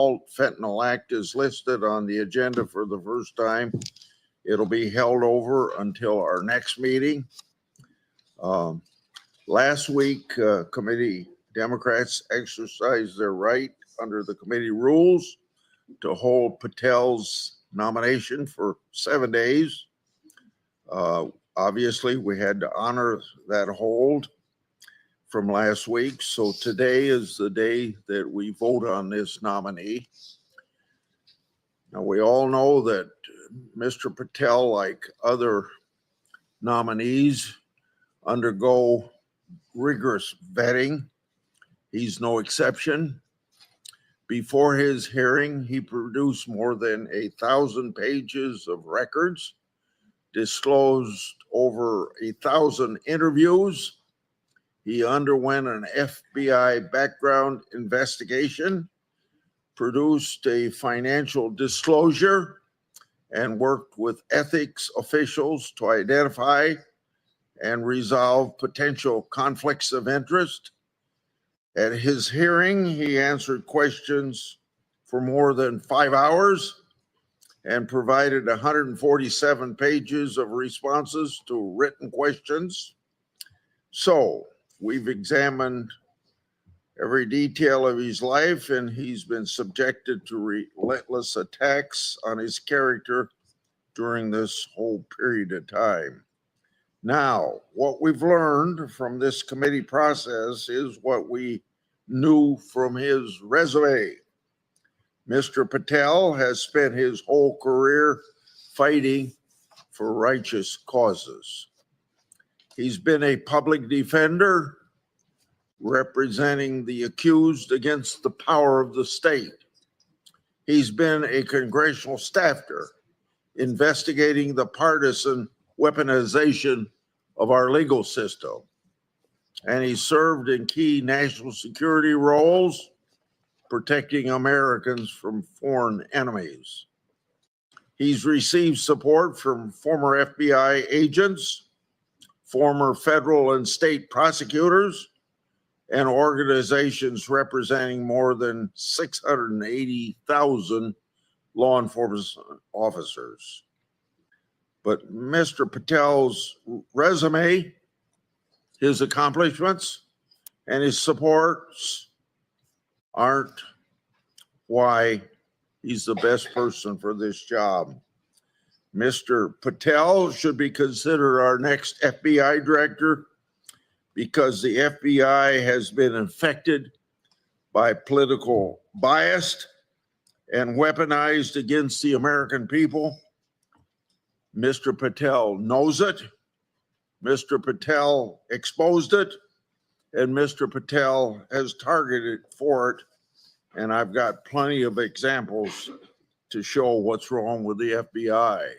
Fentanyl Act is listed on the agenda for the first time. It'll be held over until our next meeting. Last week, committee Democrats exercised their right under the committee rules to hold Patel's nomination for 7 days. Obviously, we had to honor that hold from last week. So today is the day that we vote on this nominee. Now, we all know that Mr. Patel, like other nominees, undergo rigorous vetting. He's no exception. Before his hearing, he produced more than 1,000 pages of records, disclosed over 1,000 interviews. He underwent an FBI background investigation, produced a financial disclosure, and worked with ethics officials to identify and resolve potential conflicts of interest. At his hearing, he answered questions for more than 5 hours and provided 147 pages of responses to written questions. So we've examined every detail of his life, and he's been subjected to relentless attacks on his character during this whole period of time. Now, what we've learned from this committee process is what we knew from his resume. Mr. Patel has spent his whole career fighting for righteous causes. He's been a public defender representing the accused against the power of the state. He's been a congressional staffer investigating the partisan weaponization of our legal system. And he served in key national security roles, protecting Americans from foreign enemies. He's received support from former FBI agents, former federal and state prosecutors, and organizations representing more than 680,000 law enforcement officers. But Mr. Patel's resume, his accomplishments, and his supports aren't why he's the best person for this job. Mr. Patel should be considered our next FBI director because the FBI has been infected by political bias and weaponized against the American people. Mr. Patel knows it. Mr. Patel exposed it, and Mr. Patel has targeted for it. And I've got plenty of examples to show what's wrong with the FBI.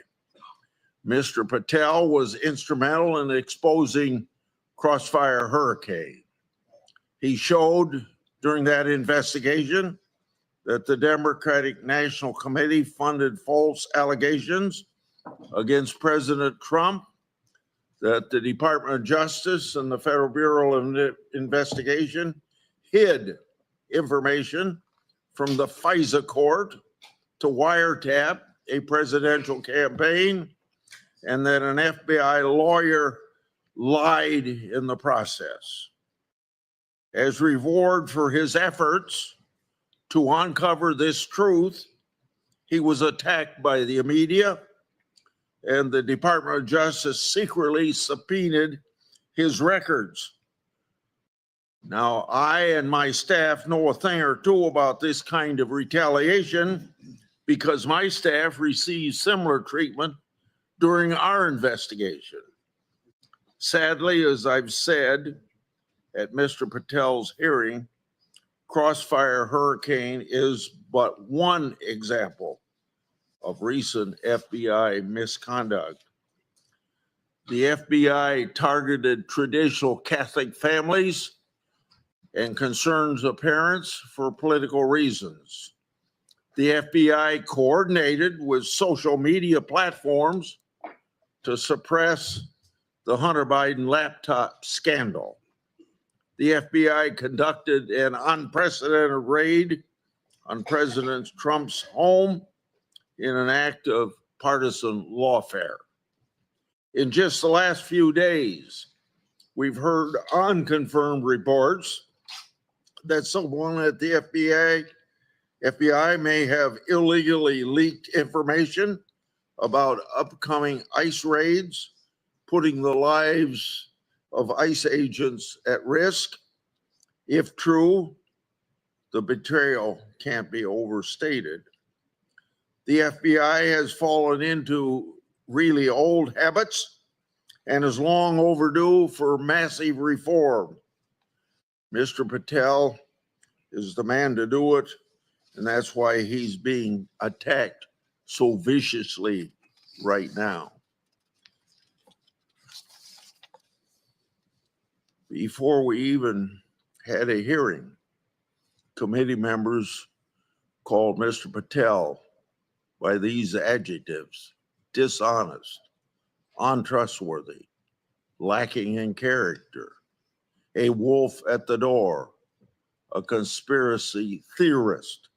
Mr. Patel was instrumental in exposing Crossfire Hurricane. He showed during that investigation that the Democratic National Committee funded false allegations against President Trump, that the Department of Justice and the Federal Bureau of Investigation hid information from the FISA court to wiretap a presidential campaign, and that an FBI lawyer lied in the process. As reward for his efforts to uncover this truth, he was attacked by the media, and the Department of Justice secretly subpoenaed his records. Now, I and my staff know a thing or two about this kind of retaliation because my staff received similar treatment during our investigation. Sadly, as I've said at Mr. Patel's hearing, Crossfire Hurricane is but one example of recent FBI misconduct. The FBI targeted traditional Catholic families and concerns of parents for political reasons. The FBI coordinated with social media platforms to suppress the Hunter Biden laptop scandal. The FBI conducted an unprecedented raid on President Trump's home in an act of partisan lawfare. In just the last few days, we've heard unconfirmed reports that someone at the FBI may have illegally leaked information about upcoming ICE raids, putting the lives of ICE agents at risk. If true, the betrayal can't be overstated. The FBI has fallen into really old habits and is long overdue for massive reform. Mr. Patel is the man to do it, and that's why he's being attacked so viciously right now. Before we even had a hearing, committee members called Mr. Patel by these adjectives: dishonest, untrustworthy, lacking in character, a wolf at the door, a conspiracy theorist,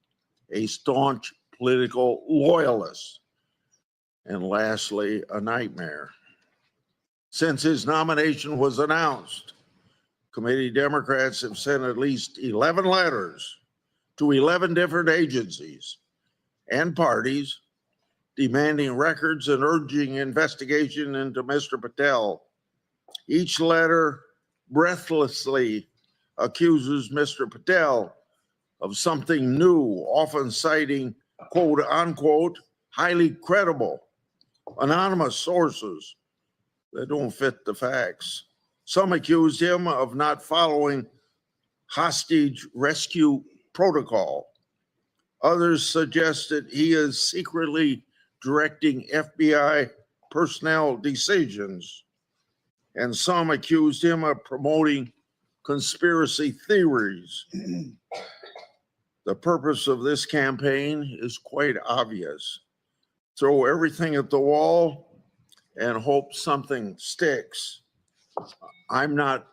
a staunch political loyalist, and lastly, a nightmare. Since his nomination was announced, committee Democrats have sent at least 11 letters to 11 different agencies and parties demanding records and urging investigation into Mr. Patel. Each letter breathlessly accuses Mr. Patel of something new, often citing quote unquote highly credible anonymous sources that don't fit the facts. Some accused him of not following hostage rescue protocol. Others suggested he is secretly directing FBI personnel decisions. And some accused him of promoting conspiracy theories. The purpose of this campaign is quite obvious. Throw everything at the wall and hope something sticks. I'm not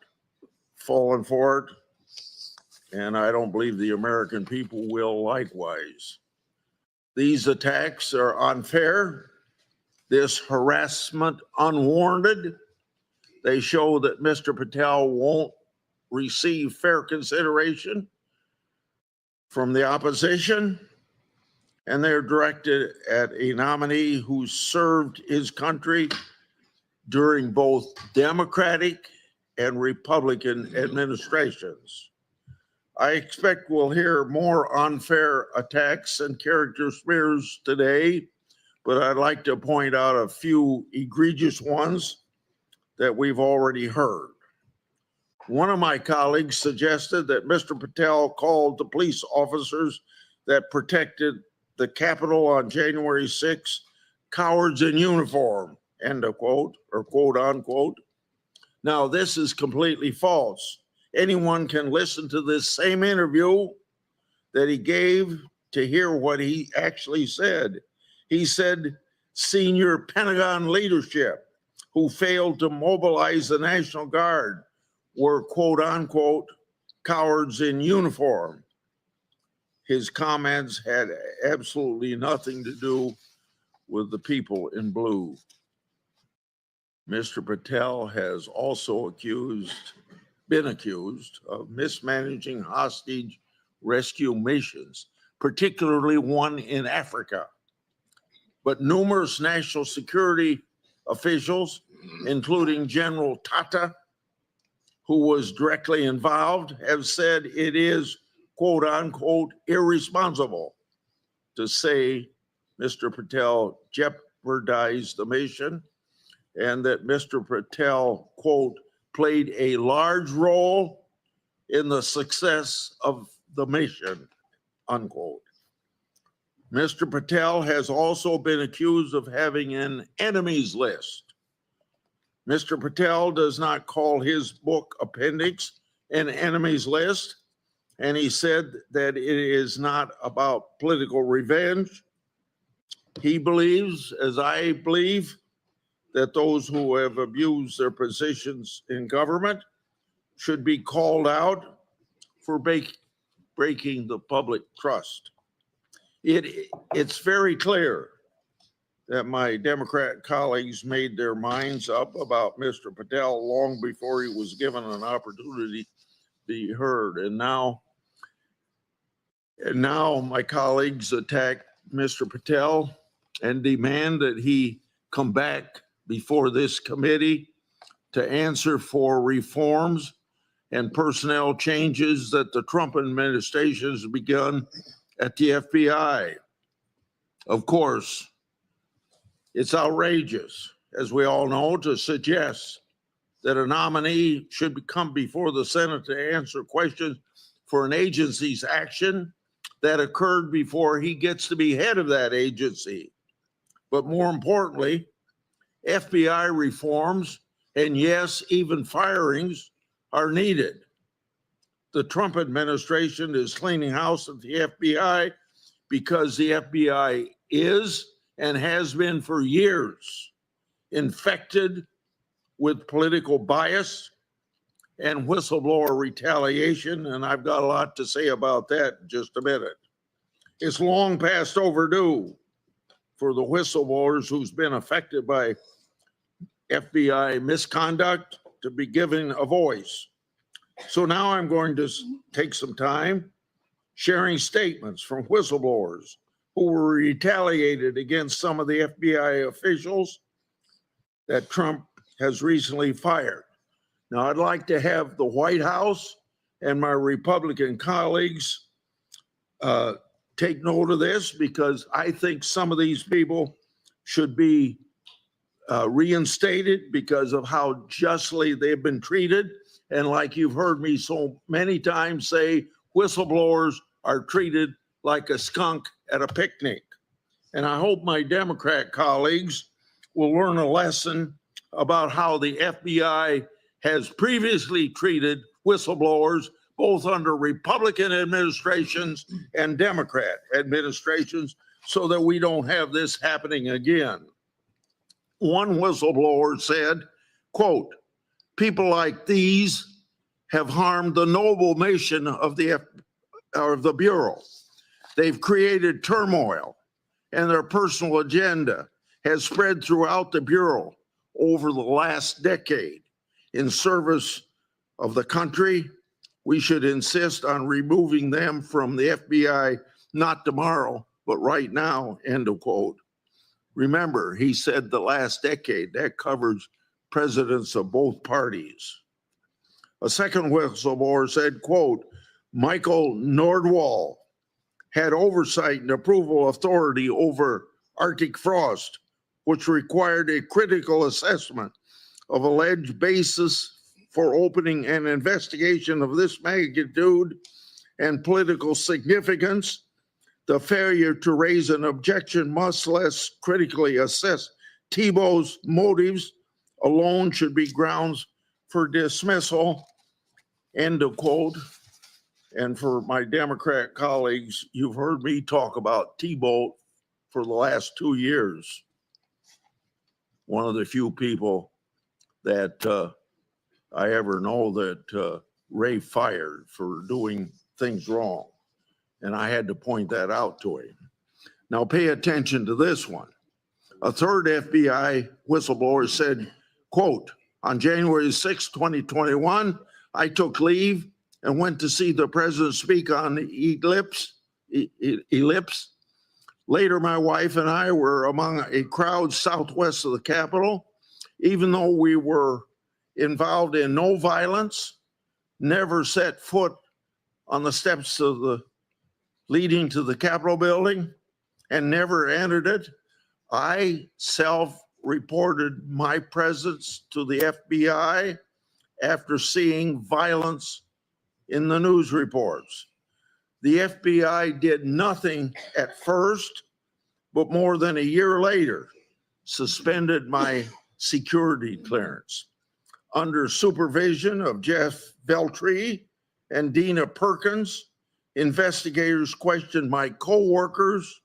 falling for it, and I don't believe the American people will likewise. These attacks are unfair, this harassment unwarranted. They show that Mr. Patel won't receive fair consideration from the opposition, and they're directed at a nominee who served his country during both Democratic and Republican administrations. I expect we'll hear more unfair attacks and character smears today, but I'd like to point out a few egregious ones that we've already heard. One of my colleagues suggested that Mr. Patel called the police officers that protected the Capitol on January 6th cowards in uniform, end of quote, or quote unquote. Now, this is completely false. Anyone can listen to this same interview that he gave to hear what he actually said. He said senior Pentagon leadership who failed to mobilize the National Guard were quote unquote cowards in uniform. His comments had absolutely nothing to do with the people in blue. Mr. Patel has also been accused of mismanaging hostage rescue missions, particularly one in Africa. But numerous national security officials, including General Tata, who was directly involved, have said it is, quote unquote, irresponsible to say Mr. Patel jeopardized the mission and that Mr. Patel, quote, played a large role in the success of the mission, unquote. Mr. Patel has also been accused of having an enemies list. Mr. Patel does not call his book appendix an enemies list, and he said that it is not about political revenge. He believes, as I believe, that those who have abused their positions in government should be called out for breaking the public trust. It's very clear that my Democrat colleagues made their minds up about Mr. Patel long before he was given an opportunity to be heard. And now my colleagues attack Mr. Patel and demand that he come back before this committee to answer for reforms and personnel changes that the Trump administration has begun at the FBI. Of course, it's outrageous, as we all know, to suggest that a nominee should come before the Senate to answer questions for an agency's action that occurred before he gets to be head of that agency. But more importantly, FBI reforms, and yes, even firings, are needed. The Trump administration is cleaning house at the FBI because the FBI is and has been for years infected with political bias and whistleblower retaliation, and I've got a lot to say about that in just a minute. It's long past overdue for the whistleblowers who's been affected by FBI misconduct to be given a voice. So now I'm going to take some time sharing statements from whistleblowers who were retaliated against some of the FBI officials that Trump has recently fired. Now, I'd like to have the White House and my Republican colleagues take note of this, because I think some of these people should be reinstated because of how justly they've been treated. And like you've heard me so many times say, whistleblowers are treated like a skunk at a picnic. And I hope my Democrat colleagues will learn a lesson about how the FBI has previously treated whistleblowers, both under Republican administrations and Democrat administrations, so that we don't have this happening again. One whistleblower said, quote, "People like these have harmed the noble mission of the Bureau. They've created turmoil, and their personal agenda has spread throughout the Bureau over the last decade. In service of the country, we should insist on removing them from the FBI, not tomorrow, but right now," end of quote. Remember, he said the last decade. That covers presidents of both parties. A second whistleblower said, quote, "Michael Nordwall had oversight and approval authority over Arctic frost, which required a critical assessment of alleged basis for opening an investigation of this magnitude and political significance. The failure to raise an objection, much less critically assess Thibault's motives, alone should be grounds for dismissal," end of quote. And for my Democrat colleagues, you've heard me talk about Thibault for the last 2 years. One of the few people that I ever know that Ray fired for doing things wrong. And I had to point that out to him. Now pay attention to this one. A third FBI whistleblower said, quote, "On January 6, 2021, I took leave and went to see the president speak on the ellipse. Later, my wife and I were among a crowd southwest of the Capitol. Even though we were involved in no violence, never set foot on the steps of the leading to the Capitol building, and never entered it, I self-reported my presence to the FBI after seeing violence in the news reports. The FBI did nothing at first, but more than a year later, suspended my security clearance. Under supervision of Jeff Veltri and Dina Perkins, investigators questioned my co-workers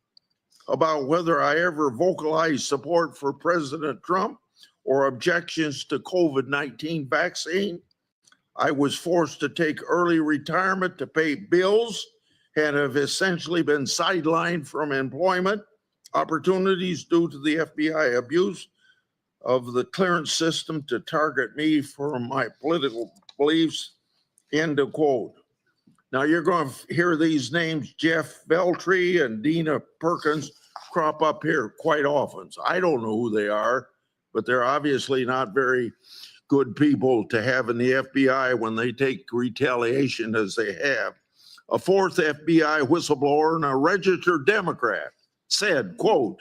about whether I ever vocalized support for President Trump or objections to COVID-19 vaccine. I was forced to take early retirement to pay bills and have essentially been sidelined from employment opportunities due to the FBI abuse of the clearance system to target me for my political beliefs, end of quote. Now you're going to hear these names, Jeff Veltri and Dina Perkins, crop up here quite often. So I don't know who they are, but they're obviously not very good people to have in the FBI when they take retaliation as they have. A fourth FBI whistleblower and a registered Democrat said, quote,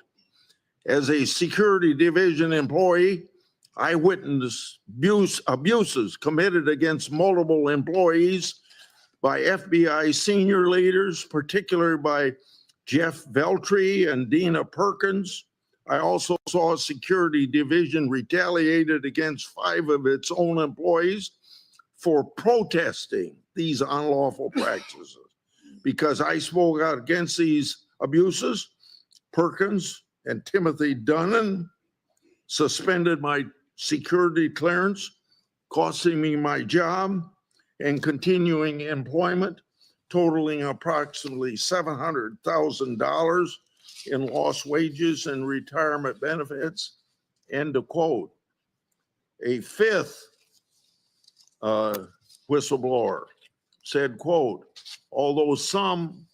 as a security division employee, I witnessed abuses committed against multiple employees by FBI senior leaders, particularly by Jeff Veltri and Dina Perkins. I also saw a security division retaliated against 5 of its own employees for protesting these unlawful practices. Because I spoke out against these abuses, Perkins and Timothy Dunnan suspended my security clearance, costing me my job and continuing employment, totaling approximately $700,000 in lost wages and retirement benefits, end of quote. A fifth whistleblower said, quote, although some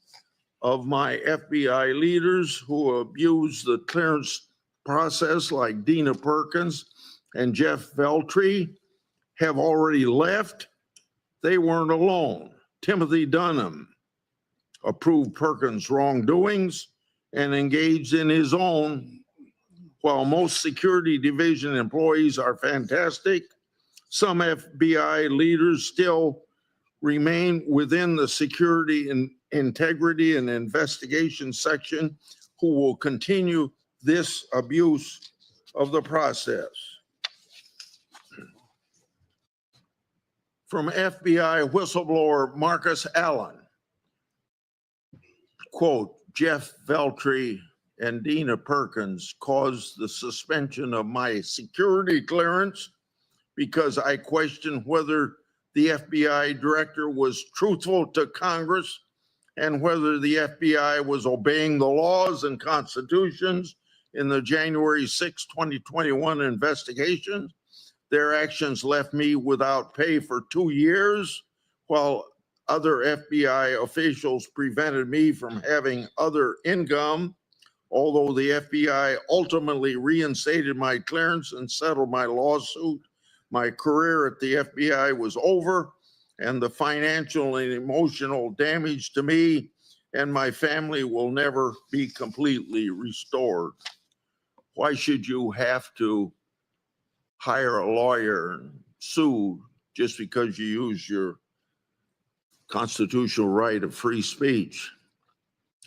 of my FBI leaders who abused the clearance process, like Dina Perkins and Jeff Veltri, have already left, they weren't alone. Timothy Dunham approved Perkins' wrongdoings and engaged in his own. While most security division employees are fantastic, some FBI leaders still remain within the security and integrity and investigation section who will continue this abuse of the process. From FBI whistleblower Marcus Allen, quote, Jeff Veltri and Dina Perkins caused the suspension of my security clearance because I questioned whether the FBI director was truthful to Congress and whether the FBI was obeying the laws and constitutions in the January 6, 2021 investigation. Their actions left me without pay for 2 years, while other FBI officials prevented me from having other income. Although the FBI ultimately reinstated my clearance and settled my lawsuit, my career at the FBI was over, and the financial and emotional damage to me and my family will never be completely restored. Why should you have to hire a lawyer and sue just because you use your constitutional right of free speech?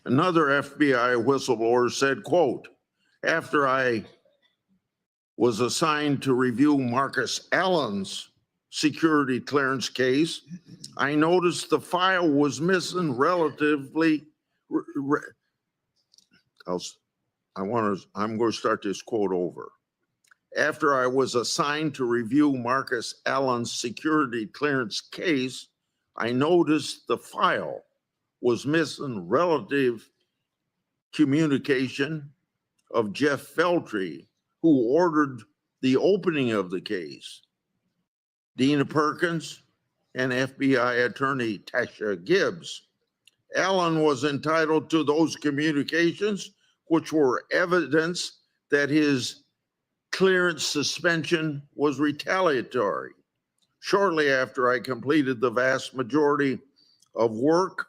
Another FBI whistleblower said, quote, after I was assigned to review Marcus Allen's security clearance case, I noticed the file was missing relatively. I'm going to start this quote over. After I was assigned to review Marcus Allen's security clearance case, I noticed the file was missing relative communication of Jeff Veltri, who ordered the opening of the case. Dina Perkins and FBI attorney Tasha Gibbs. Allen was entitled to those communications, which were evidence that his clearance suspension was retaliatory. Shortly after I completed the vast majority of work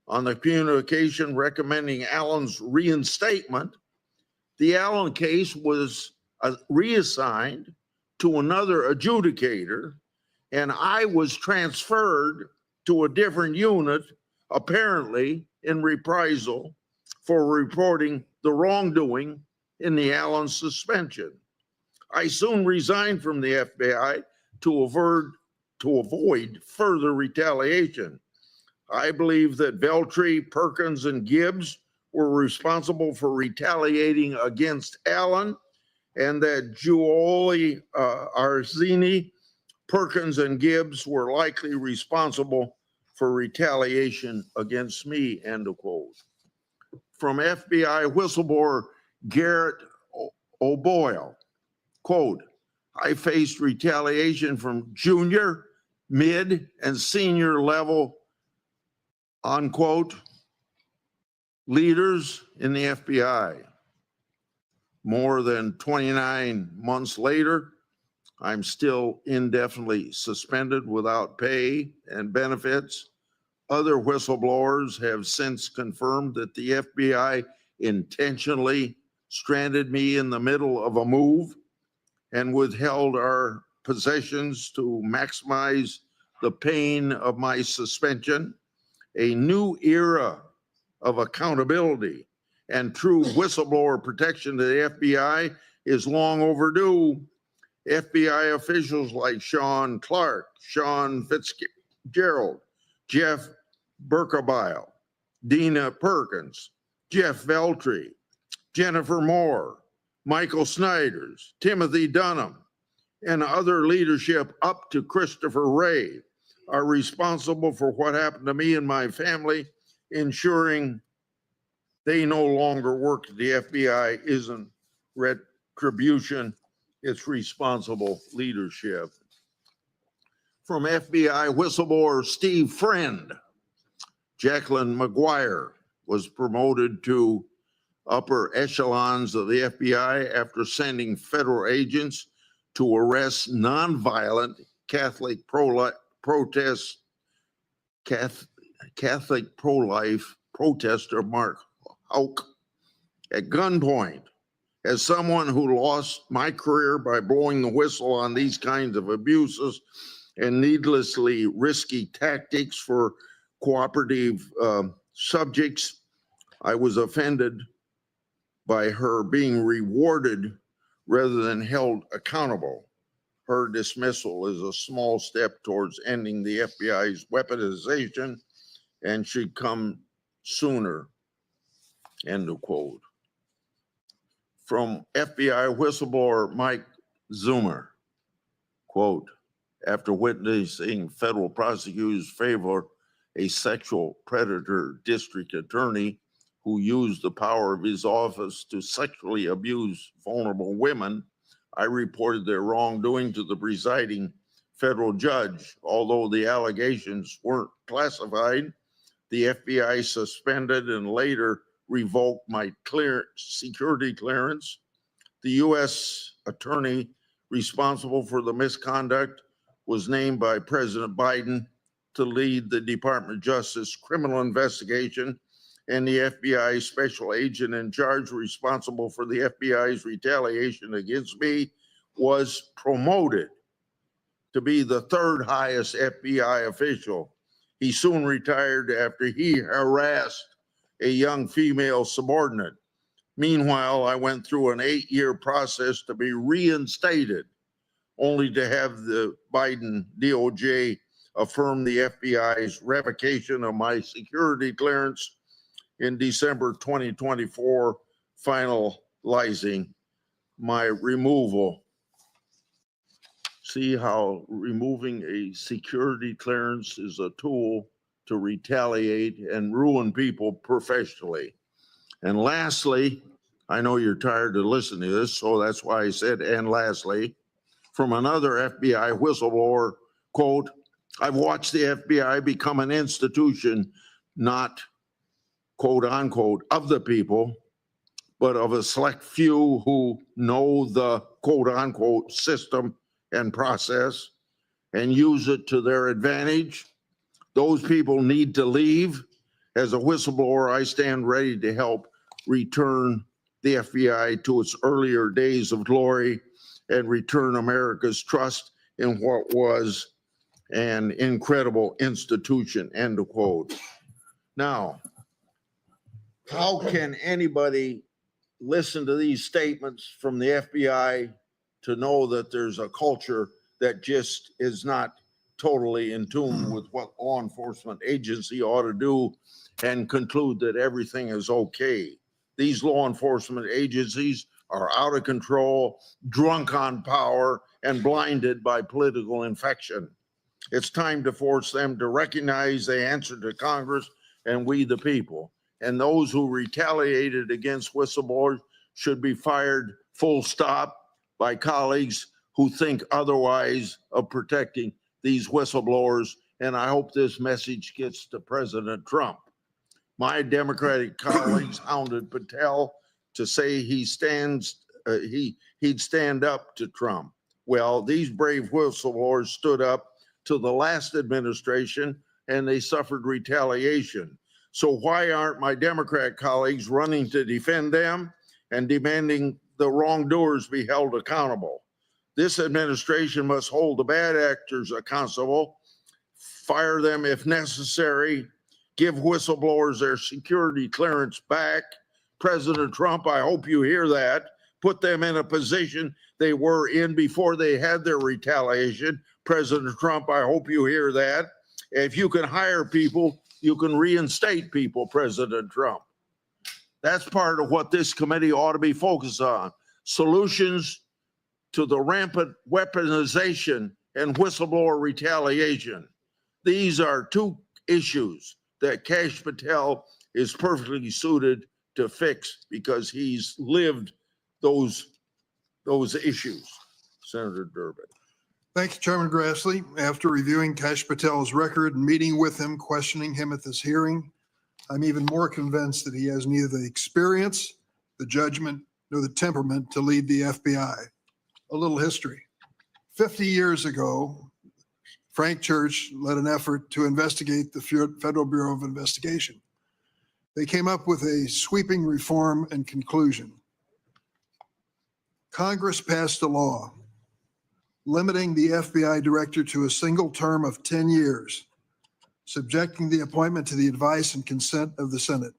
on the communication recommending Allen's reinstatement, the Allen case was reassigned to another adjudicator, and I was transferred to a different unit, apparently in reprisal for reporting the wrongdoing in the Allen suspension. I soon resigned from the FBI to avoid further retaliation. I believe that Veltri, Perkins, and Gibbs were responsible for retaliating against Allen, and that Giuliani, Arzini, Perkins, and Gibbs were likely responsible for retaliation against me, end of quote. From FBI whistleblower Garrett O'Boyle, quote, I faced retaliation from junior, mid, and senior level, unquote, leaders in the FBI. More than 29 months later, I'm still indefinitely suspended without pay and benefits. Other whistleblowers have since confirmed that the FBI intentionally stranded me in the middle of a move and withheld our possessions to maximize the pain of my suspension. A new era of accountability and true whistleblower protection to the FBI is long overdue. FBI officials like Sean Clark, Sean Fitzgerald, Jeff Berkebile, Dina Perkins, Jeff Veltri, Jennifer Moore, Michael Snyders, Timothy Dunham, and other leadership up to Christopher Wray are responsible for what happened to me and my family. Ensuring they no longer work at the FBI isn't retribution, it's responsible leadership. From FBI whistleblower Steve Friend, Jacqueline McGuire was promoted to upper echelons of the FBI after sending federal agents to arrest nonviolent Catholic pro-life protester Mark Houck at gunpoint. As someone who lost my career by blowing the whistle on these kinds of abuses and needlessly risky tactics for cooperative subjects, I was offended by her being rewarded rather than held accountable. Her dismissal is a small step towards ending the FBI's weaponization and should come sooner, end of quote. From FBI whistleblower Mike Zoomer, quote, after witnessing federal prosecutors favor a sexual predator district attorney who used the power of his office to sexually abuse vulnerable women, I reported their wrongdoing to the presiding federal judge. Although the allegations weren't classified, the FBI suspended and later revoked my security clearance. The U.S. attorney responsible for the misconduct was named by President Biden to lead the Department of Justice criminal investigation, and the FBI special agent in charge responsible for the FBI's retaliation against me was promoted to be the third highest FBI official. He soon retired after he harassed a young female subordinate. Meanwhile, I went through an 8-year process to be reinstated, only to have the Biden DOJ affirm the FBI's revocation of my security clearance in December 2024, finalizing my removal. See how removing a security clearance is a tool to retaliate and ruin people professionally. And lastly, I know you're tired of listening to this, so that's why I said, and lastly, from another FBI whistleblower, quote, I've watched the FBI become an institution, not quote unquote, of the people, but of a select few who know the quote unquote system and process and use it to their advantage. Those people need to leave. As a whistleblower, I stand ready to help return the FBI to its earlier days of glory and return America's trust in what was an incredible institution, end of quote. Now, how can anybody listen to these statements from the FBI to know that there's a culture that just is not totally in tune with what law enforcement agency ought to do and conclude that everything is okay? These law enforcement agencies are out of control, drunk on power, and blinded by political infection. It's time to force them to recognize they answer to Congress and we the people. And those who retaliated against whistleblowers should be fired full stop by colleagues who think otherwise of protecting these whistleblowers. And I hope this message gets to President Trump. My Democratic colleagues hounded Patel to say he'd stand up to Trump. Well, these brave whistleblowers stood up to the last administration and they suffered retaliation. So why aren't my Democrat colleagues running to defend them and demanding the wrongdoers be held accountable? This administration must hold the bad actors accountable, fire them if necessary, give whistleblowers their security clearance back. President Trump, I hope you hear that. Put them in a position they were in before they had their retaliation. President Trump, I hope you hear that. If you can hire people, you can reinstate people, President Trump. That's part of what this committee ought to be focused on. Solutions to the rampant weaponization and whistleblower retaliation. These are two issues that Kash Patel is perfectly suited to fix because he's lived those issues. Senator Durbin. Thank you, Chairman Grassley. After reviewing Kash Patel's record and meeting with him, questioning him at this hearing, I'm even more convinced that he has neither the experience, the judgment, nor the temperament to lead the FBI. A little history. 50 years ago, Frank Church led an effort to investigate the Federal Bureau of Investigation. They came up with a sweeping reform and conclusion. Congress passed a law limiting the FBI director to a single term of 10 years, subjecting the appointment to the advice and consent of the Senate.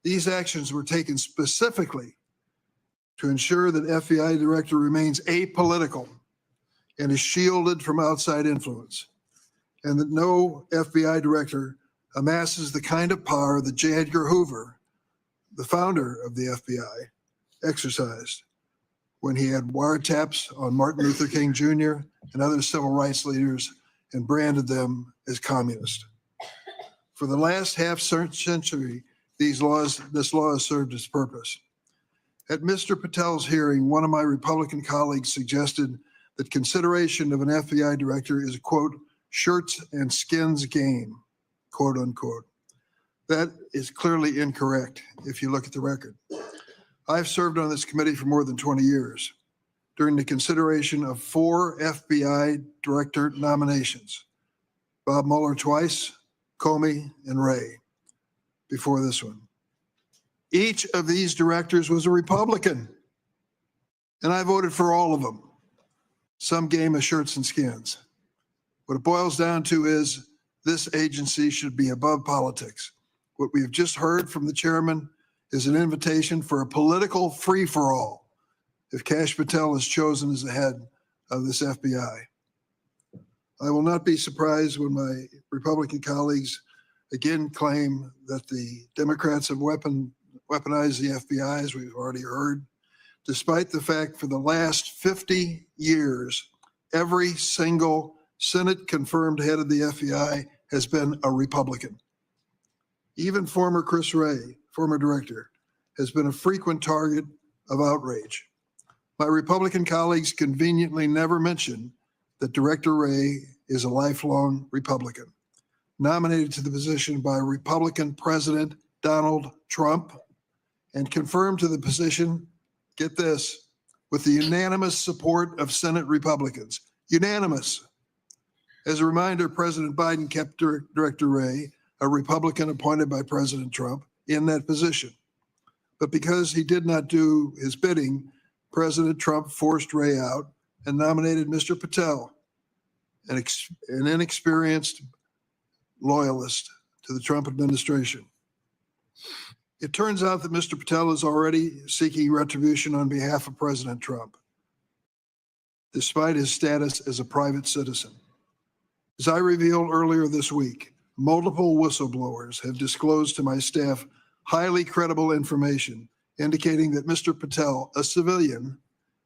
These actions were taken specifically to ensure that FBI director remains apolitical and is shielded from outside influence, and that no FBI director amasses the kind of power that J. Edgar Hoover, the founder of the FBI, exercised when he had wiretaps on Martin Luther King Jr. and other civil rights leaders and branded them as communist. For the last half century, this law has served its purpose. At Mr. Patel's hearing, one of my Republican colleagues suggested that consideration of an FBI director is a, quote, shirts and skins game, quote unquote. That is clearly incorrect if you look at the record. I've served on this committee for more than 20 years during the consideration of 4 FBI director nominations, Bob Mueller twice, Comey, and Wray before this one. Each of these directors was a Republican, and I voted for all of them. Some game of shirts and skins. What it boils down to is this agency should be above politics. What we've just heard from the chairman is an invitation for a political free-for-all if Kash Patel is chosen as the head of this FBI. I will not be surprised when my Republican colleagues again claim that the Democrats have weaponized the FBI, as we've already heard, despite the fact for the last 50 years, every single Senate-confirmed head of the FBI has been a Republican. Even former Chris Wray, former director, has been a frequent target of outrage. My Republican colleagues conveniently never mention that Director Wray is a lifelong Republican, nominated to the position by Republican President Donald Trump, and confirmed to the position, get this, with the unanimous support of Senate Republicans. Unanimous. As a reminder, President Biden kept Director Wray, a Republican appointed by President Trump, in that position. But because he did not do his bidding, President Trump forced Wray out and nominated Mr. Patel, an inexperienced loyalist to the Trump administration. It turns out that Mr. Patel is already seeking retribution on behalf of President Trump, despite his status as a private citizen. As I revealed earlier this week, multiple whistleblowers have disclosed to my staff highly credible information indicating that Mr. Patel, a civilian,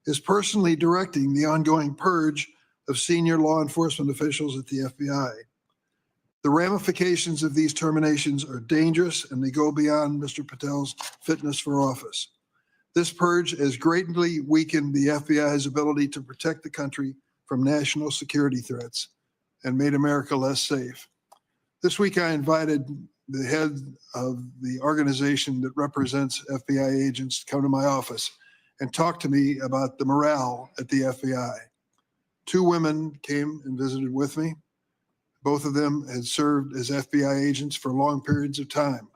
is personally directing the ongoing purge of senior law enforcement officials at the FBI. The ramifications of these terminations are dangerous and they go beyond Mr. Patel's fitness for office. This purge has greatly weakened the FBI's ability to protect the country from national security threats and made America less safe. This week, I invited the head of the organization that represents FBI agents to come to my office and talk to me about the morale at the FBI. 2 women came and visited with me. Both of them had served as FBI agents for long periods of time,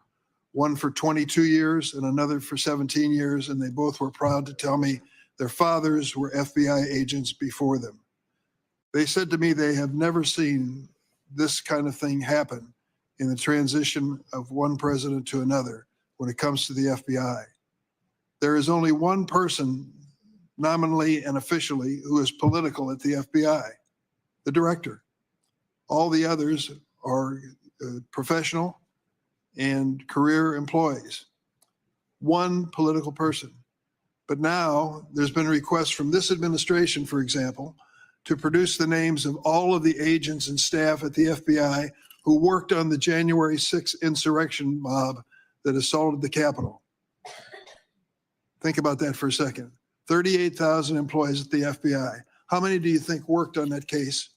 one for 22 years and another for 17 years, and they both were proud to tell me their fathers were FBI agents before them. They said to me they have never seen this kind of thing happen in the transition of one president to another when it comes to the FBI. There is only one person nominally and officially who is political at the FBI, the director. All the others are professional and career employees. One political person. But now there's been requests from this administration, for example, to produce the names of all of the agents and staff at the FBI who worked on the January 6th insurrection mob that assaulted the Capitol. Think about that for a second. 38,000 employees at the FBI. How many do you think worked on that case?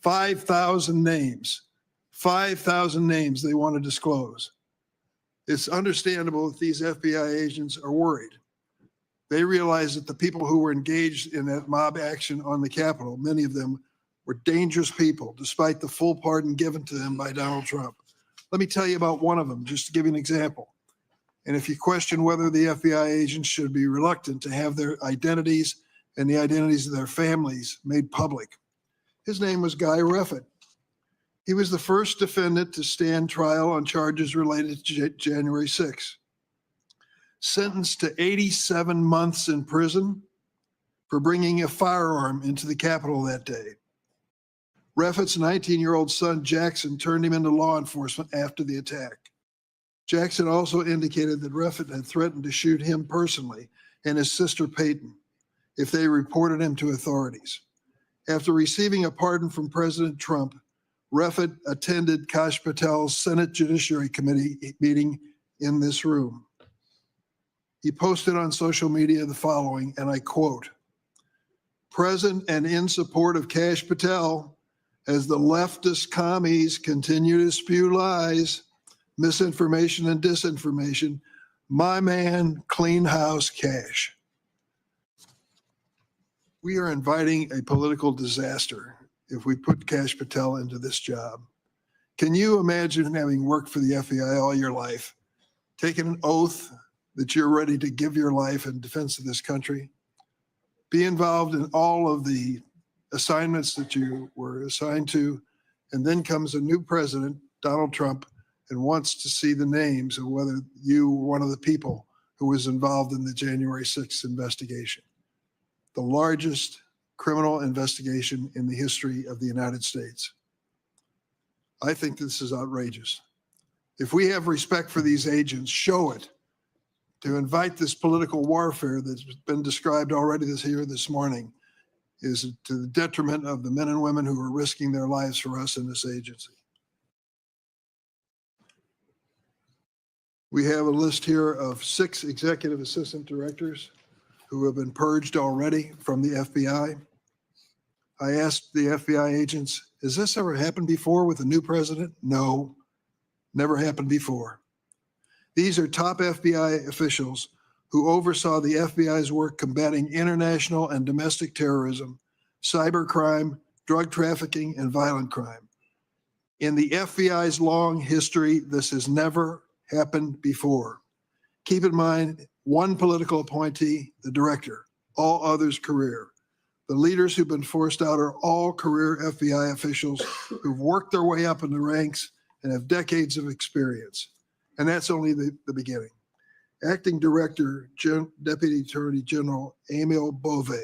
5,000 names. 5,000 names they want to disclose. It's understandable that these FBI agents are worried. They realize that the people who were engaged in that mob action on the Capitol, many of them were dangerous people, despite the full pardon given to them by Donald Trump. Let me tell you about one of them, just to give you an example. And if you question whether the FBI agents should be reluctant to have their identities and the identities of their families made public, his name was Guy Reffitt. He was the first defendant to stand trial on charges related to January 6th. Sentenced to 87 months in prison for bringing a firearm into the Capitol that day. Reffitt's 19-year-old son, Jackson, turned him into law enforcement after the attack. Jackson also indicated that Reffitt had threatened to shoot him personally and his sister Peyton if they reported him to authorities. After receiving a pardon from President Trump, Reffitt attended Kash Patel's Senate Judiciary Committee meeting in this room. He posted on social media the following, and I quote, "Present and in support of Kash Patel, as the leftist commies continue to spew lies, misinformation and disinformation, my man, clean house Kash." We are inviting a political disaster if we put Kash Patel into this job. Can you imagine having worked for the FBI all your life, taking an oath that you're ready to give your life in defense of this country, be involved in all of the assignments that you were assigned to, and then comes a new president, Donald Trump, and wants to see the names of whether you were one of the people who was involved in the January 6th investigation, the largest criminal investigation in the history of the United States. I think this is outrageous. If we have respect for these agents, show it. To invite this political warfare that's been described already this morning is to the detriment of the men and women who are risking their lives for us in this agency. We have a list here of 6 executive assistant directors who have been purged already from the FBI. I asked the FBI agents, has this ever happened before with a new president? No, never happened before. These are top FBI officials who oversaw the FBI's work combating international and domestic terrorism, cybercrime, drug trafficking, and violent crime. In the FBI's long history, this has never happened before. Keep in mind, one political appointee, the director, all others career. The leaders who've been forced out are all career FBI officials who've worked their way up in the ranks and have decades of experience. And that's only the beginning. Acting Director, Deputy Attorney General Emil Bove,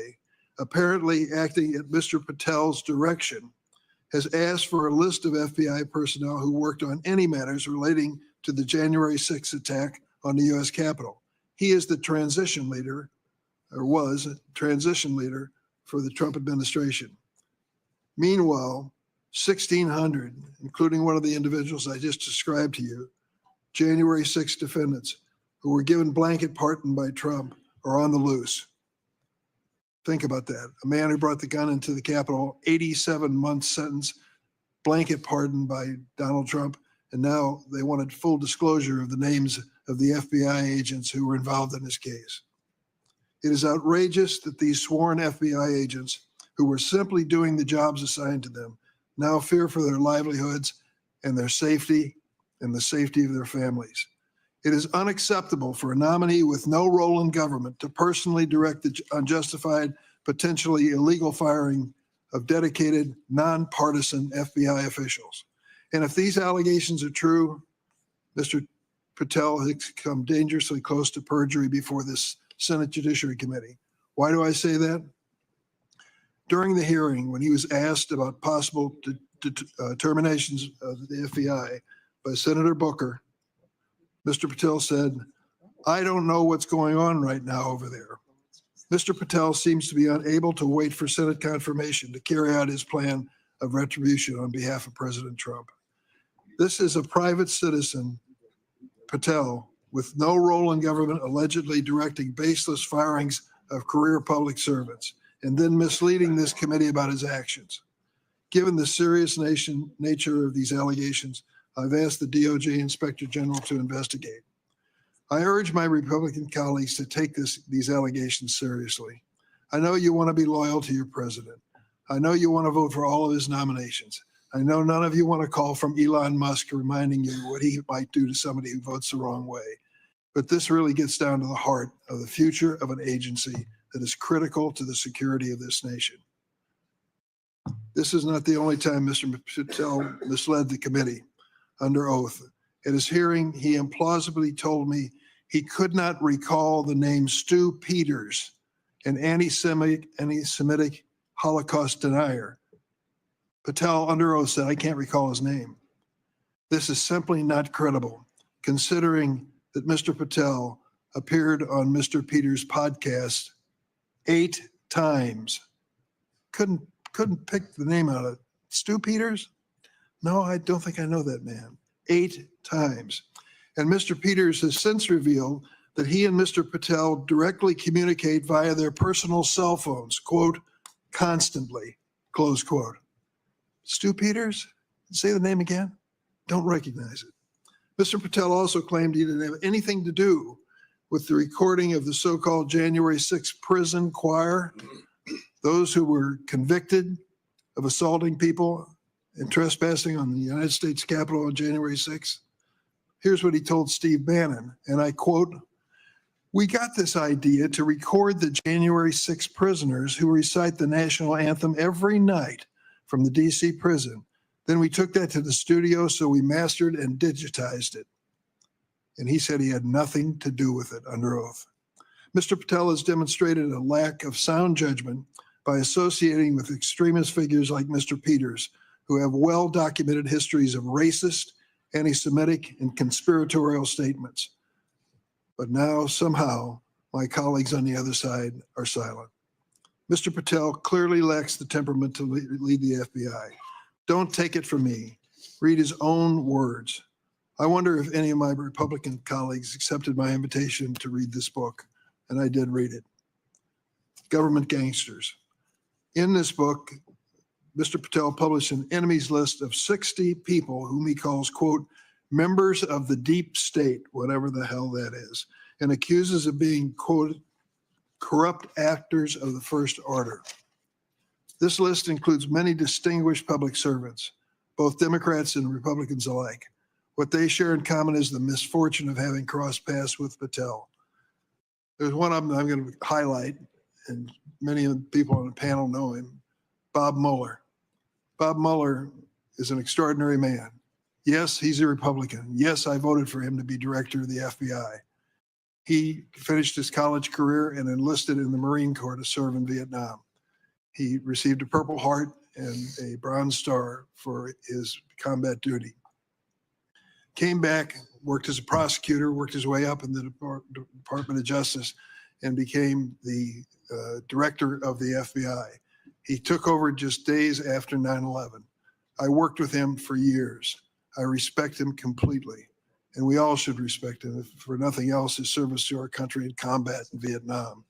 apparently acting at Mr. Patel's direction, has asked for a list of FBI personnel who worked on any matters relating to the January 6th attack on the U.S. Capitol. He is the transition leader, or was a transition leader for the Trump administration. Meanwhile, 1,600, including one of the individuals I just described to you, January 6 defendants who were given blanket pardon by Trump, are on the loose. Think about that. A man who brought the gun into the Capitol, 87-month sentence, blanket pardon by Donald Trump, and now they wanted full disclosure of the names of the FBI agents who were involved in this case. It is outrageous that these sworn FBI agents, who were simply doing the jobs assigned to them, now fear for their livelihoods and their safety and the safety of their families. It is unacceptable for a nominee with no role in government to personally direct the unjustified, potentially illegal firing of dedicated, nonpartisan FBI officials. And if these allegations are true, Mr. Patel has come dangerously close to perjury before this Senate Judiciary Committee. Why do I say that? During the hearing, when he was asked about possible terminations of the FBI by Senator Booker, Mr. Patel said, "I don't know what's going on right now over there." Mr. Patel seems to be unable to wait for Senate confirmation to carry out his plan of retribution on behalf of President Trump. This is a private citizen, Patel, with no role in government, allegedly directing baseless firings of career public servants and then misleading this committee about his actions. Given the serious nature of these allegations, I've asked the DOJ Inspector General to investigate. I urge my Republican colleagues to take these allegations seriously. I know you want to be loyal to your president. I know you want to vote for all of his nominations. I know none of you want to call from Elon Musk reminding you what he might do to somebody who votes the wrong way. But this really gets down to the heart of the future of an agency that is critical to the security of this nation. This is not the only time Mr. Patel misled the committee. Under oath, at his hearing, he implausibly told me he could not recall the name Stu Peters, an anti-Semitic Holocaust denier. Patel, under oath, said, "I can't recall his name." This is simply not credible, considering that Mr. Patel appeared on Mr. Peters' podcast 8 times. Couldn't pick the name out of it. Stu Peters? No, I don't think I know that man. 8 times. And Mr. Peters has since revealed that he and Mr. Patel directly communicate via their personal cell phones, quote, constantly, close quote. Stu Peters? Say the name again? Don't recognize it. Mr. Patel also claimed he didn't have anything to do with the recording of the so-called January 6th prison choir, those who were convicted of assaulting people and trespassing on the United States Capitol on January 6th. Here's what he told Steve Bannon, and I quote, "We got this idea to record the January 6th prisoners who recite the national anthem every night from the DC prison. Then we took that to the studio, so we mastered and digitized it." And he said he had nothing to do with it under oath. Mr. Patel has demonstrated a lack of sound judgment by associating with extremist figures like Mr. Peters, who have well-documented histories of racist, anti-Semitic, and conspiratorial statements. But now, somehow, my colleagues on the other side are silent. Mr. Patel clearly lacks the temperament to lead the FBI. Don't take it from me. Read his own words. I wonder if any of my Republican colleagues accepted my invitation to read this book, and I did read it. Government Gangsters. In this book, Mr. Patel published an enemies list of 60 people whom he calls, quote, members of the deep state, whatever the hell that is, and accuses of being, quote, corrupt actors of the first order. This list includes many distinguished public servants, both Democrats and Republicans alike. What they share in common is the misfortune of having crossed paths with Patel. There's one of them I'm going to highlight, and many of the people on the panel know him, Bob Mueller. Bob Mueller is an extraordinary man. Yes, he's a Republican. Yes, I voted for him to be director of the FBI. He finished his college career and enlisted in the Marine Corps to serve in Vietnam. He received a Purple Heart and a Bronze Star for his combat duty. Came back, worked as a prosecutor, worked his way up in the Department of Justice, and became the director of the FBI. He took over just days after 9/11. I worked with him for years. I respect him completely, and we all should respect him, if for nothing else, his service to our country in combat in Vietnam.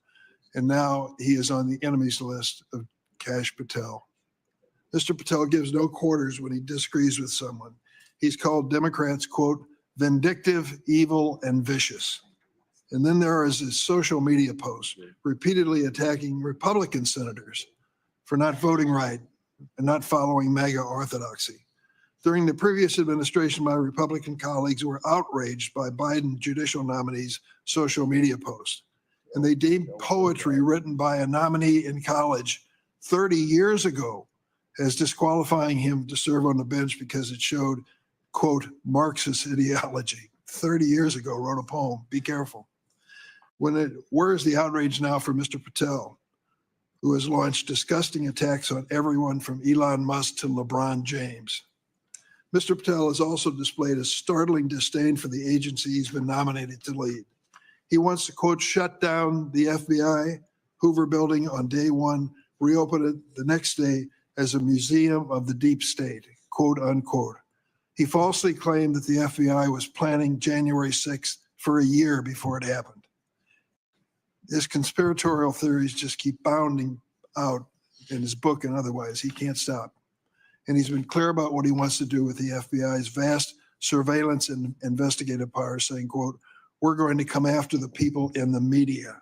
And now he is on the enemies list of Kash Patel. Mr. Patel gives no quarters when he disagrees with someone. He's called Democrats, quote, vindictive, evil, and vicious. And then there is his social media posts repeatedly attacking Republican senators for not voting right and not following MAGA orthodoxy. During the previous administration, my Republican colleagues were outraged by Biden judicial nominees' social media posts. And they deemed poetry written by a nominee in college 30 years ago as disqualifying him to serve on the bench because it showed, quote, Marxist ideology. 30 years ago, wrote a poem. Be careful. Where's the outrage now for Mr. Patel, who has launched disgusting attacks on everyone from Elon Musk to LeBron James? Mr. Patel has also displayed a startling disdain for the agency he's been nominated to lead. He wants to, quote, shut down the FBI, Hoover Building on day one, reopen it the next day as a museum of the deep state, quote, unquote. He falsely claimed that the FBI was planning January 6th for a year before it happened. His conspiratorial theories just keep bounding out in his book and otherwise. He can't stop. And he's been clear about what he wants to do with the FBI's vast surveillance and investigative power, saying, quote, we're going to come after the people in the media.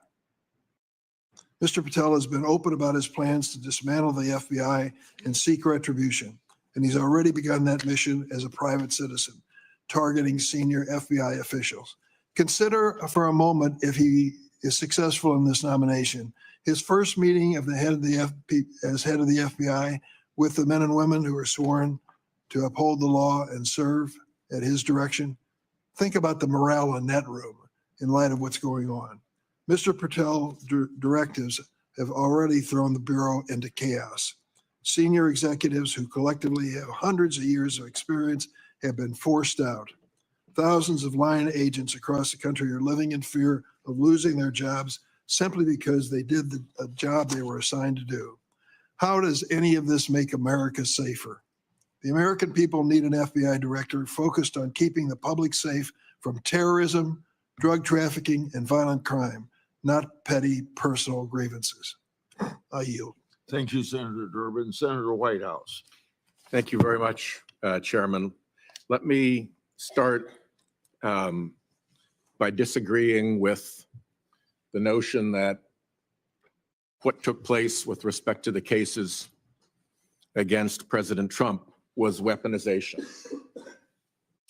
Mr. Patel has been open about his plans to dismantle the FBI and seek retribution. And he's already begun that mission as a private citizen, targeting senior FBI officials. Consider for a moment, if he is successful in this nomination, his first meeting of the head of the as head of the FBI with the men and women who are sworn to uphold the law and serve at his direction. Think about the morale in that room in light of what's going on. Mr. Patel's directives have already thrown the Bureau into chaos. Senior executives who collectively have hundreds of years of experience have been forced out. Thousands of line agents across the country are living in fear of losing their jobs simply because they did the job they were assigned to do. How does any of this make America safer? The American people need an FBI director focused on keeping the public safe from terrorism, drug trafficking, and violent crime, not petty personal grievances. I yield. Thank you, Senator Durbin. Senator Whitehouse. Thank you very much, Chairman. Let me start by disagreeing with the notion that what took place with respect to the cases against President Trump was weaponization.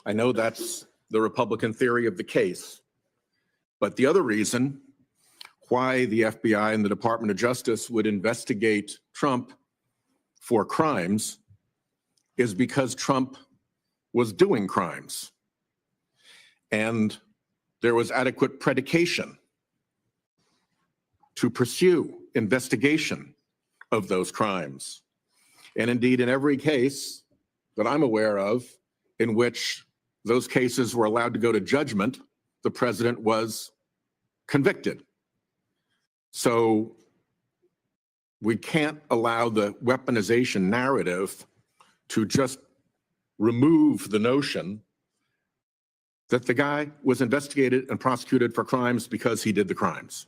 I know that's the Republican theory of the case, but the other reason why the FBI and the Department of Justice would investigate Trump for crimes is because Trump was doing crimes. And there was adequate predication to pursue investigation of those crimes. And indeed, in every case that I'm aware of in which those cases were allowed to go to judgment, the president was convicted. So we can't allow the weaponization narrative to just remove the notion that the guy was investigated and prosecuted for crimes because he did the crimes.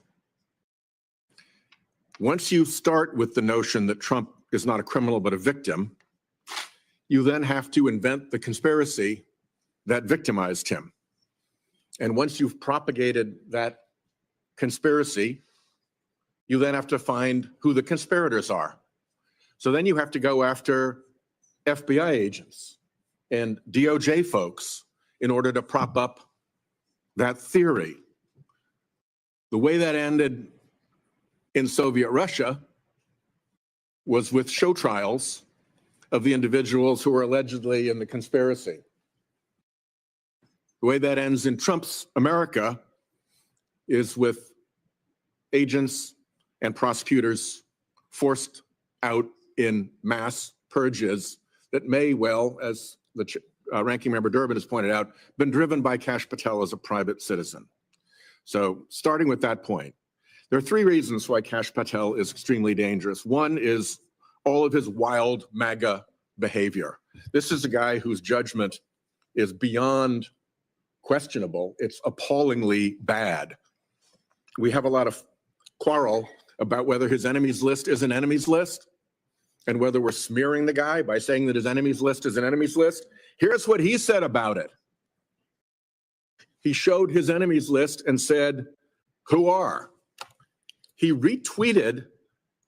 Once you start with the notion that Trump is not a criminal but a victim, you then have to invent the conspiracy that victimized him. And once you've propagated that conspiracy, you then have to find who the conspirators are. So then you have to go after FBI agents and DOJ folks in order to prop up that theory. The way that ended in Soviet Russia was with show trials of the individuals who were allegedly in the conspiracy. The way that ends in Trump's America is with agents and prosecutors forced out in mass purges that may well, as the Ranking Member Durbin has pointed out, been driven by Kash Patel as a private citizen. So starting with that point, there are three reasons why Kash Patel is extremely dangerous. One is all of his wild MAGA behavior. This is a guy whose judgment is beyond questionable. It's appallingly bad. We have a lot of quarrel about whether his enemies list is an enemies list and whether we're smearing the guy by saying that his enemies list is an enemies list. Here's what he said about it. He showed his enemies list and said, "Who are?" He retweeted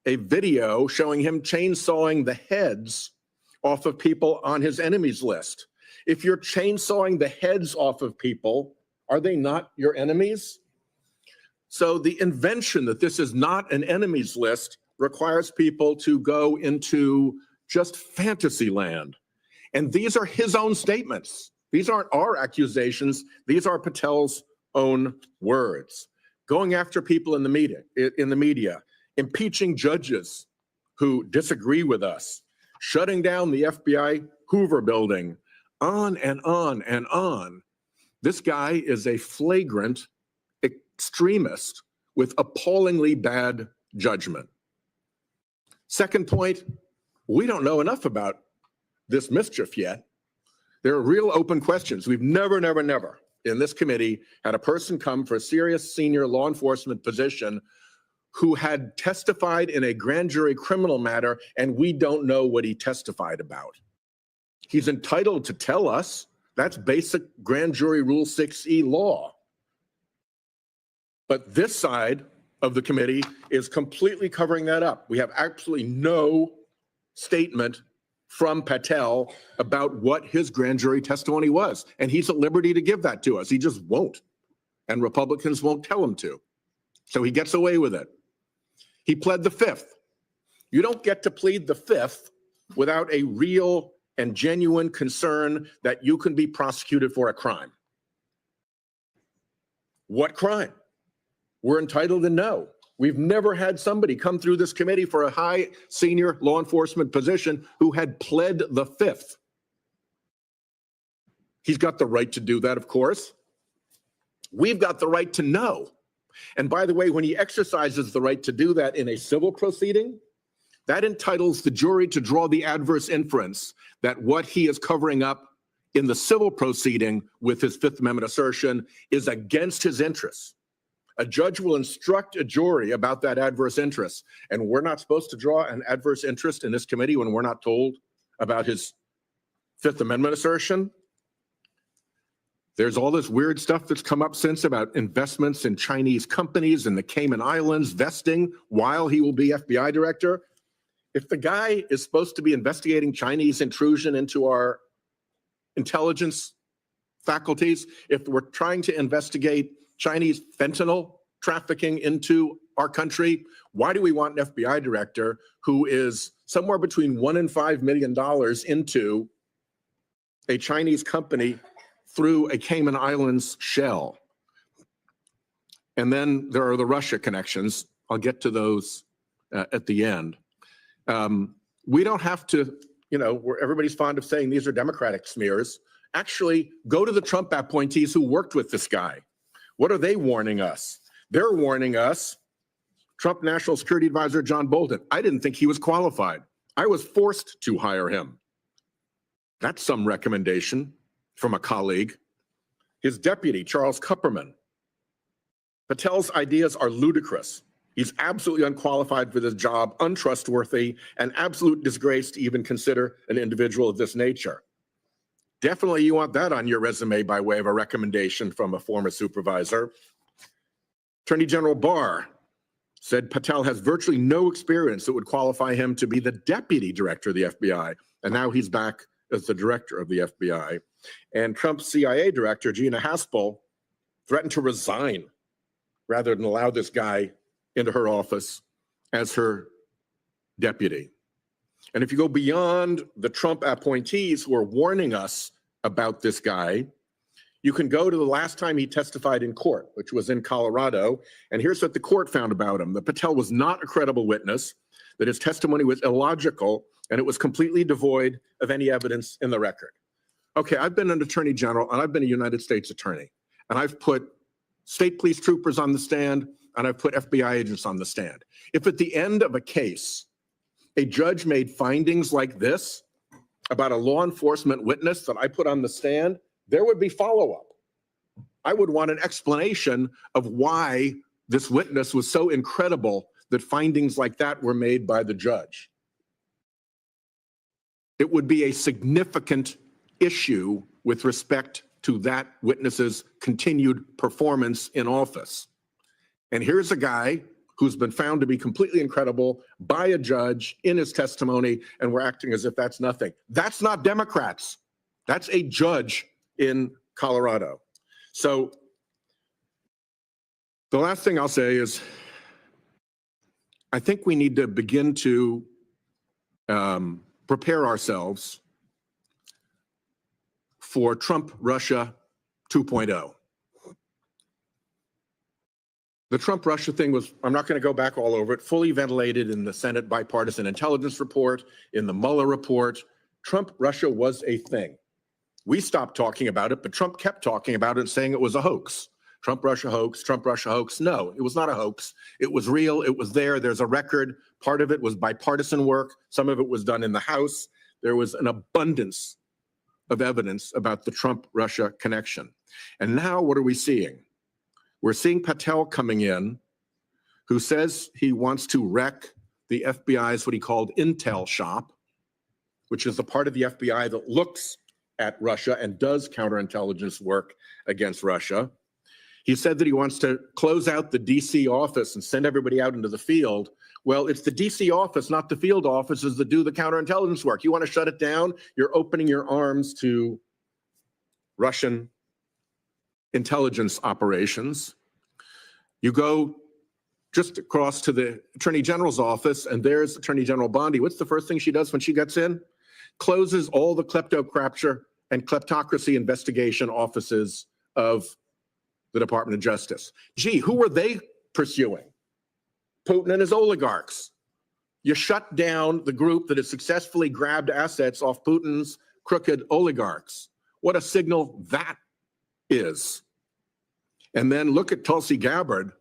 a video showing him chainsawing the heads off of people on his enemies list. If you're chainsawing the heads off of people, are they not your enemies? So the invention that this is not an enemies list requires people to go into just fantasy land. And these are his own statements. These aren't our accusations. These are Patel's own words. Going after people in the media, impeaching judges who disagree with us, shutting down the FBI Hoover building, on and on and on. This guy is a flagrant extremist with appallingly bad judgment. Second point, we don't know enough about this mischief yet. There are real open questions. We've never in this committee had a person come for a serious senior law enforcement position who had testified in a grand jury criminal matter, and we don't know what he testified about. He's entitled to tell us. That's basic grand jury Rule 6E law. But this side of the committee is completely covering that up. We have absolutely no statement from Patel about what his grand jury testimony was. And he's at liberty to give that to us. He just won't. And Republicans won't tell him to. So he gets away with it. He pled the fifth. You don't get to plead the fifth without a real and genuine concern that you can be prosecuted for a crime. What crime? We're entitled to know. We've never had somebody come through this committee for a high senior law enforcement position who had pled the fifth. He's got the right to do that, of course. We've got the right to know. And by the way, when he exercises the right to do that in a civil proceeding, that entitles the jury to draw the adverse inference that what he is covering up in the civil proceeding with his Fifth Amendment assertion is against his interests. A judge will instruct a jury about that adverse interest, and we're not supposed to draw an adverse interest in this committee when we're not told about his Fifth Amendment assertion. There's all this weird stuff that's come up since about investments in Chinese companies in the Cayman Islands vesting while he will be FBI director. If the guy is supposed to be investigating Chinese intrusion into our intelligence faculties, if we're trying to investigate Chinese fentanyl trafficking into our country, why do we want an FBI director who is somewhere between $1 and $5 million into a Chinese company through a Cayman Islands shell? And then there are the Russia connections. I'll get to those at the end. We don't have to, where everybody's fond of saying these are Democratic smears. Actually, go to the Trump appointees who worked with this guy. What are they warning us? They're warning us, Trump National Security Advisor John Bolton. I didn't think he was qualified. I was forced to hire him. That's some recommendation from a colleague. His deputy, Charles Kupperman. Patel's ideas are ludicrous. He's absolutely unqualified for this job, untrustworthy, and absolute disgrace to even consider an individual of this nature. Definitely you want that on your resume by way of a recommendation from a former supervisor. Attorney General Barr said Patel has virtually no experience that would qualify him to be the deputy director of the FBI, and now he's back as the director of the FBI. And Trump's CIA director, Gina Haspel, threatened to resign rather than allow this guy into her office as her deputy. And if you go beyond the Trump appointees who are warning us about this guy, you can go to the last time he testified in court, which was in Colorado. And here's what the court found about him. That Patel was not a credible witness, that his testimony was illogical, and it was completely devoid of any evidence in the record. Okay, I've been an attorney general, and I've been a United States attorney, and I've put state police troopers on the stand, and I've put FBI agents on the stand. If at the end of a case, a judge made findings like this about a law enforcement witness that I put on the stand, there would be follow-up. I would want an explanation of why this witness was so incredible that findings like that were made by the judge. It would be a significant issue with respect to that witness's continued performance in office. And here's a guy who's been found to be completely incredible by a judge in his testimony, and we're acting as if that's nothing. That's not Democrats. That's a judge in Colorado. So the last thing I'll say is, I think we need to begin to prepare ourselves for Trump-Russia 2.0. The Trump-Russia thing was, I'm not going to go back all over it, fully ventilated in the Senate Bipartisan Intelligence Report, in the Mueller report. Trump-Russia was a thing. We stopped talking about it, but Trump kept talking about it and saying it was a hoax. Trump-Russia hoax, Trump-Russia hoax. No, it was not a hoax. It was real. It was there. There's a record. Part of it was bipartisan work. Some of it was done in the House. There was an abundance of evidence about the Trump-Russia connection. And now what are we seeing? We're seeing Patel coming in, who says he wants to wreck the FBI's what he called intel shop, which is the part of the FBI that looks at Russia and does counterintelligence work against Russia. He said that he wants to close out the DC office and send everybody out into the field. Well, it's the DC office, not the field offices, that do the counterintelligence work. You want to shut it down? You're opening your arms to Russian intelligence operations. You go just across to the Attorney General's office, and there's Attorney General Bondi. What's the first thing she does when she gets in? Closes all the kleptocrature and kleptocracy investigation offices of the Department of Justice. Gee, who were they pursuing? Putin and his oligarchs. You shut down the group that has successfully grabbed assets off Putin's crooked oligarchs. What a signal that is. And then look at Tulsi Gabbard.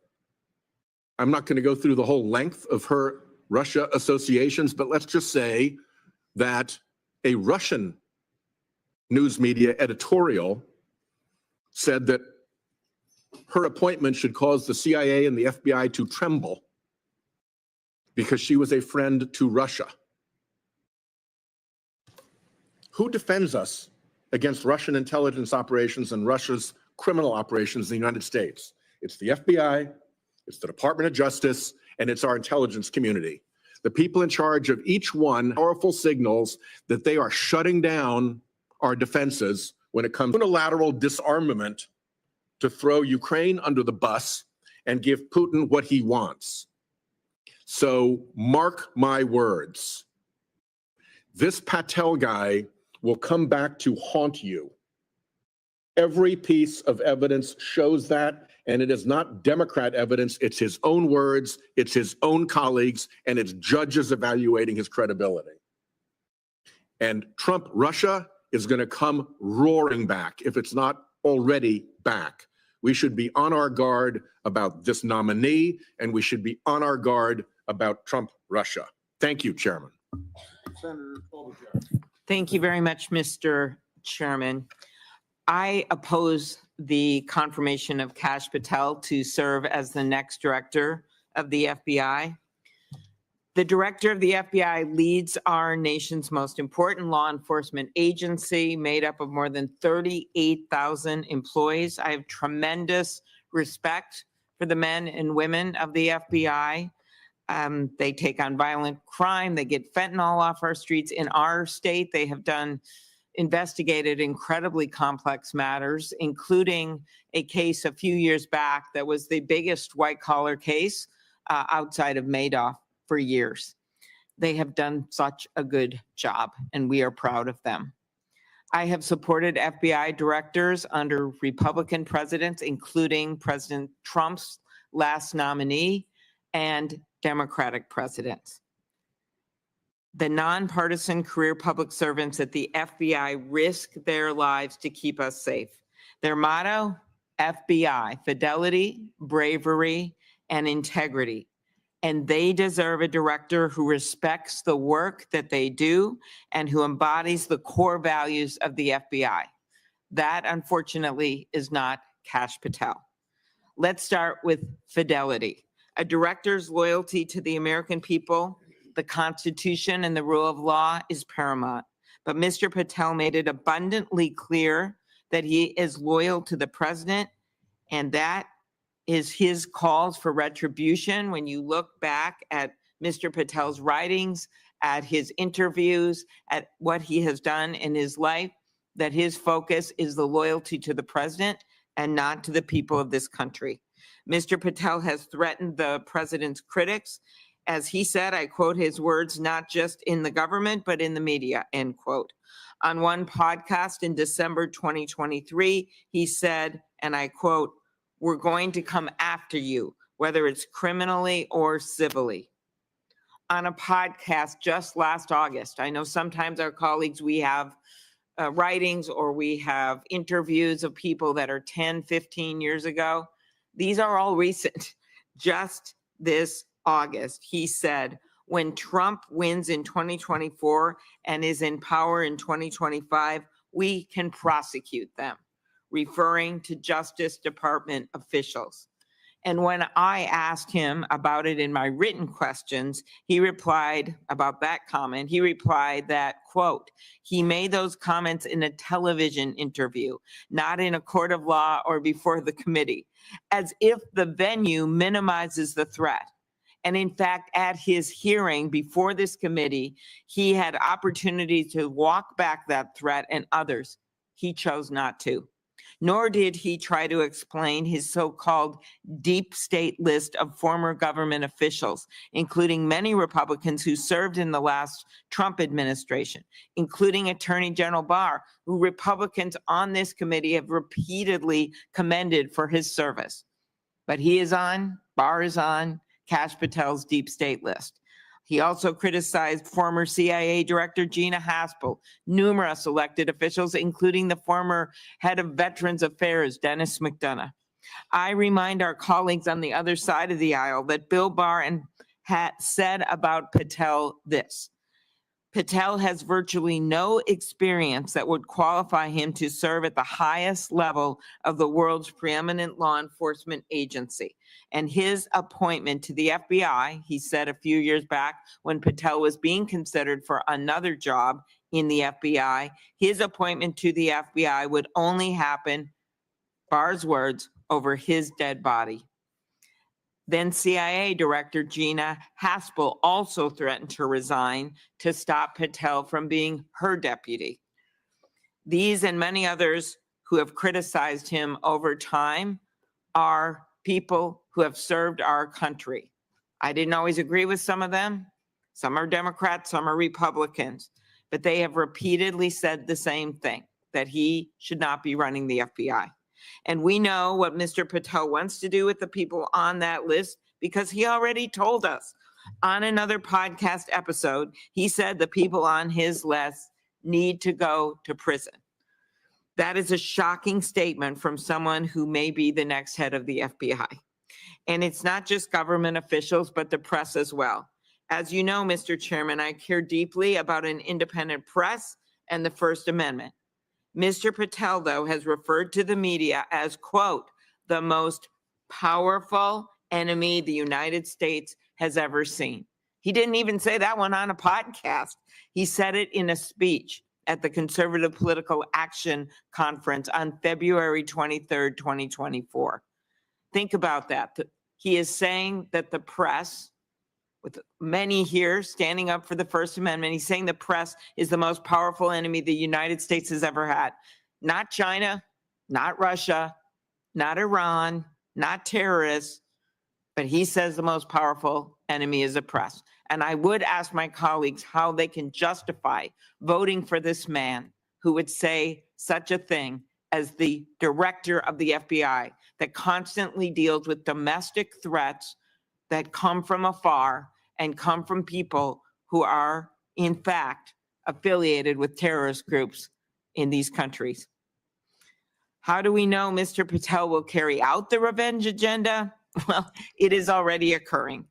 I'm not going to go through the whole length of her Russia associations, but let's just say that a Russian news media editorial said that her appointment should cause the CIA and the FBI to tremble because she was a friend to Russia. Who defends us against Russian intelligence operations and Russia's criminal operations in the United States? It's the FBI, it's the Department of Justice, and it's our intelligence community. The people in charge of each one, powerful signals that they are shutting down our defenses when it comes to unilateral disarmament to throw Ukraine under the bus and give Putin what he wants. So mark my words. This Patel guy will come back to haunt you. Every piece of evidence shows that, and it is not Democrat evidence. It's his own words, it's his own colleagues, and it's judges evaluating his credibility. And Trump-Russia is going to come roaring back if it's not already back. We should be on our guard about this nominee, and we should be on our guard about Trump-Russia. Thank you, Chairman. Senator Klobuchar. Thank you very much, Mr. Chairman. I oppose the confirmation of Kash Patel to serve as the next director of the FBI. The director of the FBI leads our nation's most important law enforcement agency, made up of more than 38,000 employees. I have tremendous respect for the men and women of the FBI. They take on violent crime. They get fentanyl off our streets. In our state, they have investigated incredibly complex matters, including a case a few years back that was the biggest white-collar case outside of Madoff for years. They have done such a good job, and we are proud of them. I have supported FBI directors under Republican presidents, including President Trump's last nominee, and Democratic presidents. The nonpartisan career public servants at the FBI risk their lives to keep us safe. Their motto, FBI, fidelity, bravery, and integrity. And they deserve a director who respects the work that they do and who embodies the core values of the FBI. That, unfortunately, is not Kash Patel. Let's start with fidelity. A director's loyalty to the American people, the Constitution, and the rule of law is paramount. But Mr. Patel made it abundantly clear that he is loyal to the president, and that is his calls for retribution. When you look back at Mr. Patel's writings, at his interviews, at what he has done in his life, that his focus is the loyalty to the president and not to the people of this country. Mr. Patel has threatened the president's critics. As he said, I quote his words, not just in the government, but in the media, end quote. On one podcast in December 2023, he said, and I quote, "We're going to come after you, whether it's criminally or civilly." On a podcast just last August, I know sometimes our colleagues, we have writings or we have interviews of people that are 10, 15 years ago. These are all recent. Just this August, he said, when Trump wins in 2024 and is in power in 2025, we can prosecute them, referring to Justice Department officials. And when I asked him about it in my written questions, he replied about that comment. He replied that, quote, he made those comments in a television interview, not in a court of law or before the committee, as if the venue minimizes the threat. And in fact, at his hearing before this committee, he had opportunity to walk back that threat and others. He chose not to. Nor did he try to explain his so-called deep state list of former government officials, including many Republicans who served in the last Trump administration, including Attorney General Barr, who Republicans on this committee have repeatedly commended for his service. But he is on, Barr is on, Kash Patel's deep state list. He also criticized former CIA Director Gina Haspel, numerous elected officials, including the former head of Veterans Affairs, Dennis McDonough. I remind our colleagues on the other side of the aisle that Bill Barr had said about Patel this: Patel has virtually no experience that would qualify him to serve at the highest level of the world's preeminent law enforcement agency. And his appointment to the FBI, he said a few years back when Patel was being considered for another job in the FBI, his appointment to the FBI would only happen, Barr's words, over his dead body. Then CIA Director Gina Haspel also threatened to resign to stop Patel from being her deputy. These and many others who have criticized him over time are people who have served our country. I didn't always agree with some of them. Some are Democrats, some are Republicans, but they have repeatedly said the same thing, that he should not be running the FBI. And we know what Mr. Patel wants to do with the people on that list because he already told us on another podcast episode. He said the people on his list need to go to prison. That is a shocking statement from someone who may be the next head of the FBI. And it's not just government officials, but the press as well. As you know, Mr. Chairman, I care deeply about an independent press and the First Amendment. Mr. Patel, though, has referred to the media as, quote, the most powerful enemy the United States has ever seen. He didn't even say that one on a podcast. He said it in a speech at the Conservative Political Action Conference on February 23rd, 2024. Think about that. He is saying that the press, with many here standing up for the First Amendment, he's saying the press is the most powerful enemy the United States has ever had. Not China, not Russia, not Iran, not terrorists, but he says the most powerful enemy is the press. And I would ask my colleagues how they can justify voting for this man who would say such a thing as the director of the FBI that constantly deals with domestic threats that come from afar and come from people who are, in fact, affiliated with terrorist groups in these countries. How do we know Mr. Patel will carry out the revenge agenda? Well, it is already occurring.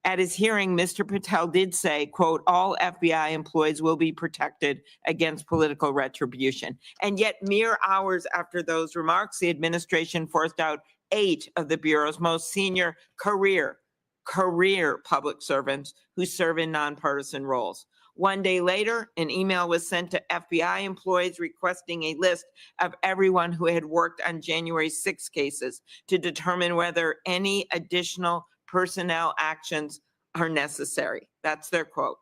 At his hearing, Mr. Patel did say, quote, all FBI employees will be protected against political retribution. And yet mere hours after those remarks, the administration forced out 8 of the Bureau's most senior career public servants who serve in nonpartisan roles. One day later, an email was sent to FBI employees requesting a list of everyone who had worked on January 6 cases to determine whether any additional personnel actions are necessary. That's their quote.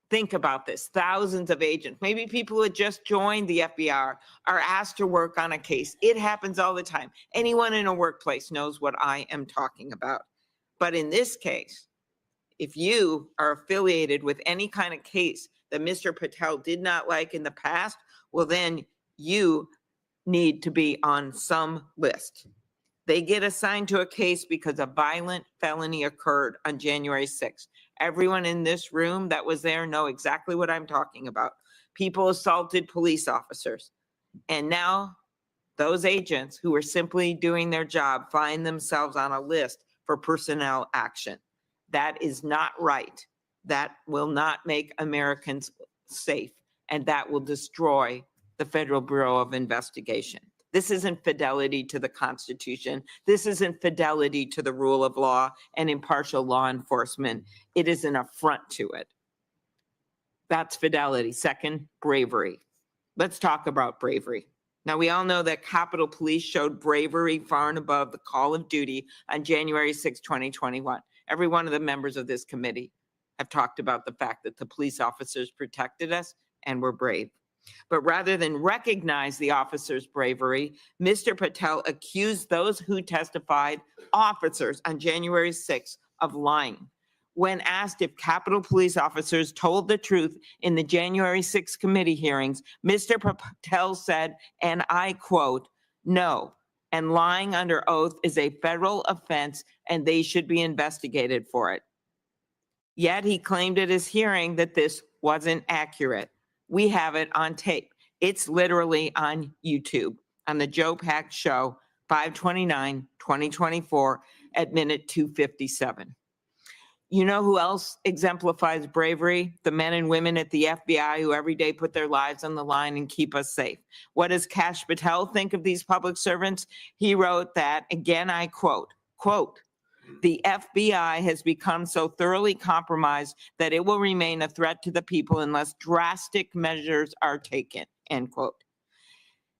Think about this. Thousands of agents, maybe people who had just joined the FBI, are asked to work on a case. It happens all the time. Anyone in a workplace knows what I am talking about. But in this case, if you are affiliated with any kind of case that Mr. Patel did not like in the past, well, then you need to be on some list. They get assigned to a case because a violent felony occurred on January 6th. Everyone in this room that was there know exactly what I'm talking about. People assaulted police officers. And now those agents who were simply doing their job find themselves on a list for personnel action. That is not right. That will not make Americans safe, and that will destroy the Federal Bureau of Investigation. This isn't fidelity to the Constitution. This isn't fidelity to the rule of law and impartial law enforcement. It is an affront to it. That's fidelity. Second, bravery. Let's talk about bravery. Now, we all know that Capitol Police showed bravery far and above the call of duty on January 6, 2021. Every one of the members of this committee have talked about the fact that the police officers protected us and were brave. But rather than recognize the officers' bravery, Mr. Patel accused those who testified, officers, on January 6th of lying. When asked if Capitol Police officers told the truth in the January 6th committee hearings, Mr. Patel said, and I quote, "No, and lying under oath is a federal offense and they should be investigated for it." Yet he claimed at his hearing that this wasn't accurate. We have it on tape. It's literally on YouTube, on the Joe Pack Show, 5/29/2024 at minute 2:57. You know who else exemplifies bravery? The men and women at the FBI who every day put their lives on the line and keep us safe. What does Kash Patel think of these public servants? He wrote that, again, I quote, "The FBI has become so thoroughly compromised that it will remain a threat to the people unless drastic measures are taken," end quote.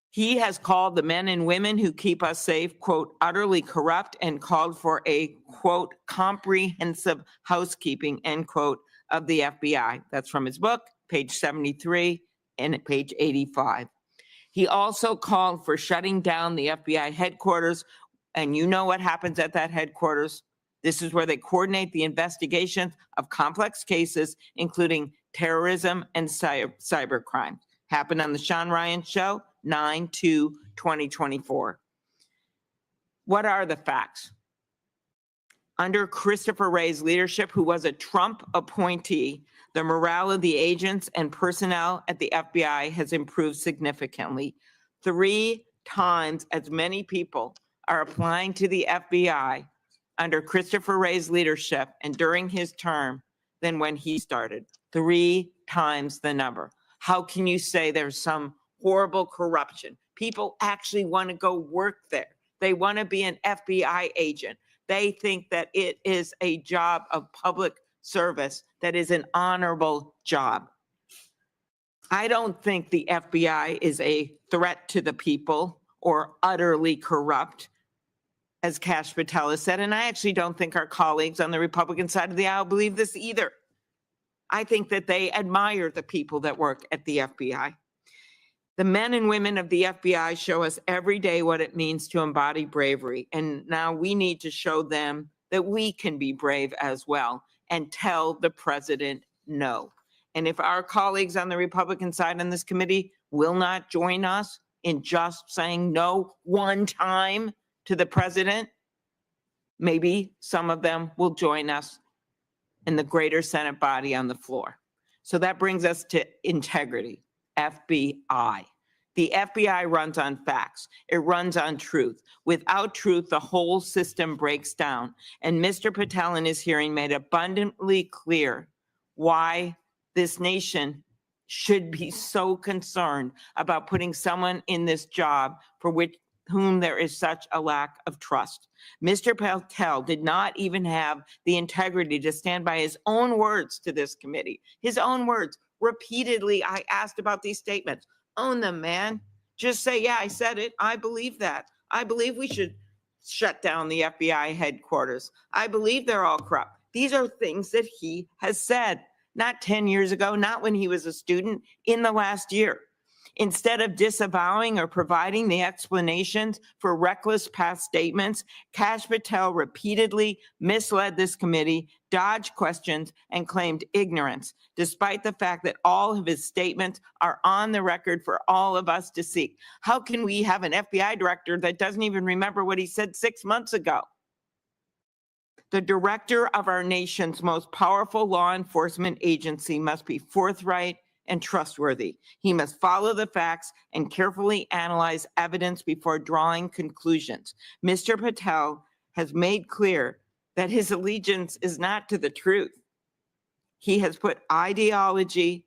He has called the men and women who keep us safe, quote, "utterly corrupt," and called for a, quote, "comprehensive housekeeping," end quote, of the FBI. That's from his book, page 73 and page 85. He also called for shutting down the FBI headquarters. And you know what happens at that headquarters. This is where they coordinate the investigations of complex cases, including terrorism and cybercrime. Happened on the Sean Ryan Show, 9/2/2024. What are the facts? Under Christopher Wray's leadership, who was a Trump appointee, the morale of the agents and personnel at the FBI has improved significantly. 3 times as many people are applying to the FBI under Christopher Wray's leadership and during his term than when he started. 3 times the number. How can you say there's some horrible corruption? People actually want to go work there. They want to be an FBI agent. They think that it is a job of public service, that is an honorable job. I don't think the FBI is a threat to the people or utterly corrupt, as Kash Patel has said, and I actually don't think our colleagues on the Republican side of the aisle believe this either. I think that they admire the people that work at the FBI. The men and women of the FBI show us every day what it means to embody bravery, and now we need to show them that we can be brave as well and tell the president no. And if our colleagues on the Republican side on this committee will not join us in just saying no one time to the president, maybe some of them will join us in the greater Senate body on the floor. So that brings us to integrity, FBI. The FBI runs on facts. It runs on truth. Without truth, the whole system breaks down. And Mr. Patel in his hearing made abundantly clear why this nation should be so concerned about putting someone in this job for whom there is such a lack of trust. Mr. Patel did not even have the integrity to stand by his own words to this committee. His own words. Repeatedly, I asked about these statements. Own them, man. Just say, yeah, I said it. I believe that. I believe we should shut down the FBI headquarters. I believe they're all corrupt. These are things that he has said, not 10 years ago, not when he was a student, in the last year. Instead of disavowing or providing the explanations for reckless past statements, Kash Patel repeatedly misled this committee, dodged questions, and claimed ignorance, despite the fact that all of his statements are on the record for all of us to see. How can we have an FBI director that doesn't even remember what he said 6 months ago? The director of our nation's most powerful law enforcement agency must be forthright and trustworthy. He must follow the facts and carefully analyze evidence before drawing conclusions. Mr. Patel has made clear that his allegiance is not to the truth. He has put ideology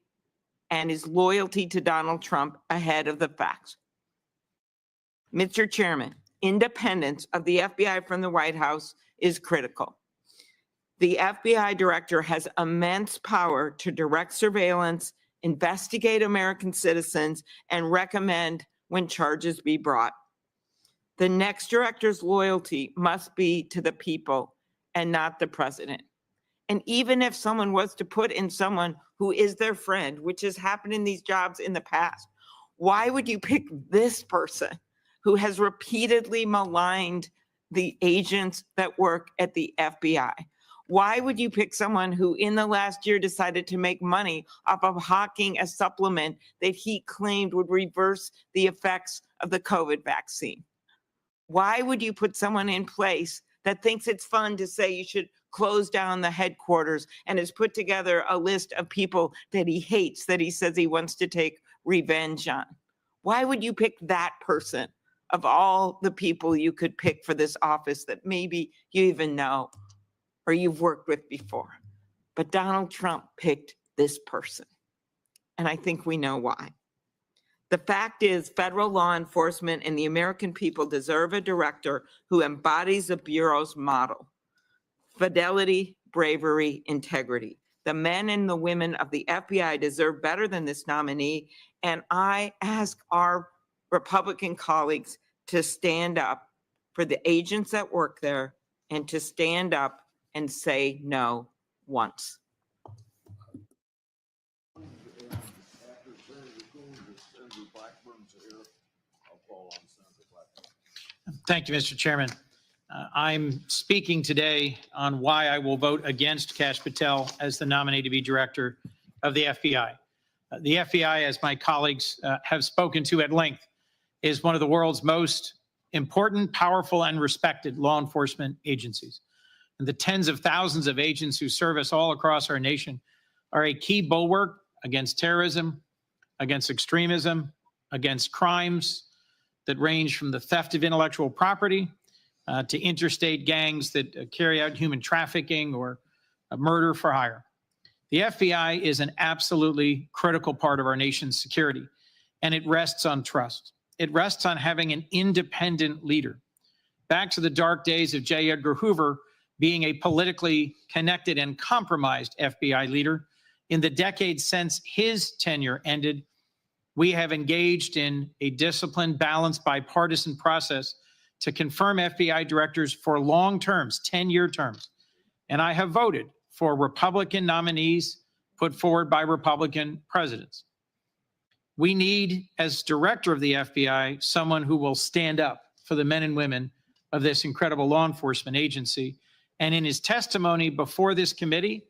and his loyalty to Donald Trump ahead of the facts. Mr. Chairman, independence of the FBI from the White House is critical. The FBI director has immense power to direct surveillance, investigate American citizens, and recommend when charges be brought. The next director's loyalty must be to the people and not the president. And even if someone was to put in someone who is their friend, which has happened in these jobs in the past, why would you pick this person who has repeatedly maligned the agents that work at the FBI? Why would you pick someone who in the last year decided to make money off of hawking a supplement that he claimed would reverse the effects of the COVID vaccine? Why would you put someone in place that thinks it's fun to say you should close down the headquarters and has put together a list of people that he hates, that he says he wants to take revenge on? Why would you pick that person of all the people you could pick for this office that maybe you even know or you've worked with before? But Donald Trump picked this person. And I think we know why. The fact is, federal law enforcement and the American people deserve a director who embodies the Bureau's model: fidelity, bravery, integrity. The men and the women of the FBI deserve better than this nominee. And I ask our Republican colleagues to stand up for the agents that work there and to stand up and say no once. Thank you, Mr. Chairman. I'm speaking today on why I will vote against Kash Patel as the nominee to be director of the FBI. The FBI, as my colleagues have spoken to at length, is one of the world's most important, powerful, and respected law enforcement agencies. And the tens of thousands of agents who serve us all across our nation are a key bulwark against terrorism, against extremism, against crimes that range from the theft of intellectual property to interstate gangs that carry out human trafficking or murder for hire. The FBI is an absolutely critical part of our nation's security, and it rests on trust. It rests on having an independent leader. Back to the dark days of J. Edgar Hoover being a politically connected and compromised FBI leader, in the decades since his tenure ended, we have engaged in a disciplined, balanced, bipartisan process to confirm FBI directors for long terms, 10-year terms. And I have voted for Republican nominees put forward by Republican presidents. We need, as director of the FBI, someone who will stand up for the men and women of this incredible law enforcement agency. And in his testimony before this committee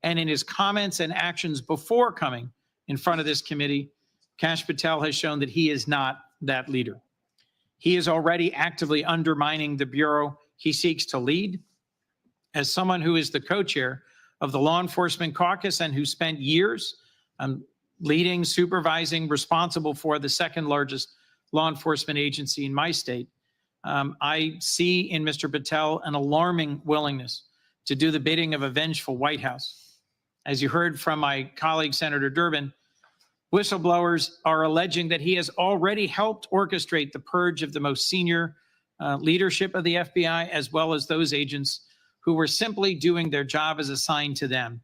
and in his comments and actions before coming in front of this committee, Kash Patel has shown that he is not that leader. He is already actively undermining the Bureau he seeks to lead. As someone who is the co-chair of the Law Enforcement Caucus and who spent years leading, supervising, responsible for the second largest law enforcement agency in my state, I see in Mr. Patel an alarming willingness to do the bidding of a vengeful White House. As you heard from my colleague, Senator Durbin, whistleblowers are alleging that he has already helped orchestrate the purge of the most senior leadership of the FBI, as well as those agents who were simply doing their job as assigned to them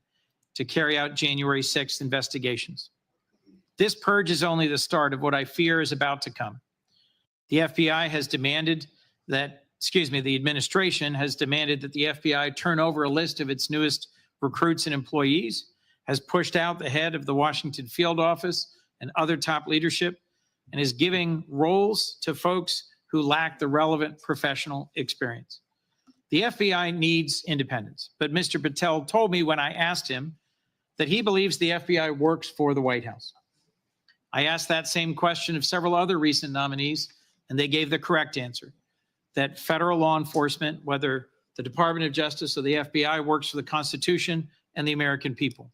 to carry out January 6th investigations. This purge is only the start of what I fear is about to come. The FBI has demanded that, the administration has demanded that the FBI turn over a list of its newest recruits and employees, has pushed out the head of the Washington field office and other top leadership, and is giving roles to folks who lack the relevant professional experience. The FBI needs independence, but Mr. Patel told me when I asked him that he believes the FBI works for the White House. I asked that same question of several other recent nominees, and they gave the correct answer, that federal law enforcement, whether the Department of Justice or the FBI, works for the Constitution and the American people.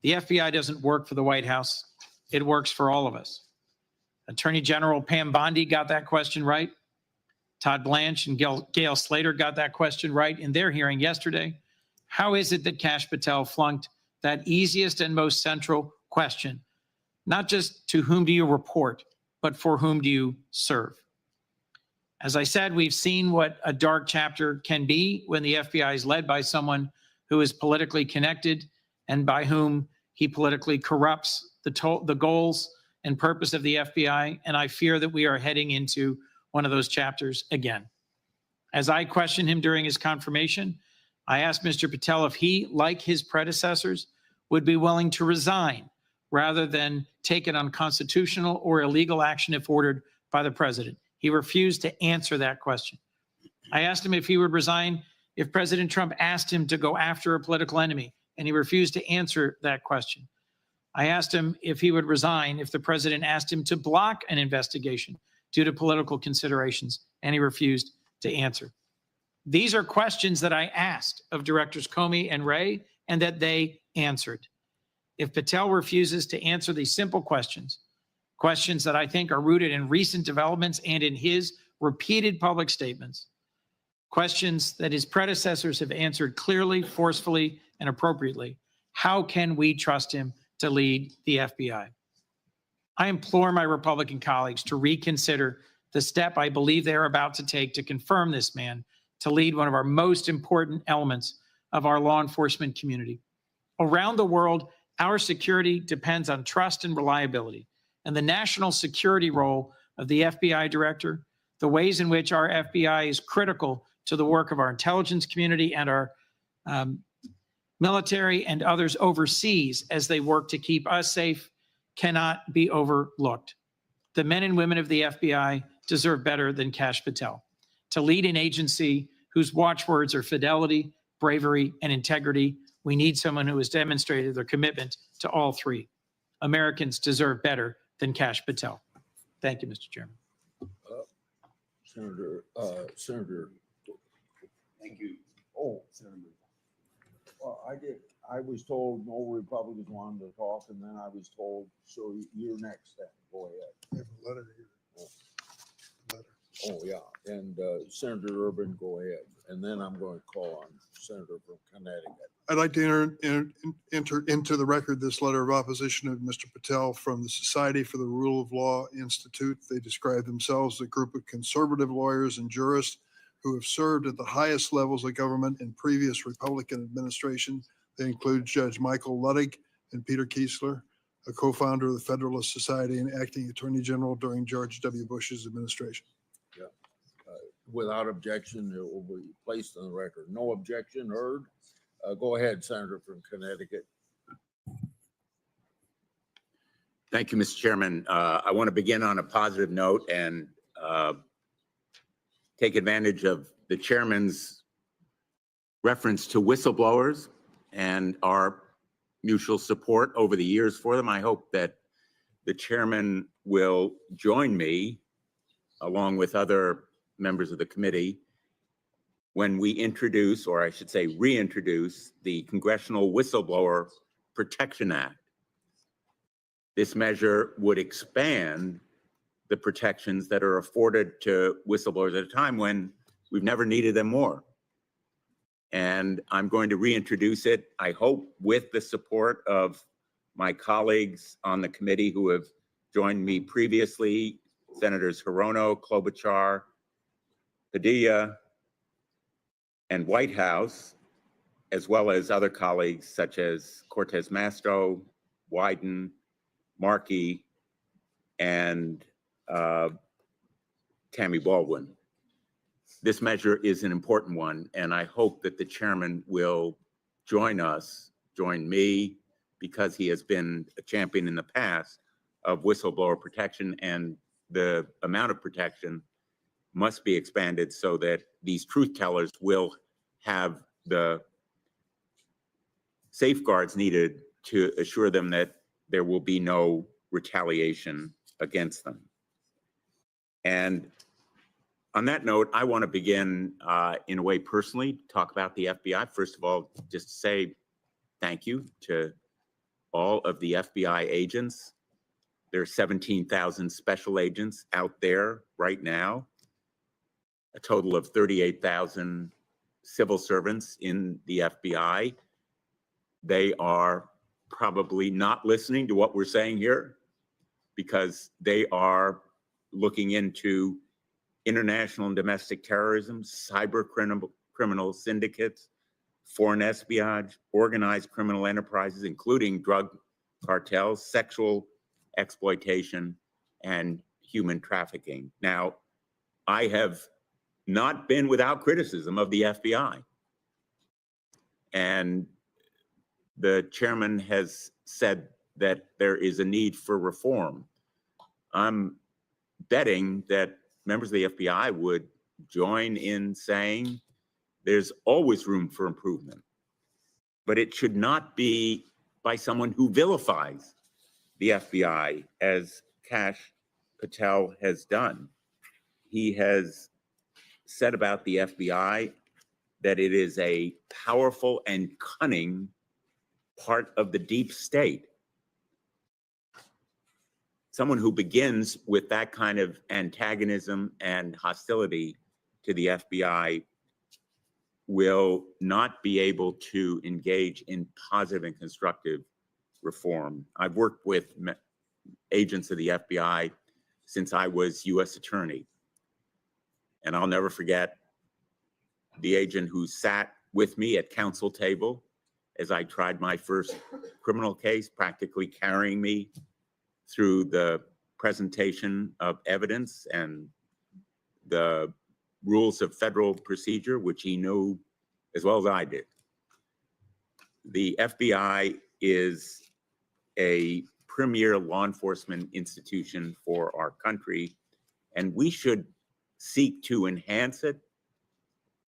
The FBI doesn't work for the White House. It works for all of us. Attorney General Pam Bondi got that question right. Todd Blanche and Gail Slater got that question right in their hearing yesterday. How is it that Kash Patel flunked that easiest and most central question? Not just to whom do you report, but for whom do you serve? As I said, we've seen what a dark chapter can be when the FBI is led by someone who is politically connected and by whom he politically corrupts the goals and purpose of the FBI. And I fear that we are heading into one of those chapters again. As I questioned him during his confirmation, I asked Mr. Patel if he, like his predecessors, would be willing to resign rather than take an unconstitutional or illegal action if ordered by the president. He refused to answer that question. I asked him if he would resign if President Trump asked him to go after a political enemy, and he refused to answer that question. I asked him if he would resign if the president asked him to block an investigation due to political considerations, and he refused to answer. These are questions that I asked of Directors Comey and Wray, and that they answered. If Patel refuses to answer these simple questions that I think are rooted in recent developments and in his repeated public statements, questions that his predecessors have answered clearly, forcefully, and appropriately, how can we trust him to lead the FBI? I implore my Republican colleagues to reconsider the step I believe they are about to take to confirm this man to lead one of our most important elements of our law enforcement community. Around the world, our security depends on trust and reliability, and the national security role of the FBI director, the ways in which our FBI is critical to the work of our intelligence community and our military and others overseas as they work to keep us safe, cannot be overlooked. The men and women of the FBI deserve better than Kash Patel to lead an agency whose watchwords are fidelity, bravery, and integrity. We need someone who has demonstrated their commitment to all three. Americans deserve better than Kash Patel. Thank you, Mr. Chairman. Senator. Thank you. Oh, Senator. Well, I was told no Republicans wanted to talk, and then I was told, so you're next then. Go ahead. I have a letter here. Letter. Oh, yeah. And Senator Urban, go ahead. And then I'm going to call on Senator from Connecticut. I'd like to enter into the record this letter of opposition of Mr. Patel from the Society for the Rule of Law Institute. They describe themselves as a group of conservative lawyers and jurists who have served at the highest levels of government in previous Republican administration. They include Judge Michael Luttig and Peter Kiesler, a co-founder of the Federalist Society and acting Attorney General during George W. Bush's administration. Yeah. Without objection, it will be placed on the record. No objection heard. Go ahead, Senator from Connecticut. Thank you, Mr. Chairman. I want to begin on a positive note and take advantage of the chairman's reference to whistleblowers and our mutual support over the years for them. I hope that the chairman will join me, along with other members of the committee, when we introduce, or I should say reintroduce, the Congressional Whistleblower Protection Act. This measure would expand the protections that are afforded to whistleblowers at a time when we've never needed them more. And I'm going to reintroduce it, I hope, with the support of my colleagues on the committee who have joined me previously, Senators Hirono, Klobuchar, Padilla, and Whitehouse, as well as other colleagues such as Cortez Masto, Wyden, Markey, and Tammy Baldwin. This measure is an important one, and I hope that the chairman will join me, because he has been a champion in the past of whistleblower protection, and the amount of protection must be expanded so that these truth tellers will have the safeguards needed to assure them that there will be no retaliation against them. And on that note, I want to begin in a way personally, talk about the FBI. First of all, just to say thank you to all of the FBI agents. There are 17,000 special agents out there right now, a total of 38,000 civil servants in the FBI. They are probably not listening to what we're saying here, because they are looking into international and domestic terrorism, cyber criminal syndicates, foreign espionage, organized criminal enterprises, including drug cartels, sexual exploitation, and human trafficking. Now, I have not been without criticism of the FBI. And the chairman has said that there is a need for reform. I'm betting that members of the FBI would join in saying there's always room for improvement, but it should not be by someone who vilifies the FBI, as Kash Patel has done. He has said about the FBI that it is a powerful and cunning part of the deep state. Someone who begins with that kind of antagonism and hostility to the FBI will not be able to engage in positive and constructive reform. I've worked with agents of the FBI since I was U.S. Attorney. And I'll never forget the agent who sat with me at counsel table as I tried my first criminal case, practically carrying me through the presentation of evidence and the rules of federal procedure, which he knew as well as I did. The FBI is a premier law enforcement institution for our country, and we should seek to enhance it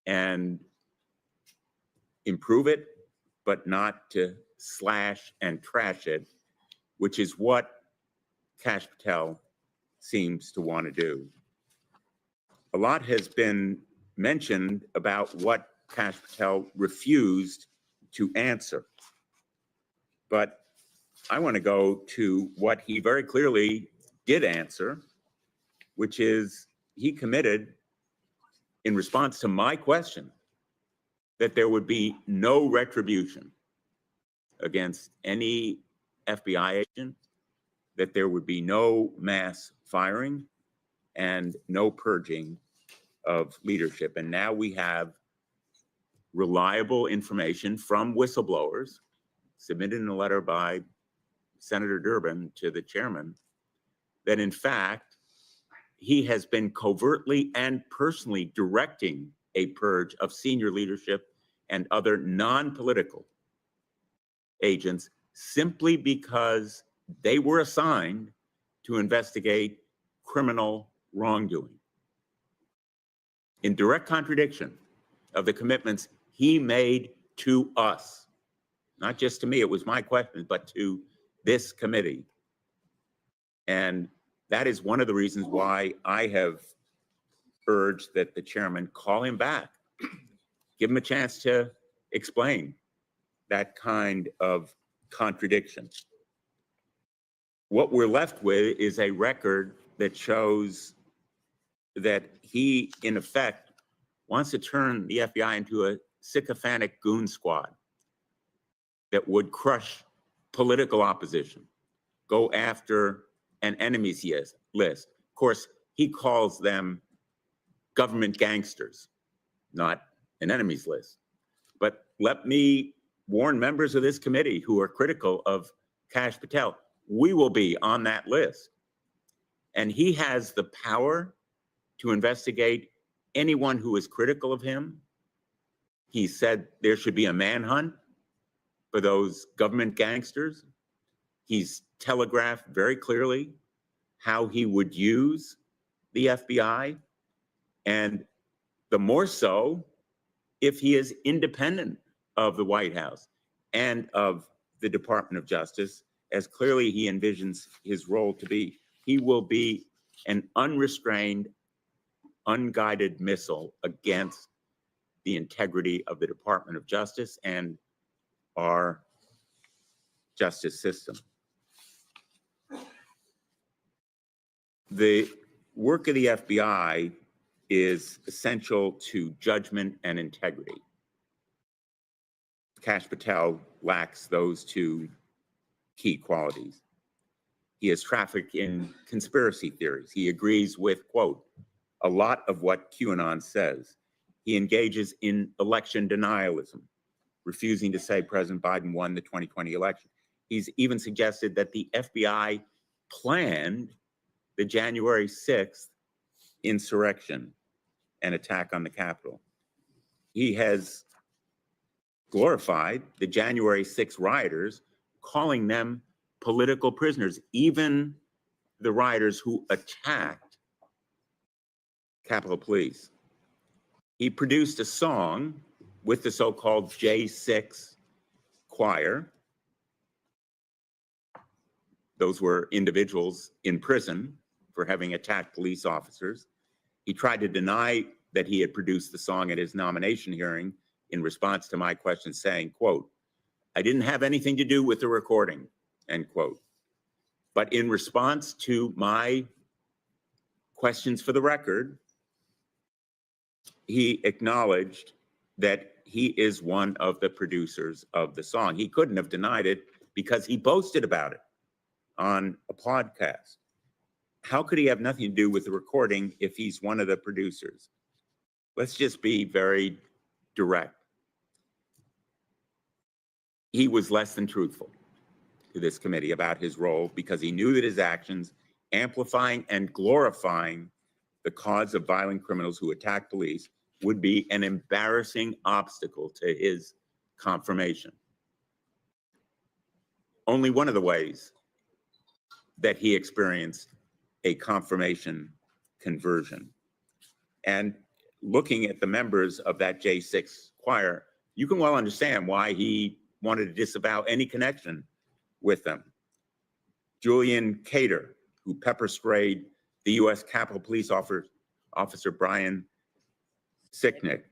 and improve it, but not to slash and trash it, which is what Kash Patel seems to want to do. A lot has been mentioned about what Kash Patel refused to answer, but I want to go to what he very clearly did answer, which is he committed, in response to my question, that there would be no retribution against any FBI agent, that there would be no mass firing and no purging of leadership. And now we have reliable information from whistleblowers submitted in a letter by Senator Durbin to the chairman that in fact, he has been covertly and personally directing a purge of senior leadership and other non-political agents simply because they were assigned to investigate criminal wrongdoing. In direct contradiction of the commitments he made to us, not just to me, it was my question, but to this committee. And that is one of the reasons why I have urged that the chairman call him back, give him a chance to explain that kind of contradiction. what we're left with is a record that shows that he, in effect, wants to turn the FBI into a sycophantic goon squad that would crush political opposition, go after an enemies list. Of course, he calls them government gangsters, not an enemies list. But let me warn members of this committee who are critical of Kash Patel, we will be on that list. And he has the power to investigate anyone who is critical of him. He said there should be a manhunt for those government gangsters. He's telegraphed very clearly how he would use the FBI, and the more so if he is independent of the White House and of the Department of Justice, as clearly he envisions his role to be. He will be an unrestrained, unguided missile against the integrity of the Department of Justice and our justice system. The work of the FBI is essential to judgment and integrity. Kash Patel lacks those two key qualities. He is trafficked in conspiracy theories. He agrees with, quote, a lot of what QAnon says. He engages in election denialism, refusing to say President Biden won the 2020 election. He's even suggested that the FBI planned the January 6th insurrection and attack on the Capitol. He has glorified the January 6th rioters, calling them political prisoners, even the rioters who attacked Capitol Police. He produced a song with the so-called J6 choir. Those were individuals in prison for having attacked police officers. He tried to deny that he had produced the song at his nomination hearing in response to my question, saying, quote, I didn't have anything to do with the recording, end quote. But in response to my questions for the record, he acknowledged that he is one of the producers of the song. He couldn't have denied it because he boasted about it on a podcast. How could he have nothing to do with the recording if he's one of the producers? Let's just be very direct. He was less than truthful to this committee about his role because he knew that his actions amplifying and glorifying the cause of violent criminals who attack police would be an embarrassing obstacle to his confirmation. Only one of the ways that he experienced a confirmation conversion. And looking at the members of that J6 choir, you can well understand why he wanted to disavow any connection with them. Julian Cater, who pepper sprayed the U.S. Capitol Police Officer Brian Sicknick,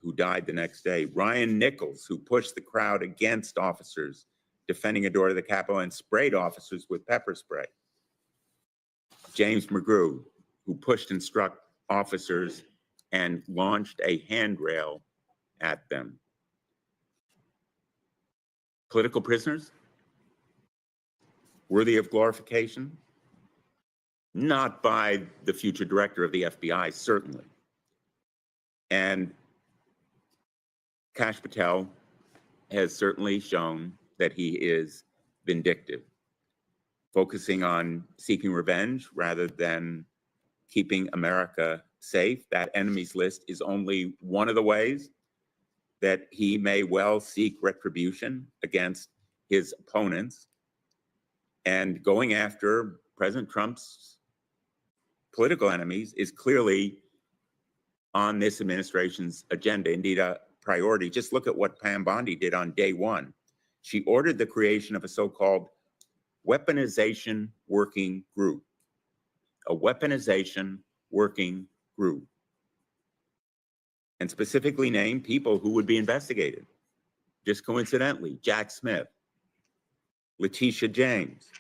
who died the next day. Ryan Nichols, who pushed the crowd against officers defending a door to the Capitol and sprayed officers with pepper spray. James McGrew, who pushed and struck officers and launched a handrail at them. Political prisoners? Worthy of glorification? Not by the future director of the FBI, certainly. And Kash Patel has certainly shown that he is vindictive, focusing on seeking revenge rather than keeping America safe. That enemies list is only one of the ways that he may well seek retribution against his opponents. And going after President Trump's political enemies is clearly on this administration's agenda, indeed a priority. Just look at what Pam Bondi did on day one. She ordered the creation of a so-called weaponization working group, a weaponization working group, and specifically named people who would be investigated. Just coincidentally, Jack Smith, Letitia James,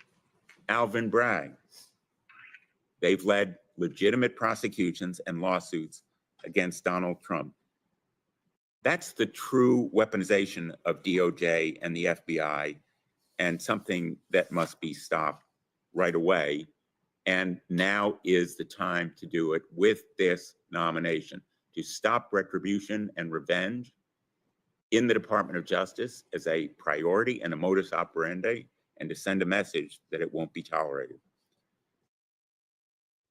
Alvin Bragg. They've led legitimate prosecutions and lawsuits against Donald Trump. That's the true weaponization of DOJ and the FBI, and something that must be stopped right away. And now is the time to do it with this nomination, to stop retribution and revenge in the Department of Justice as a priority and a modus operandi, and to send a message that it won't be tolerated.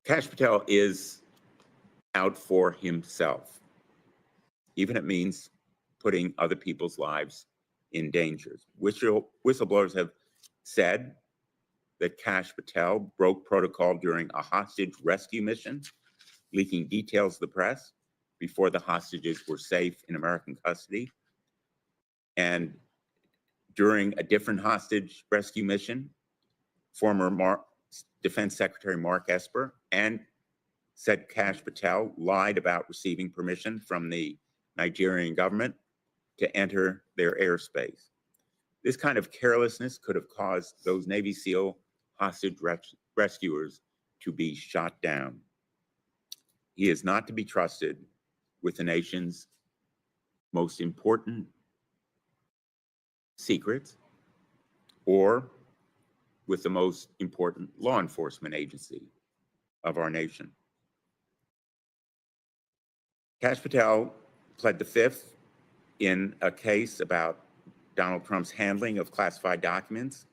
Kash Patel is out for himself, even if it means putting other people's lives in danger. Whistleblowers have said that Kash Patel broke protocol during a hostage rescue mission, leaking details to the press before the hostages were safe in American custody. And during a different hostage rescue mission, former Defense Secretary Mark Esper and said Kash Patel lied about receiving permission from the Nigerian government to enter their airspace. This kind of carelessness could have caused those Navy SEAL hostage rescuers to be shot down. He is not to be trusted with the nation's most important secrets or with the most important law enforcement agency of our nation. Kash Patel pled the Fifth in a case about Donald Trump's handling of classified documents.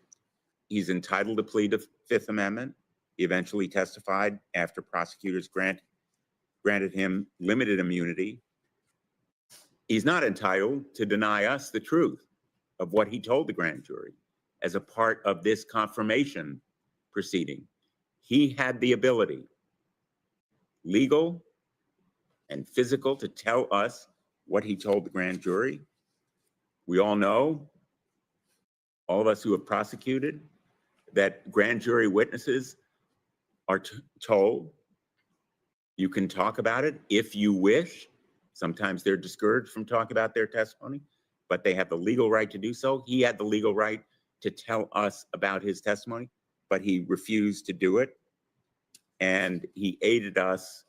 He's entitled to plead the Fifth Amendment. He eventually testified after prosecutors granted him limited immunity. He's not entitled to deny us the truth of what he told the grand jury as a part of this confirmation proceeding. He had the ability, legal and physical, to tell us what he told the grand jury. We all know, all of us who have prosecuted, that grand jury witnesses are told you can talk about it if you wish. Sometimes they're discouraged from talking about their testimony, but they have the legal right to do so. He had the legal right to tell us about his testimony, but he refused to do it. And he aided us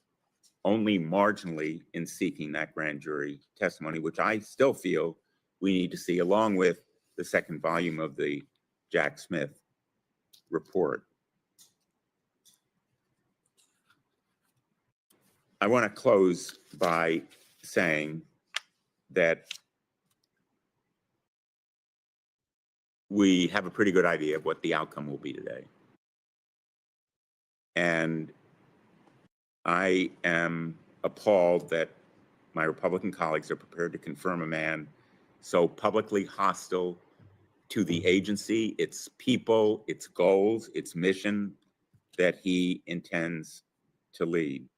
only marginally in seeking that grand jury testimony, which I still feel we need to see, along with the second volume of the Jack Smith report. I want to close by saying that we have a pretty good idea of what the outcome will be today. And I am appalled that my Republican colleagues are prepared to confirm a man so publicly hostile to the agency, its people, its goals, its mission that he intends to lead.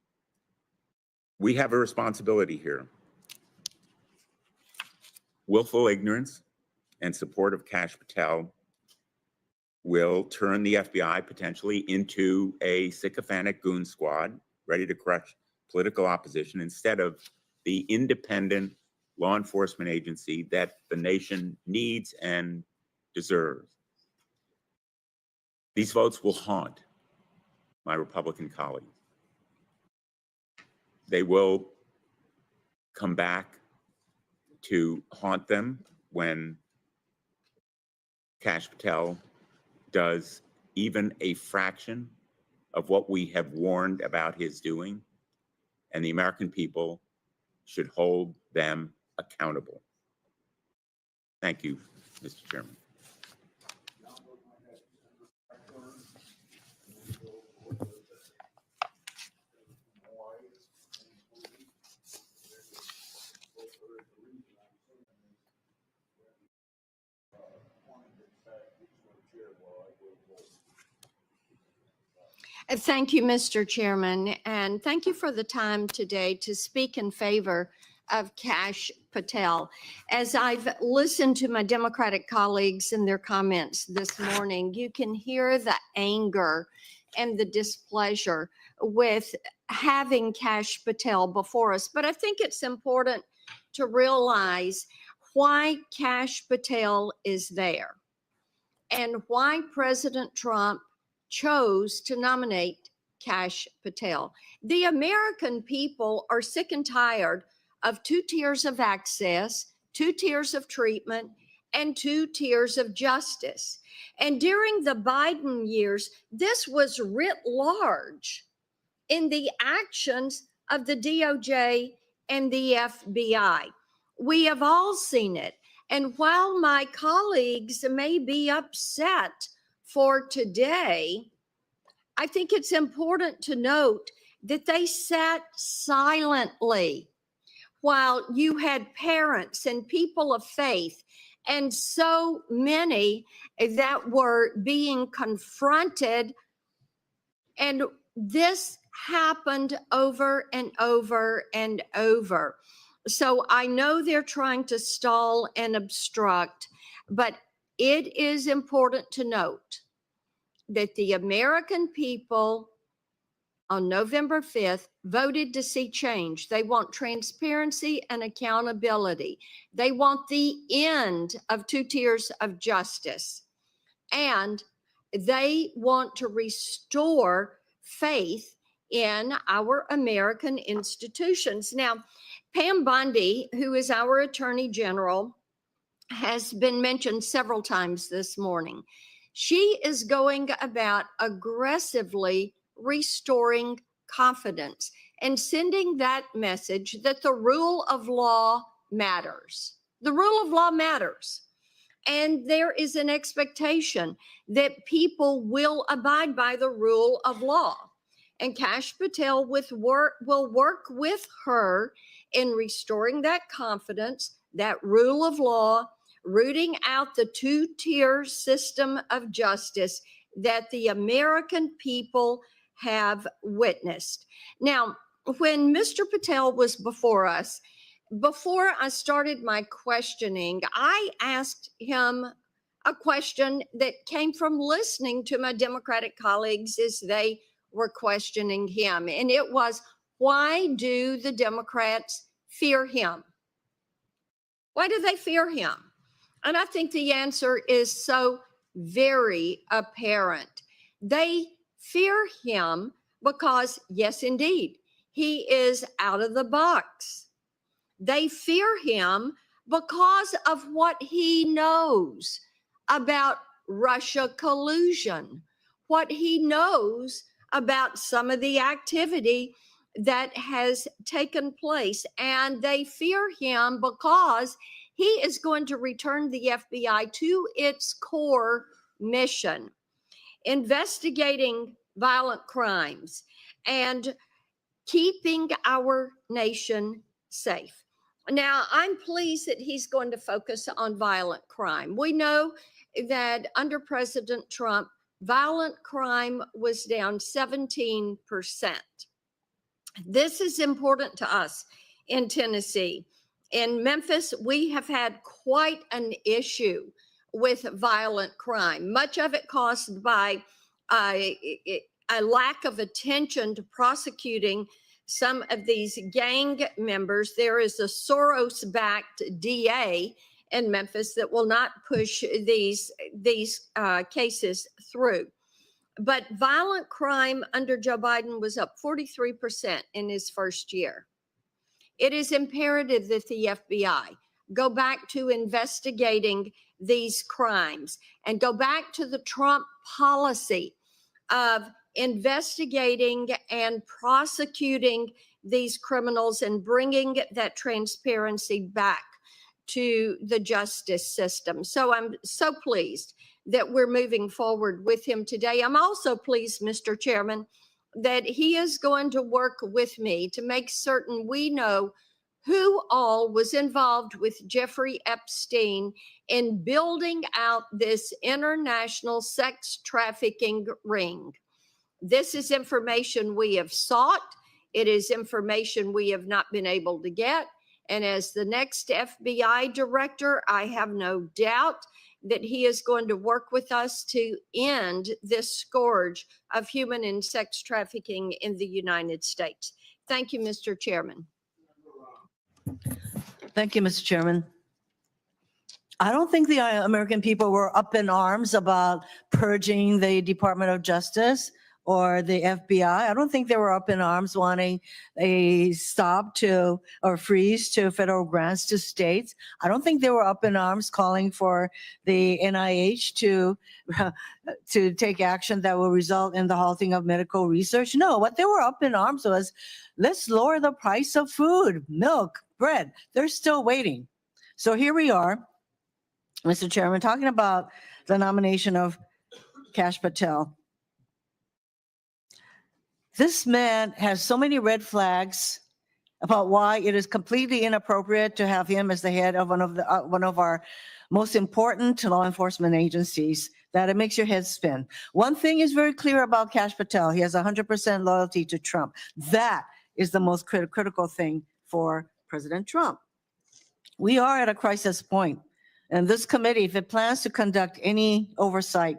We have a responsibility here. Willful ignorance and support of Kash Patel will turn the FBI potentially into a sycophantic goon squad ready to crush political opposition instead of the independent law enforcement agency that the nation needs and deserves. These votes will haunt my Republican colleagues. They will come back to haunt them when Kash Patel does even a fraction of what we have warned about his doing, and the American people should hold them accountable. Thank you, Mr. Chairman. Thank you, Mr. Chairman, and thank you for the time today to speak in favor of Kash Patel. As I've listened to my Democratic colleagues and their comments this morning, you can hear the anger and the displeasure with having Kash Patel before us. But I think it's important to realize why Kash Patel is there and why President Trump chose to nominate Kash Patel. The American people are sick and tired of 2 tiers of access, 2 tiers of treatment, and 2 tiers of justice. And during the Biden years, this was writ large in the actions of the DOJ and the FBI. We have all seen it. And while my colleagues may be upset for today, I think it's important to note that they sat silently while you had parents and people of faith and so many that were being confronted. And this happened over and over and over. So I know they're trying to stall and obstruct, but it is important to note that the American people on November 5th voted to see change. They want transparency and accountability. They want the end of 2 tiers of justice. And they want to restore faith in our American institutions. Now, Pam Bondi, who is our Attorney General, has been mentioned several times this morning. She is going about aggressively restoring confidence and sending that message that the rule of law matters. The rule of law matters. And there is an expectation that people will abide by the rule of law. And Kash Patel will work with her in restoring that confidence, that rule of law, rooting out the 2-tier system of justice that the American people have witnessed. Now, when Mr. Patel was before us, before I started my questioning, I asked him a question that came from listening to my Democratic colleagues as they were questioning him. And it was, why do the Democrats fear him? Why do they fear him? And I think the answer is so very apparent. They fear him because, yes, indeed, he is out of the box. They fear him because of what he knows about Russia collusion, what he knows about some of the activity that has taken place. And they fear him because he is going to return the FBI to its core mission, investigating violent crimes and keeping our nation safe. Now, I'm pleased that he's going to focus on violent crime. We know that under President Trump, violent crime was down 17%. This is important to us in Tennessee. In Memphis, we have had quite an issue with violent crime, much of it caused by a lack of attention to prosecuting some of these gang members. There is a Soros-backed DA in Memphis that will not push these cases through. But violent crime under Joe Biden was up 43% in his first year. It is imperative that the FBI go back to investigating these crimes and go back to the Trump policy of investigating and prosecuting these criminals and bringing that transparency back to the justice system. So I'm so pleased that we're moving forward with him today. I'm also pleased, Mr. Chairman, that he is going to work with me to make certain we know who all was involved with Jeffrey Epstein in building out this international sex trafficking ring. This is information we have sought. It is information we have not been able to get. And as the next FBI director, I have no doubt that he is going to work with us to end this scourge of human and sex trafficking in the United States. Thank you, Mr. Chairman. Thank you, Mr. Chairman. I don't think the American people were up in arms about purging the Department of Justice or the FBI. I don't think they were up in arms wanting a stop to or freeze to federal grants to states. I don't think they were up in arms calling for the NIH to take action that will result in the halting of medical research. No, what they were up in arms was, let's lower the price of food, milk, bread. They're still waiting. So here we are, Mr. Chairman, talking about the nomination of Kash Patel. This man has so many red flags about why it is completely inappropriate to have him as the head of one of our most important law enforcement agencies that it makes your head spin. One thing is very clear about Kash Patel. He has 100% loyalty to Trump. That is the most critical thing for President Trump. We are at a crisis point. And this committee, if it plans to conduct any oversight,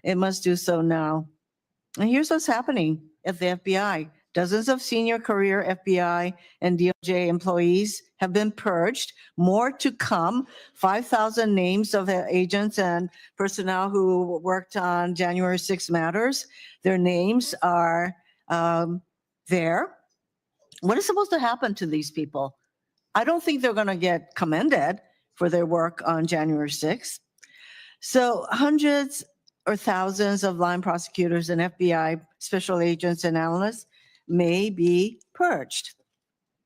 it must do so now. And here's what's happening at the FBI. Dozens of senior career FBI and DOJ employees have been purged. More to come. 5,000 names of agents and personnel who worked on January 6 matters. Their names are there. What is supposed to happen to these people? I don't think they're going to get commended for their work on January 6th. So hundreds or thousands of line prosecutors and FBI special agents and analysts may be purged.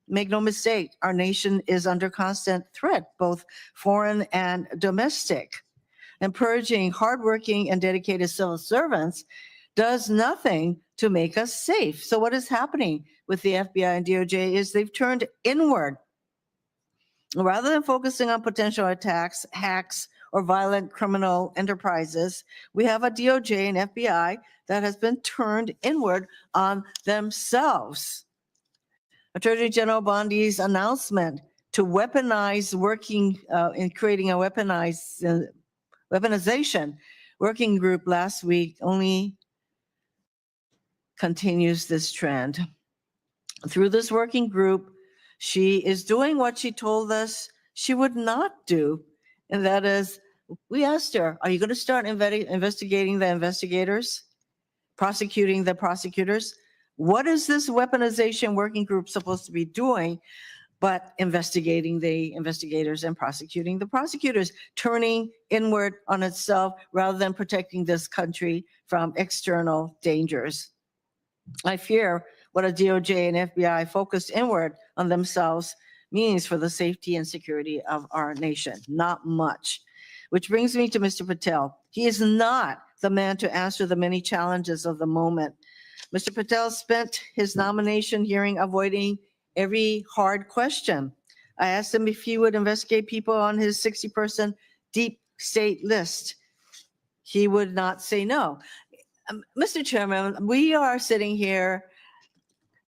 Make no mistake, our nation is under constant threat, both foreign and domestic. And purging hardworking and dedicated civil servants does nothing to make us safe. So what is happening with the FBI and DOJ is they've turned inward. Rather than focusing on potential attacks, hacks, or violent criminal enterprises, we have a DOJ and FBI that has been turned inward on themselves. Attorney General Bondi's announcement to weaponize in creating a weaponization working group last week only continues this trend. Through this working group, she is doing what she told us she would not do. And that is, we asked her, are you going to start investigating the investigators, prosecuting the prosecutors? What is this weaponization working group supposed to be doing but investigating the investigators and prosecuting the prosecutors, turning inward on itself rather than protecting this country from external dangers? I fear what a DOJ and FBI focused inward on themselves means for the safety and security of our nation. Not much. Which brings me to Mr. Patel. He is not the man to answer the many challenges of the moment. Mr. Patel spent his nomination hearing avoiding every hard question. I asked him if he would investigate people on his 60-person deep state list. He would not say no. Mr. Chairman, we are sitting here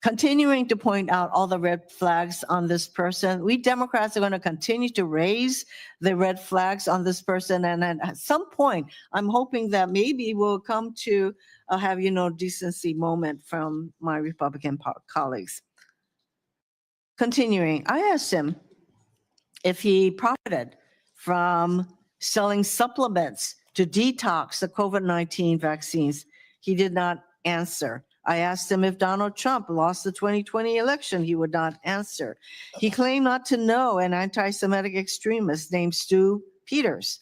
continuing to point out all the red flags on this person. We Democrats are going to continue to raise the red flags on this person. And at some point, I'm hoping that maybe we'll come to a have decency moment from my Republican colleagues. Continuing, I asked him if he profited from selling supplements to detox the COVID-19 vaccines. He did not answer. I asked him if Donald Trump lost the 2020 election. He would not answer. He claimed not to know an anti-Semitic extremist named Stu Peters,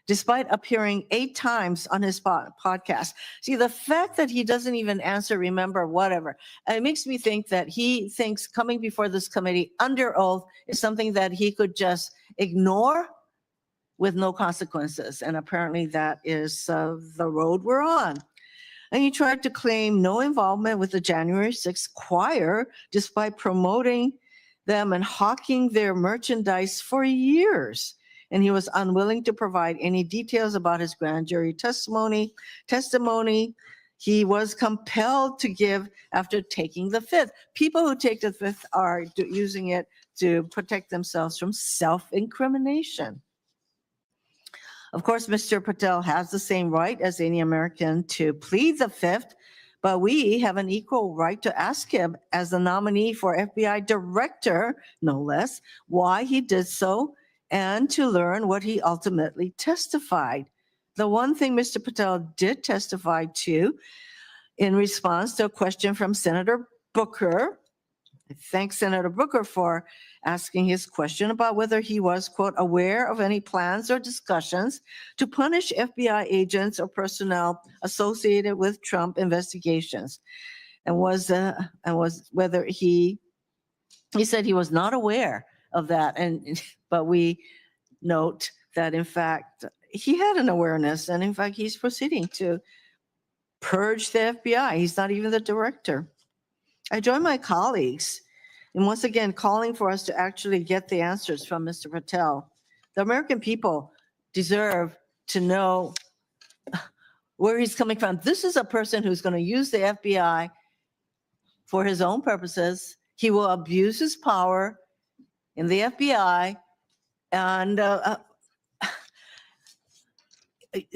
despite appearing 8 times on his podcast. See, the fact that he doesn't even answer, remember, whatever, it makes me think that he thinks coming before this committee under oath is something that he could just ignore with no consequences. And apparently that is the road we're on. And he tried to claim no involvement with the January 6th choir, despite promoting them and hawking their merchandise for years. And he was unwilling to provide any details about his grand jury testimony he was compelled to give after taking the fifth. People who take the fifth are using it to protect themselves from self-incrimination. Of course, Mr. Patel has the same right as any American to plead the fifth, but we have an equal right to ask him, as the nominee for FBI director, no less, why he did so and to learn what he ultimately testified. The one thing Mr. Patel did testify to in response to a question from Senator Booker, I thank Senator Booker for asking his question about whether he was, quote, aware of any plans or discussions to punish FBI agents or personnel associated with Trump investigations, and was whether he said he was not aware of that. But we note that in fact he had an awareness, and in fact he's proceeding to purge the FBI. He's not even the director. I join my colleagues in once again calling for us to actually get the answers from Mr. Patel. The American people deserve to know where he's coming from. This is a person who's going to use the FBI for his own purposes. He will abuse his power in the FBI, and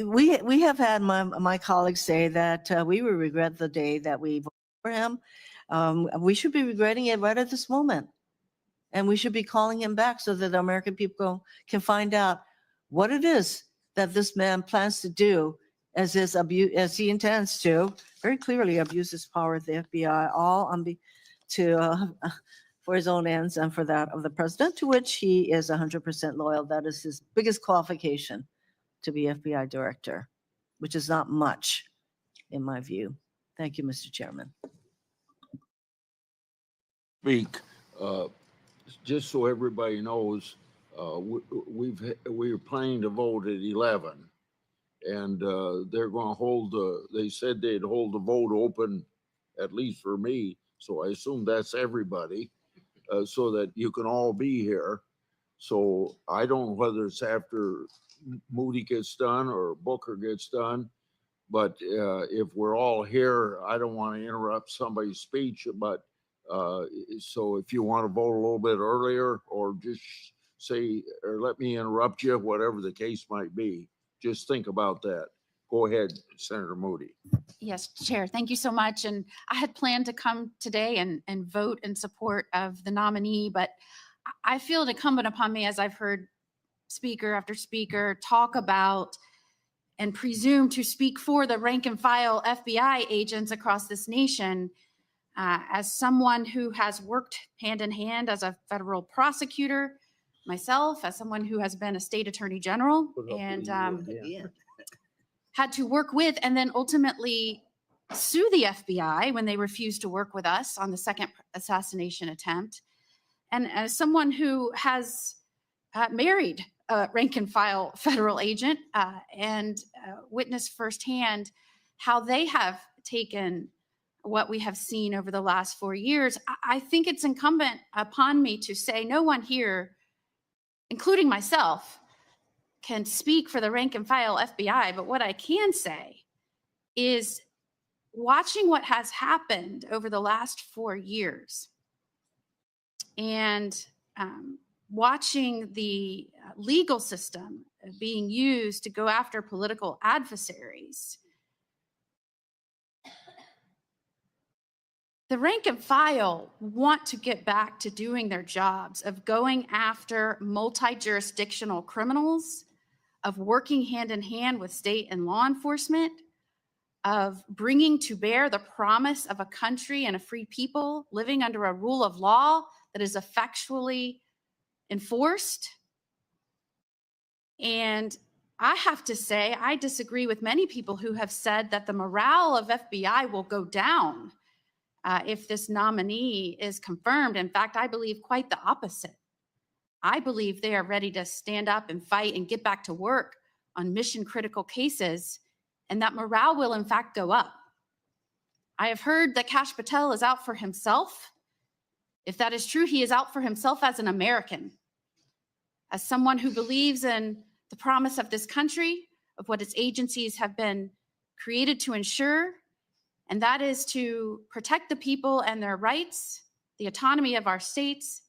we have had my colleagues say that we will regret the day that we voted for him. We should be regretting it right at this moment. And we should be calling him back so that the American people can find out what it is that this man plans to do as he intends to very clearly abuse his power at the FBI, all for his own ends and for that of the president, to which he is 100% loyal. That is his biggest qualification to be FBI director, which is not much in my view. Thank you, Mr. Chairman. Speak, just so everybody knows, we're planning to vote at 11, and they're going to hold they said they'd hold the vote open, at least for me, so I assume that's everybody, so that you can all be here. So I don't know whether it's after Moody gets done or Booker gets done, but if we're all here, I don't want to interrupt somebody's speech, but so if you want to vote a little bit earlier, or just say, or let me interrupt you, whatever the case might be, just think about that. Go ahead, Senator Moody. Yes, Chair, thank you so much. And I had planned to come today and vote in support of the nominee, but I feel it incumbent upon me, as I've heard speaker after speaker talk about and presume to speak for the rank and file FBI agents across this nation. As someone who has worked hand in hand as a federal prosecutor, myself, as someone who has been a state attorney general and had to work with and then ultimately sue the FBI when they refused to work with us on the second assassination attempt. And as someone who has married a rank and file federal agent and witnessed firsthand how they have taken what we have seen over the last 4 years, I think it's incumbent upon me to say no one here, including myself, can speak for the rank and file FBI. But what I can say is watching what has happened over the last 4 years and watching the legal system being used to go after political adversaries, the rank and file want to get back to doing their jobs of going after multi-jurisdictional criminals, of working hand in hand with state and law enforcement, of bringing to bear the promise of a country and a free people living under a rule of law that is effectually enforced. And I have to say, I disagree with many people who have said that the morale of FBI will go down if this nominee is confirmed. In fact, I believe quite the opposite. I believe they are ready to stand up and fight and get back to work on mission critical cases, and that morale will in fact go up. I have heard that Kash Patel is out for himself. If that is true, he is out for himself as an American, as someone who believes in the promise of this country, of what its agencies have been created to ensure, and that is to protect the people and their rights, the autonomy of our states.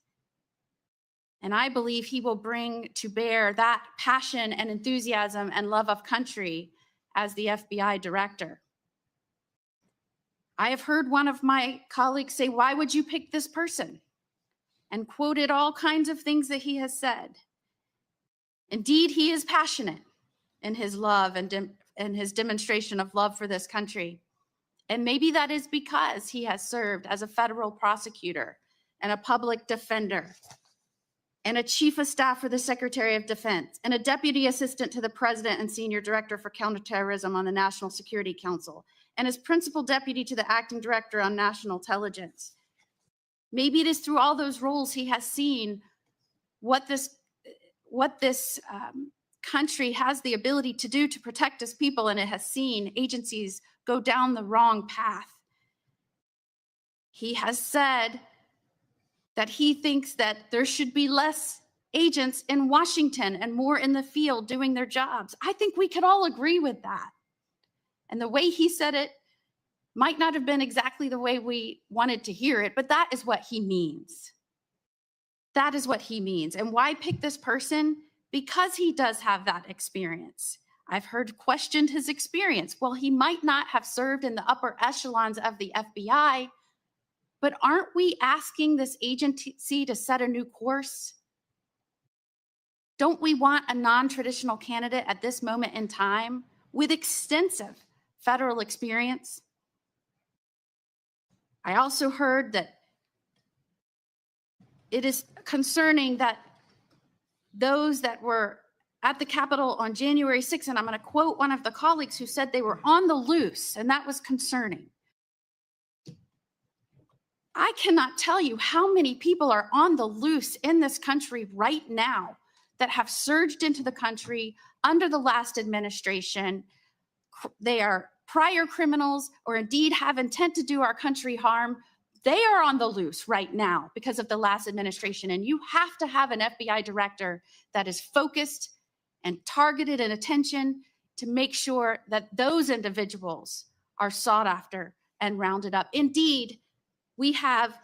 And I believe he will bring to bear that passion and enthusiasm and love of country as the FBI director. I have heard one of my colleagues say, "Why would you pick this person?" and quoted all kinds of things that he has said. Indeed, he is passionate in his love and his demonstration of love for this country. And maybe that is because he has served as a federal prosecutor and a public defender and a chief of staff for the Secretary of Defense and a deputy assistant to the president and senior director for counterterrorism on the National Security Council and as principal deputy to the acting director on national intelligence. Maybe it is through all those roles he has seen what this country has the ability to do to protect its people, and it has seen agencies go down the wrong path. He has said that he thinks that there should be less agents in Washington and more in the field doing their jobs. I think we could all agree with that. And the way he said it might not have been exactly the way we wanted to hear it, but that is what he means. That is what he means. And why pick this person? Because he does have that experience. I've heard questioned his experience. Well, he might not have served in the upper echelons of the FBI, but aren't we asking this agency to set a new course? Don't we want a non-traditional candidate at this moment in time with extensive federal experience? I also heard that it is concerning that those that were at the Capitol on January 6th, and I'm going to quote one of the colleagues who said they were on the loose, and that was concerning. I cannot tell you how many people are on the loose in this country right now that have surged into the country under the last administration. They are prior criminals or indeed have intent to do our country harm. They are on the loose right now because of the last administration. And you have to have an FBI director that is focused and targeted in attention to make sure that those individuals are sought after and rounded up. Indeed, we have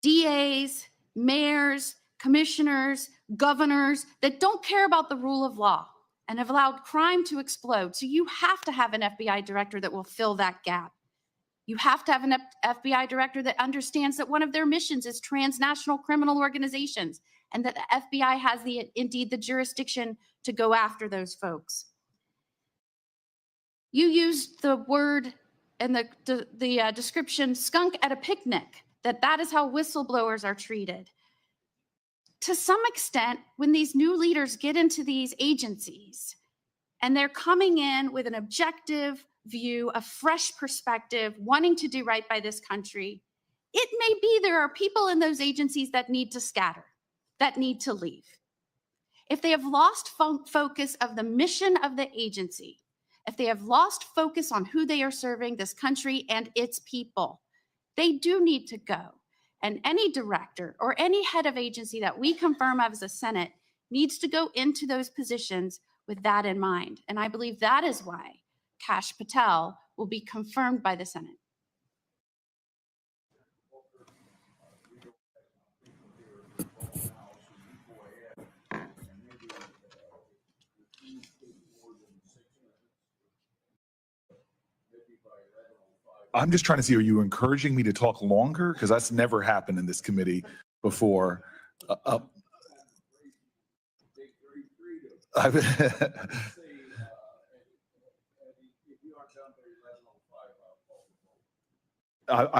DAs, mayors, commissioners, governors that don't care about the rule of law and have allowed crime to explode. So you have to have an FBI director that will fill that gap. You have to have an FBI director that understands that one of their missions is transnational criminal organizations and that the FBI has indeed the jurisdiction to go after those folks. You used the word and the description skunk at a picnic, that is how whistleblowers are treated. To some extent, when these new leaders get into these agencies and they're coming in with an objective view, a fresh perspective, wanting to do right by this country, it may be there are people in those agencies that need to scatter, that need to leave. If they have lost focus of the mission of the agency, if they have lost focus on who they are serving, this country and its people, they do need to go. And any director or any head of agency that we confirm as a Senate needs to go into those positions with that in mind. And I believe that is why Kash Patel will be confirmed by the Senate. I'm just trying to see, are you encouraging me to talk longer? Because that's never happened in this committee before. I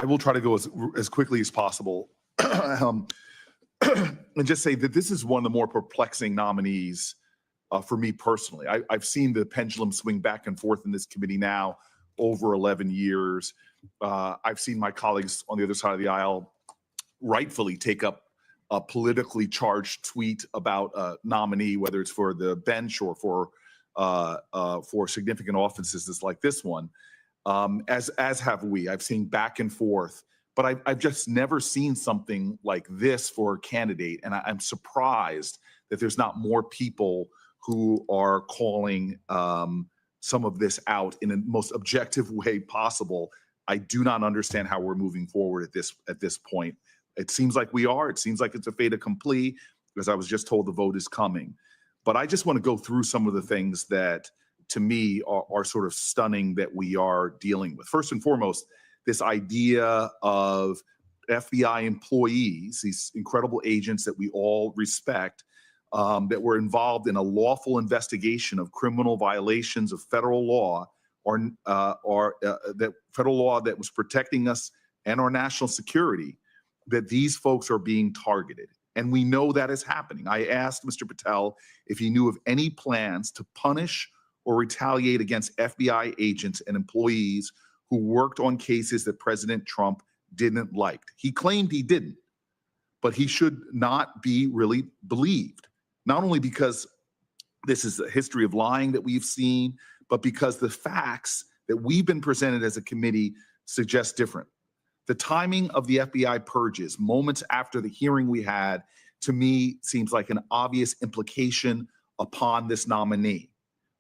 will try to go as quickly as possible. And just say that this is one of the more perplexing nominees for me personally. I've seen the pendulum swing back and forth in this committee now over 11 years. I've seen my colleagues on the other side of the aisle rightfully take up a politically charged tweet about a nominee, whether it's for the bench or for significant offices like this one, as have we. I've seen back and forth, but I've just never seen something like this for a candidate. And I'm surprised that there's not more people who are calling some of this out in the most objective way possible. I do not understand how we're moving forward at this point. It seems like we are. It seems like it's a fait accompli, because I was just told the vote is coming. But I just want to go through some of the things that, to me, are sort of stunning that we are dealing with. First and foremost, this idea of FBI employees, these incredible agents that we all respect, that were involved in a lawful investigation of criminal violations of federal law or that federal law that was protecting us and our national security, that these folks are being targeted. And we know that is happening. I asked Mr. Patel if he knew of any plans to punish or retaliate against FBI agents and employees who worked on cases that President Trump didn't like. He claimed he didn't, but he should not be really believed, not only because this is a history of lying that we've seen, but because the facts that we've been presented as a committee suggest different. The timing of the FBI purges moments after the hearing we had, to me, seems like an obvious implication upon this nominee.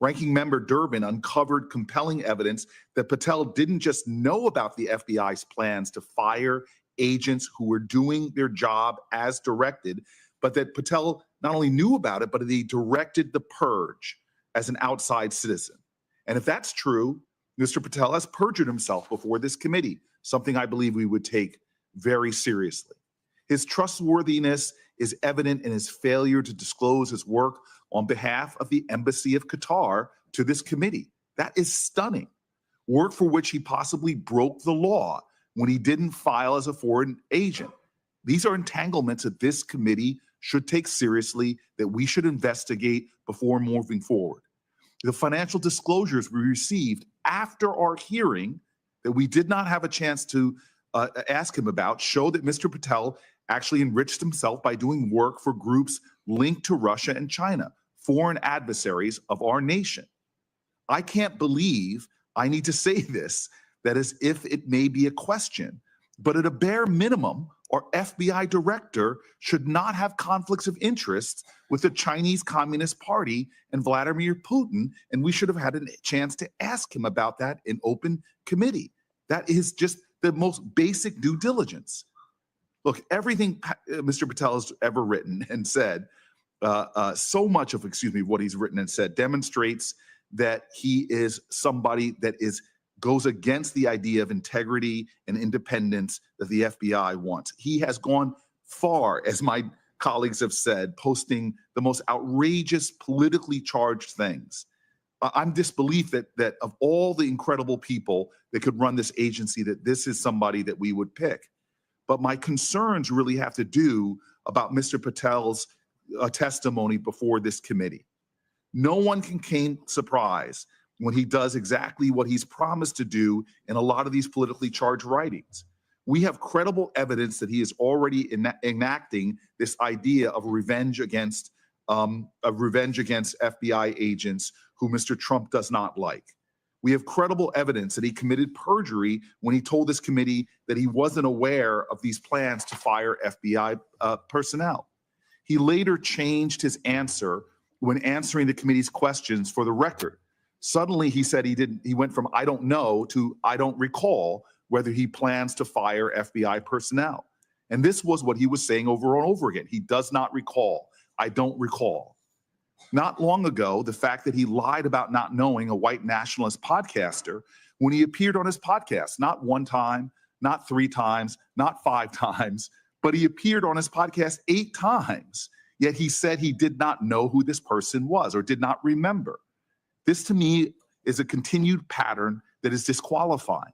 Ranking Member Durbin uncovered compelling evidence that Patel didn't just know about the FBI's plans to fire agents who were doing their job as directed, but that Patel not only knew about it, but that he directed the purge as an outside citizen. And if that's true, Mr. Patel has perjured himself before this committee, something I believe we would take very seriously. His trustworthiness is evident in his failure to disclose his work on behalf of the Embassy of Qatar to this committee. That is stunning. Work for which he possibly broke the law when he didn't file as a foreign agent. These are entanglements that this committee should take seriously, that we should investigate before moving forward. The financial disclosures we received after our hearing that we did not have a chance to ask him about show that Mr. Patel actually enriched himself by doing work for groups linked to Russia and China, foreign adversaries of our nation. I can't believe I need to say this, that as if it may be a question, but at a bare minimum, our FBI director should not have conflicts of interest with the Chinese Communist Party and Vladimir Putin, and we should have had a chance to ask him about that in open committee. That is just the most basic due diligence. Look, everything Mr. Patel has ever written and said, so much of, what he's written and said demonstrates that he is somebody that goes against the idea of integrity and independence that the FBI wants. He has gone far, as my colleagues have said, posting the most outrageous politically charged things. I'm disbelief that of all the incredible people that could run this agency, that this is somebody that we would pick. But my concerns really have to do about Mr. Patel's testimony before this committee. No one can claim surprise when he does exactly what he's promised to do in a lot of these politically charged writings. We have credible evidence that he is already enacting this idea of revenge against FBI agents who Mr. Trump does not like. We have credible evidence that he committed perjury when he told this committee that he wasn't aware of these plans to fire FBI personnel. He later changed his answer when answering the committee's questions for the record. Suddenly he said he went from I don't know to I don't recall whether he plans to fire FBI personnel. And this was what he was saying over and over again. He does not recall. I don't recall. Not long ago, the fact that he lied about not knowing a white nationalist podcaster when he appeared on his podcast, not one time, not 3 times, not 5 times, but he appeared on his podcast 8 times. Yet he said he did not know who this person was or did not remember. This to me is a continued pattern that is disqualifying.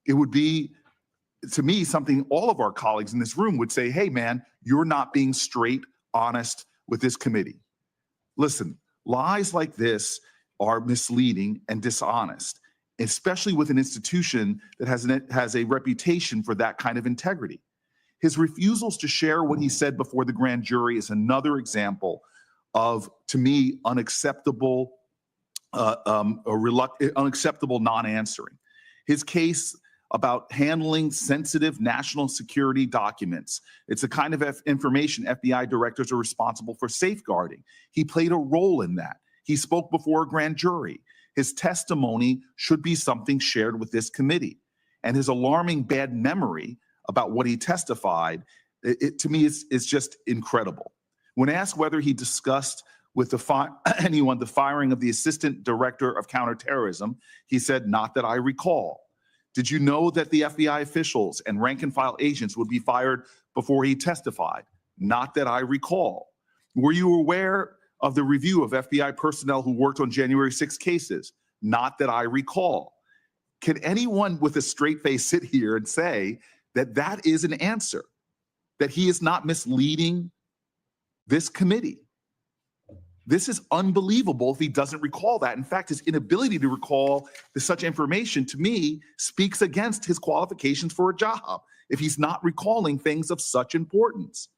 It would be, to me, something all of our colleagues in this room would say, hey man, you're not being straight, honest with this committee. Listen, lies like this are misleading and dishonest, especially with an institution that has a reputation for that kind of integrity. His refusals to share what he said before the grand jury is another example of, to me, unacceptable non-answering. His case about handling sensitive national security documents. It's the kind of information FBI directors are responsible for safeguarding. He played a role in that. He spoke before a grand jury. His testimony should be something shared with this committee. And his alarming bad memory about what he testified, to me, is just incredible. When asked whether he discussed with the firing of the assistant director of counterterrorism, he said, not that I recall. Did you know that the FBI officials and rank and file agents would be fired before he testified? Not that I recall. Were you aware of the review of FBI personnel who worked on January 6 cases? Not that I recall. Can anyone with a straight face sit here and say that that is an answer, that he is not misleading this committee? This is unbelievable if he doesn't recall that. In fact, his inability to recall such information, to me, speaks against his qualifications for a job if he's not recalling things of such importance.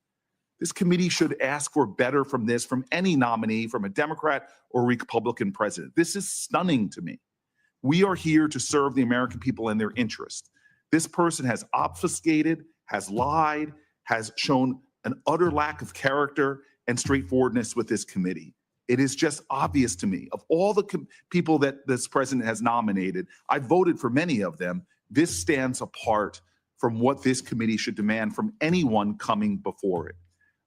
This committee should ask for better from this, from any nominee, from a Democrat or Republican president. This is stunning to me. We are here to serve the American people and their interest. This person has obfuscated, has lied, has shown an utter lack of character and straightforwardness with this committee. It is just obvious to me, of all the people that this president has nominated, I voted for many of them. This stands apart from what this committee should demand from anyone coming before it.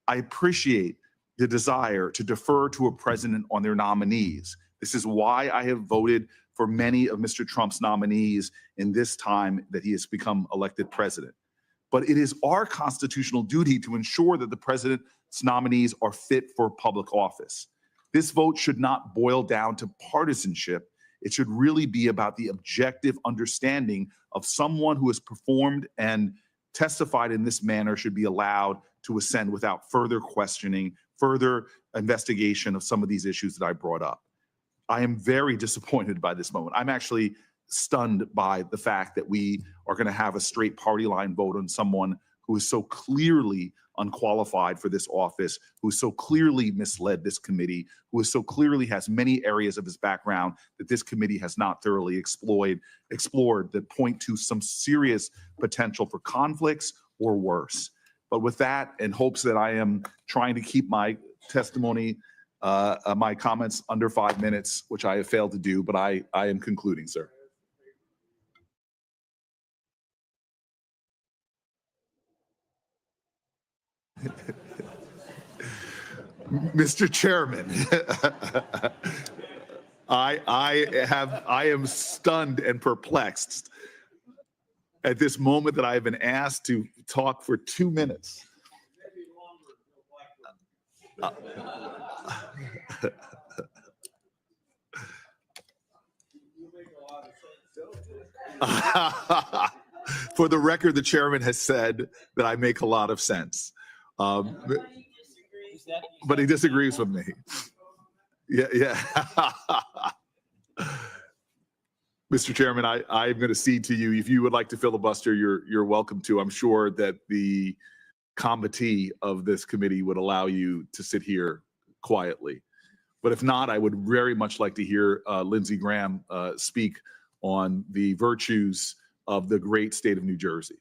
I appreciate the desire to defer to a president on their nominees. This is why I have voted for many of Mr. Trump's nominees in this time that he has become elected president. But it is our constitutional duty to ensure that the president's nominees are fit for public office. This vote should not boil down to partisanship. It should really be about the objective understanding of someone who has performed and testified in this manner should be allowed to ascend without further questioning, further investigation of some of these issues that I brought up. I am very disappointed by this moment. I'm actually stunned by the fact that we are going to have a straight party line vote on someone who is so clearly unqualified for this office, who so clearly misled this committee, who is so clearly has many areas of his background that this committee has not thoroughly explored that point to some serious potential for conflicts or worse. But with that, in hopes that I am trying to keep my testimony, my comments under 5 minutes, which I have failed to do, but I am concluding, sir. Mr. Chairman, I am stunned and perplexed at this moment that I have been asked to talk for 2 minutes. For the record, the chairman has said that I make a lot of sense. But he disagrees with me. Yeah. Mr. Chairman, I'm going to cede to you. If you would like to filibuster, you're welcome to. I'm sure that the committee of this committee would allow you to sit here quietly. But if not, I would very much like to hear Lindsey Graham speak on the virtues of the great state of New Jersey.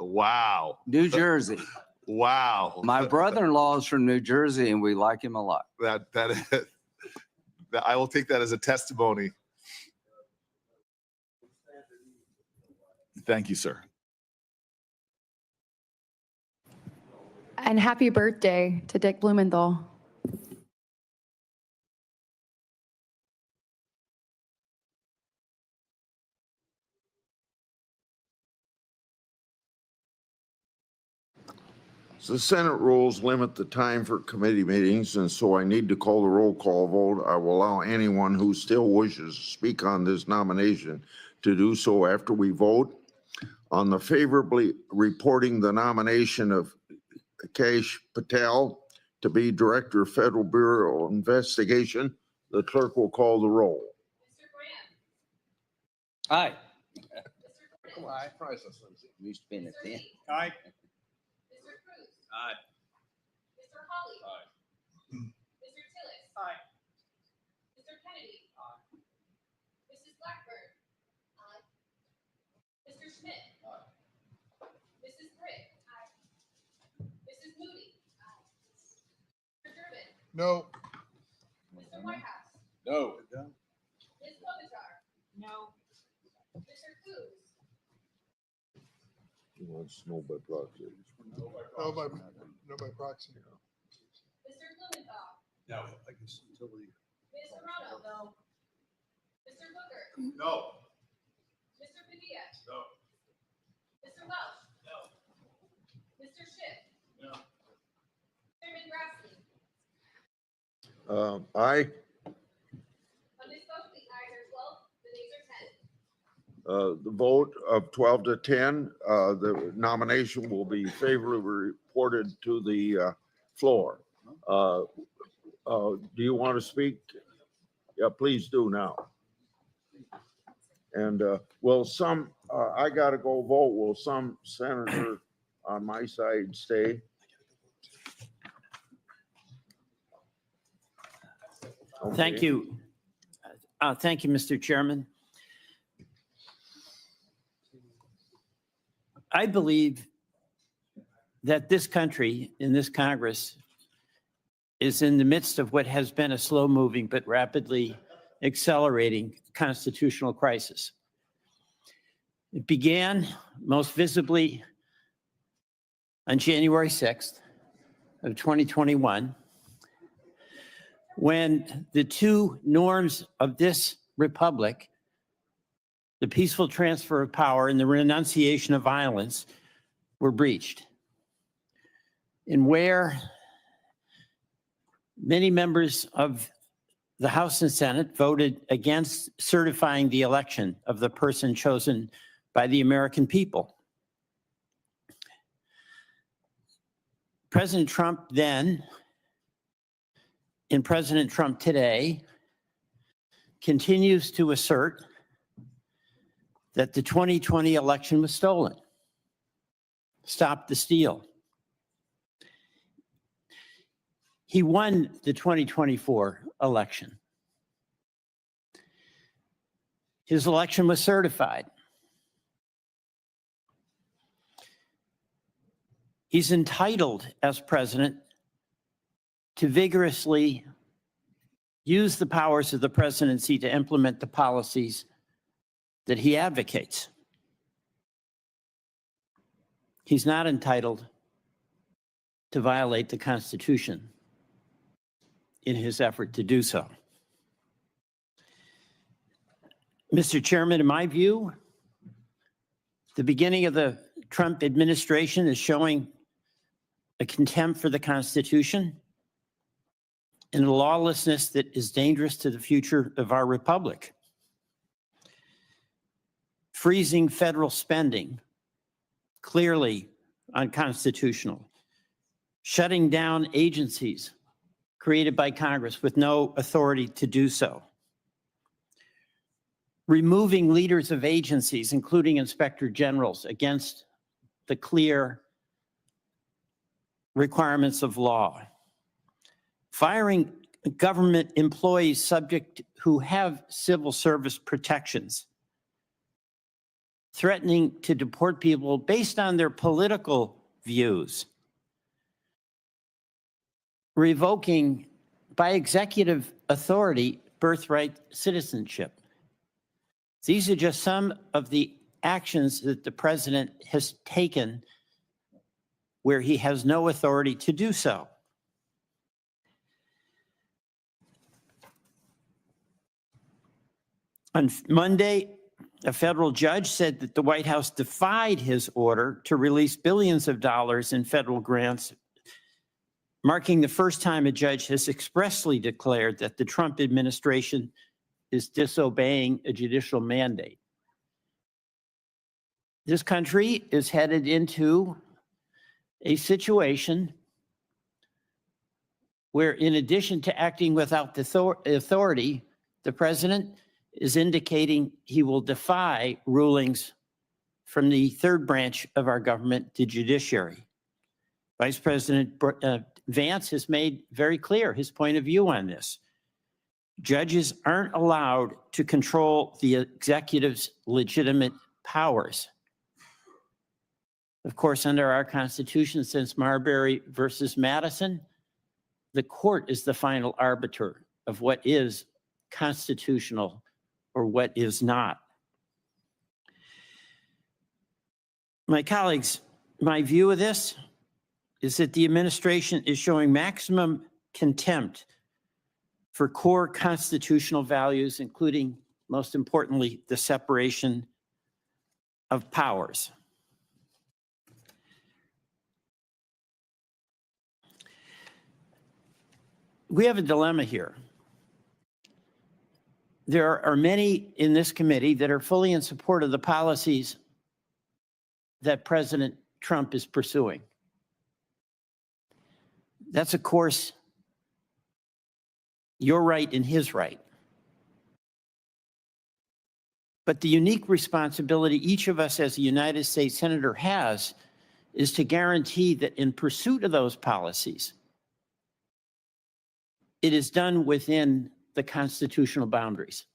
Wow. New Jersey. Wow. My brother-in-law is from New Jersey and we like him a lot. That I will take that as a testimony. Thank you, sir. And happy birthday to Dick Blumenthal. So the Senate rules limit the time for committee meetings, and so I need to call the roll call vote. I will allow anyone who still wishes to speak on this nomination to do so after we vote. On the favorably reporting the nomination of Kash Patel to be Director of Federal Bureau of Investigation, the clerk will call the roll. Aye. Aye. Used to be in the 10. Aye. Aye. Mr. Hawley. Aye. Mr. Tillis. Aye. Mr. Kennedy. Mrs. Blackburn. Aye. Mr. Schmidt. Mrs. Britt. Mrs. Moody. Mr. Durbin. No. Mr. Whitehouse. No. Ms. Klobuchar. No. Mr. Coons. He wants to know by proxy. No by proxy. Mr. Blumenthal. No. Ms. Serrano. No. Mr. Booker. No. Mr. Padilla. No. Mr. Welch? No. Mr. Schiff? No. Chairman Grassley? Aye. On this vote, the ayes are 12, the nays are 10. The vote of 12 to 10, the nomination will be favorably reported to the floor. Do you want to speak? Yeah, please do now. And will some, I got to go vote, will some senator on my side stay? Thank Okay. you. Thank you, Mr. Chairman. I believe that this country, in this Congress, is in the midst of what has been a slow-moving but rapidly accelerating constitutional crisis. It began most visibly on January 6th of 2021, when the two norms of this republic, the peaceful transfer of power and the renunciation of violence, were breached. And where many members of the House and Senate voted against certifying the election of the person chosen by the American people. President Trump then, and President Trump today, continues to assert that the 2020 election was stolen. Stop the steal. He won the 2024 election. His election was certified. He's entitled, as president, to vigorously use the powers of the presidency to implement the policies that he advocates. He's not entitled to violate the Constitution in his effort to do so. Mr. Chairman, in my view, the beginning of the Trump administration is showing a contempt for the Constitution and a lawlessness that is dangerous to the future of our republic. Freezing federal spending, clearly unconstitutional. Shutting down agencies created by Congress with no authority to do so. Removing leaders of agencies, including inspector generals, against the clear requirements of law. Firing government employees who have civil service protections. Threatening to deport people based on their political views. Revoking by executive authority birthright citizenship. These are just some of the actions that the president has taken where he has no authority to do so. On Monday, a federal judge said that the White House defied his order to release billions of dollars in federal grants, marking the first time a judge has expressly declared that the Trump administration is disobeying a judicial mandate. This country is headed into a situation where, in addition to acting without the authority, the president is indicating he will defy rulings from the third branch of our government, the judiciary. Vice President Vance has made very clear his point of view on this. Judges aren't allowed to control the executive's legitimate powers. Of course, under our Constitution, since Marbury versus Madison, the court is the final arbiter of what is constitutional or what is not. My colleagues, my view of this is that the administration is showing maximum contempt for core constitutional values, including, most importantly, the separation of powers. we have a dilemma here. There are many in this committee that are fully in support of the policies that President Trump is pursuing. That's, of course, your right and his right. But the unique responsibility each of us as a United States Senator has is to guarantee that in pursuit of those policies, it is done within the constitutional boundaries.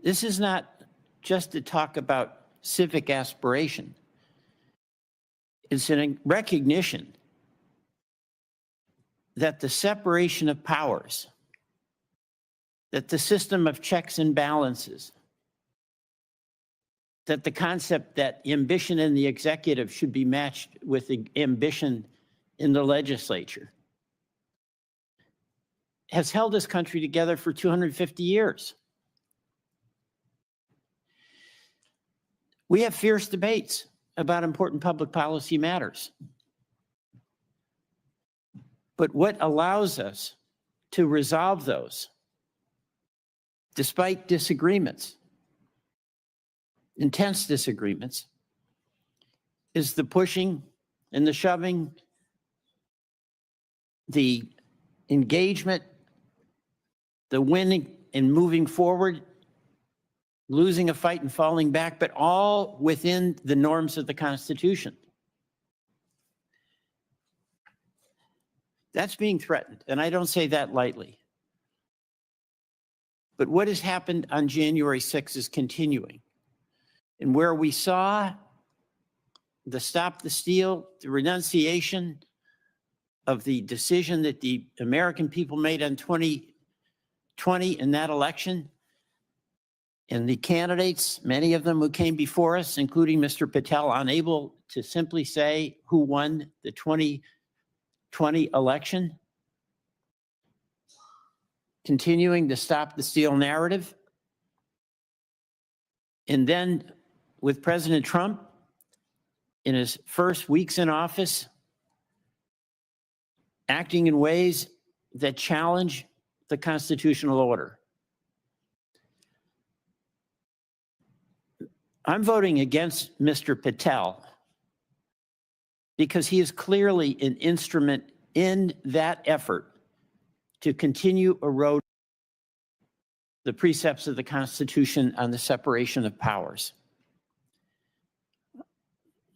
This is not just to talk about civic aspiration. It's a recognition that the separation of powers, that the system of checks and balances, that the concept that ambition in the executive should be matched with the ambition in the legislature has held this country together for 250 years. We have fierce debates about important public policy matters. But what allows us to resolve those, despite disagreements, intense disagreements, is the pushing and the shoving, the engagement, the winning and moving forward, losing a fight and falling back, but all within the norms of the Constitution. That's being threatened, and I don't say that lightly. But what has happened on January 6th is continuing. And where we saw the Stop the Steal, the renunciation of the decision that the American people made on 2020 in that election, and the candidates, many of them who came before us, including Mr. Patel, unable to simply say who won the 2020 election, continuing to Stop the Steal narrative. And then with President Trump in his first weeks in office, acting in ways that challenge the constitutional order. I'm voting against Mr. Patel because he is clearly an instrument in that effort to continue eroding the precepts of the Constitution on the separation of powers.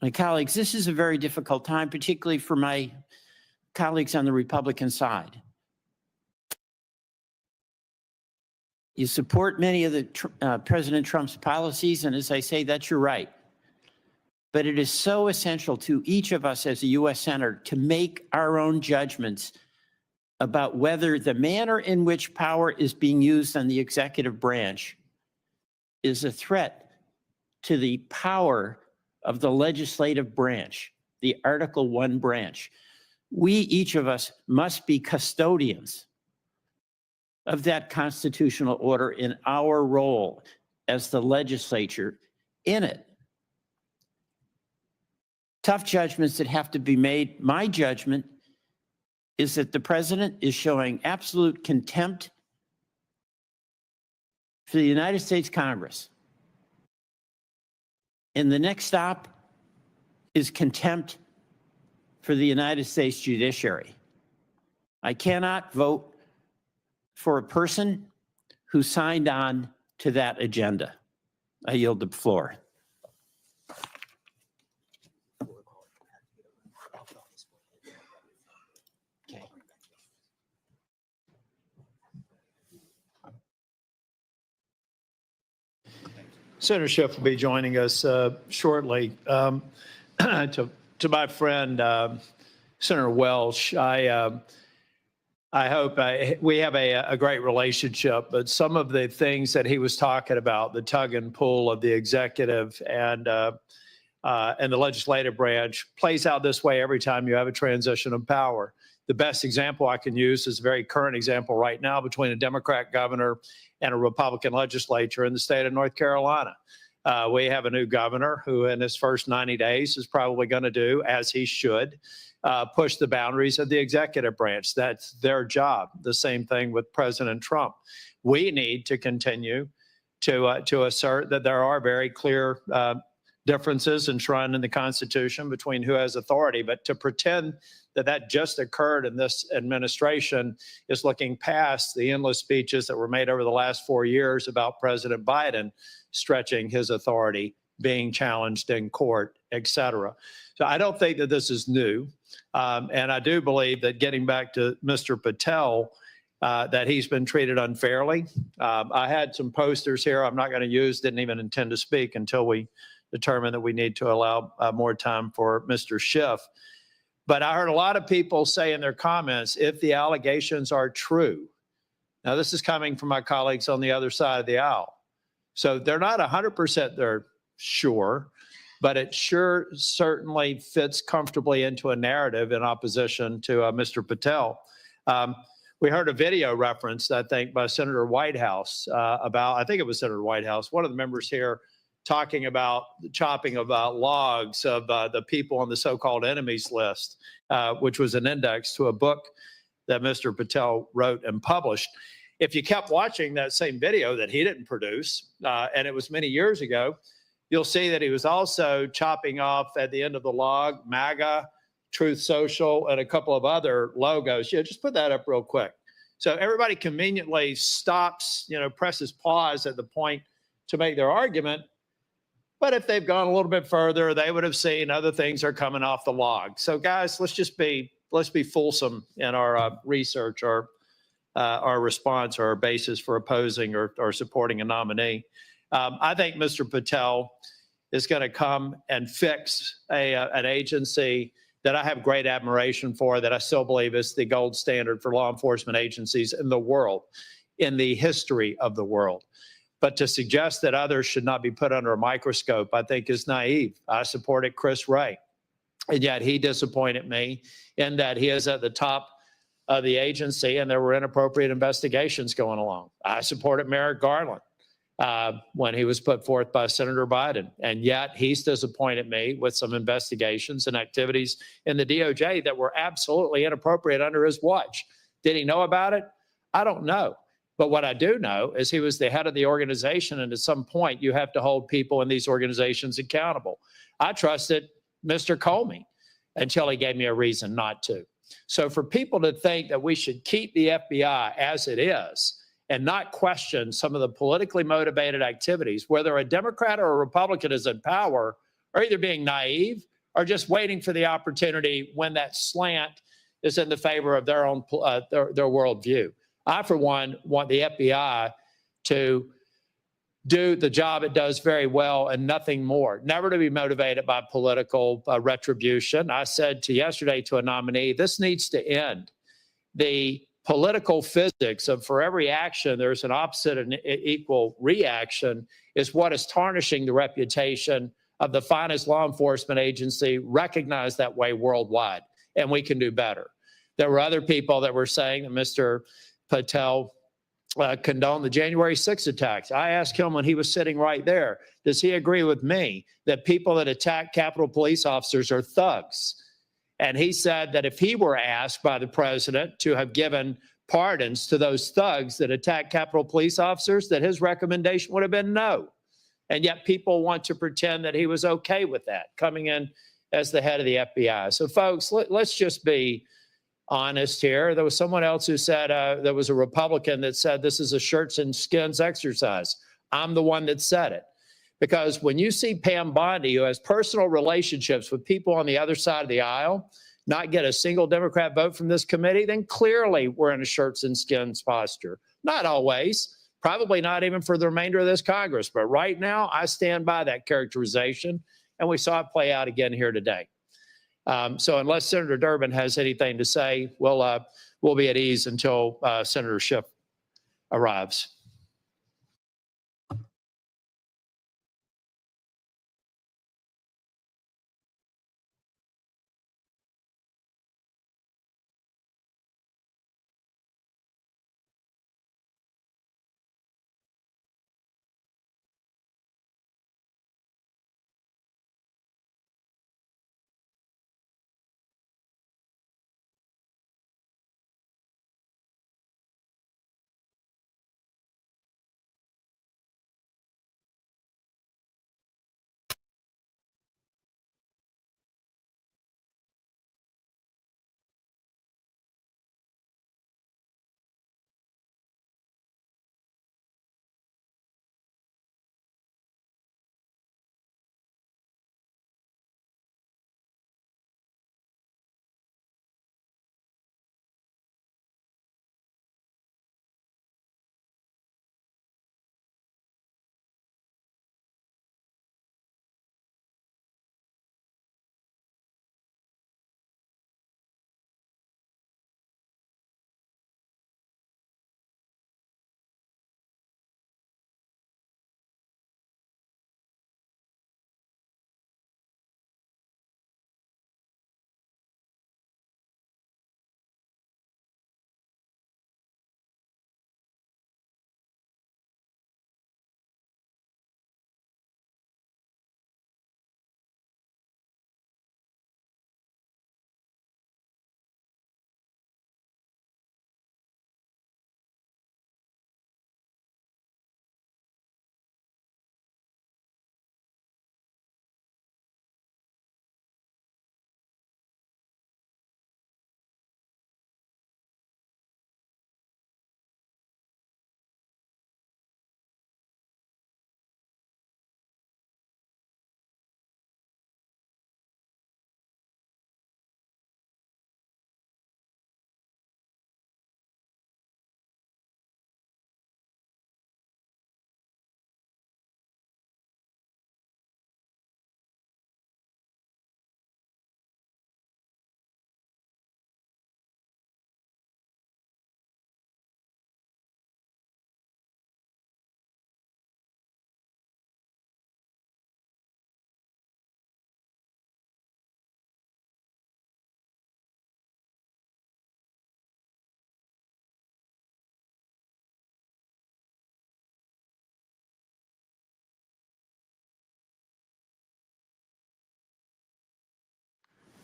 My colleagues, this is a very difficult time, particularly for my colleagues on the Republican side. You support many of the President Trump's policies, and as I say, that's your right. But it is so essential to each of us as a U.S. Senator to make our own judgments about whether the manner in which power is being used on the executive branch is a threat to the power of the legislative branch, the Article 1 branch. We, each of us, must be custodians of that constitutional order in our role as the legislature in it. Tough judgments that have to be made. My judgment is that the president is showing absolute contempt for the United States Congress. And the next stop is contempt for the United States judiciary. I cannot vote for a person who signed on to that agenda. I yield the floor. Okay. Senator Schiff will be joining us shortly. To my friend, Senator Welch, I hope we have a great relationship, but some of the things that he was talking about, the tug and pull of the executive and the legislative branch, plays out this way every time you have a transition of power. The best example I can use is a very current example right now between a Democrat governor and a Republican legislature in the state of North Carolina. We have a new governor who in his first 90 days is probably going to do, as he should, push the boundaries of the executive branch. That's their job. The same thing with President Trump. We need to continue to assert that there are very clear differences enshrined in the Constitution between who has authority, but to pretend that that just occurred in this administration is looking past the endless speeches that were made over the last 4 years about President Biden stretching his authority, being challenged in court, et cetera. So I don't think that this is new. And I do believe that getting back to Mr. Patel, that he's been treated unfairly. I had some posters here I'm not going to use, didn't even intend to speak until we determined that we need to allow more time for Mr. Schiff. But I heard a lot of people say in their comments, if the allegations are true. Now, this is coming from my colleagues on the other side of the aisle. So they're not 100% they're sure, but it sure certainly fits comfortably into a narrative in opposition to Mr. Patel. We heard a video reference, I think, by Senator Whitehouse about, I think it was Senator Whitehouse, one of the members here talking about the chopping of logs of the people on the so-called enemies list, which was an index to a book that Mr. Patel wrote and published. If you kept watching that same video that he didn't produce, and it was many years ago, you'll see that he was also chopping off at the end of the log, MAGA, Truth Social, and a couple of other logos. Yeah, just put that up real quick. So everybody conveniently stops, presses pause at the point to make their argument. But if they've gone a little bit further, they would have seen other things are coming off the log. So guys, let's be fulsome in our research, our response, or our basis for opposing or supporting a nominee. I think Mr. Patel is going to come and fix an agency that I have great admiration for, that I still believe is the gold standard for law enforcement agencies in the world, in the history of the world. But to suggest that others should not be put under a microscope, I think is naive. I supported Chris Wray, and yet he disappointed me in that he is at the top of the agency and there were inappropriate investigations going along. I supported Merrick Garland when he was put forth by Senator Biden, and yet he's disappointed me with some investigations and activities in the DOJ that were absolutely inappropriate under his watch. Did he know about it? I don't know. But what I do know is he was the head of the organization, and at some point you have to hold people in these organizations accountable. I trusted Mr. Comey until he gave me a reason not to. So for people to think that we should keep the FBI as it is and not question some of the politically motivated activities, whether a Democrat or a Republican is in power, are either being naive or just waiting for the opportunity when that slant is in the favor of their own their worldview. I, for one, want the FBI to do the job it does very well and nothing more, never to be motivated by political retribution. I said yesterday to a nominee, this needs to end. The political physics of for every action, there's an opposite and equal reaction is what is tarnishing the reputation of the finest law enforcement agency recognized that way worldwide, and we can do better. There were other people that were saying that Mr. Patel condoned the January 6th attacks. I asked him when he was sitting right there, does he agree with me that people that attack Capitol Police officers are thugs? And he said that if he were asked by the president to have given pardons to those thugs that attack Capitol Police officers, that his recommendation would have been no. And yet people want to pretend that he was okay with that, coming in as the head of the FBI. So folks, let's just be honest here. There was someone else who said, there was a Republican that said this is a shirts and skins exercise. I'm the one that said it. Because when you see Pam Bondi, who has personal relationships with people on the other side of the aisle, not get a single Democrat vote from this committee, then clearly we're in a shirts and skins posture. Not always, probably not even for the remainder of this Congress. But right now, I stand by that characterization, and we saw it play out again here today. So unless Senator Durbin has anything to say, we'll be at ease until Senator Schiff arrives.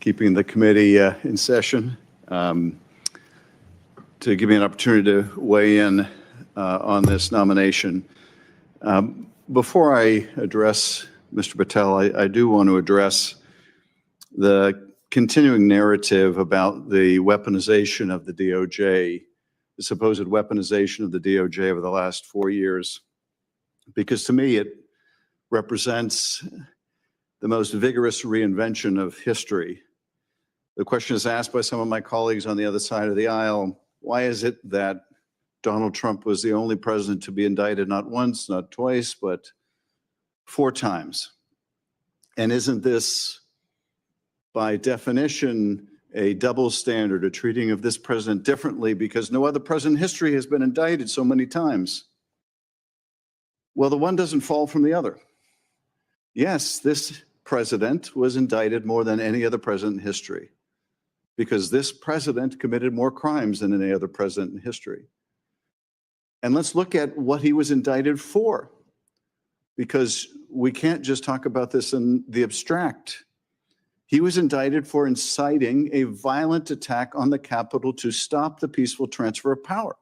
keeping the committee in session, to give me an opportunity to weigh in on this nomination. Before I address Mr. Patel, I do want to address the continuing narrative about the weaponization of the DOJ, the supposed weaponization of the DOJ over the last 4 years, because to me it represents the most vigorous reinvention of history. The question is asked by some of my colleagues on the other side of the aisle, why is it that Donald Trump was the only president to be indicted not once, not twice, but 4 times? And isn't this, by definition, a double standard, a treating of this president differently because no other president in history has been indicted so many times? Well, the one doesn't fall from the other. Yes, this president was indicted more than any other president in history because this president committed more crimes than any other president in history. And let's look at what he was indicted for, because we can't just talk about this in the abstract. He was indicted for inciting a violent attack on the Capitol to stop the peaceful transfer of power.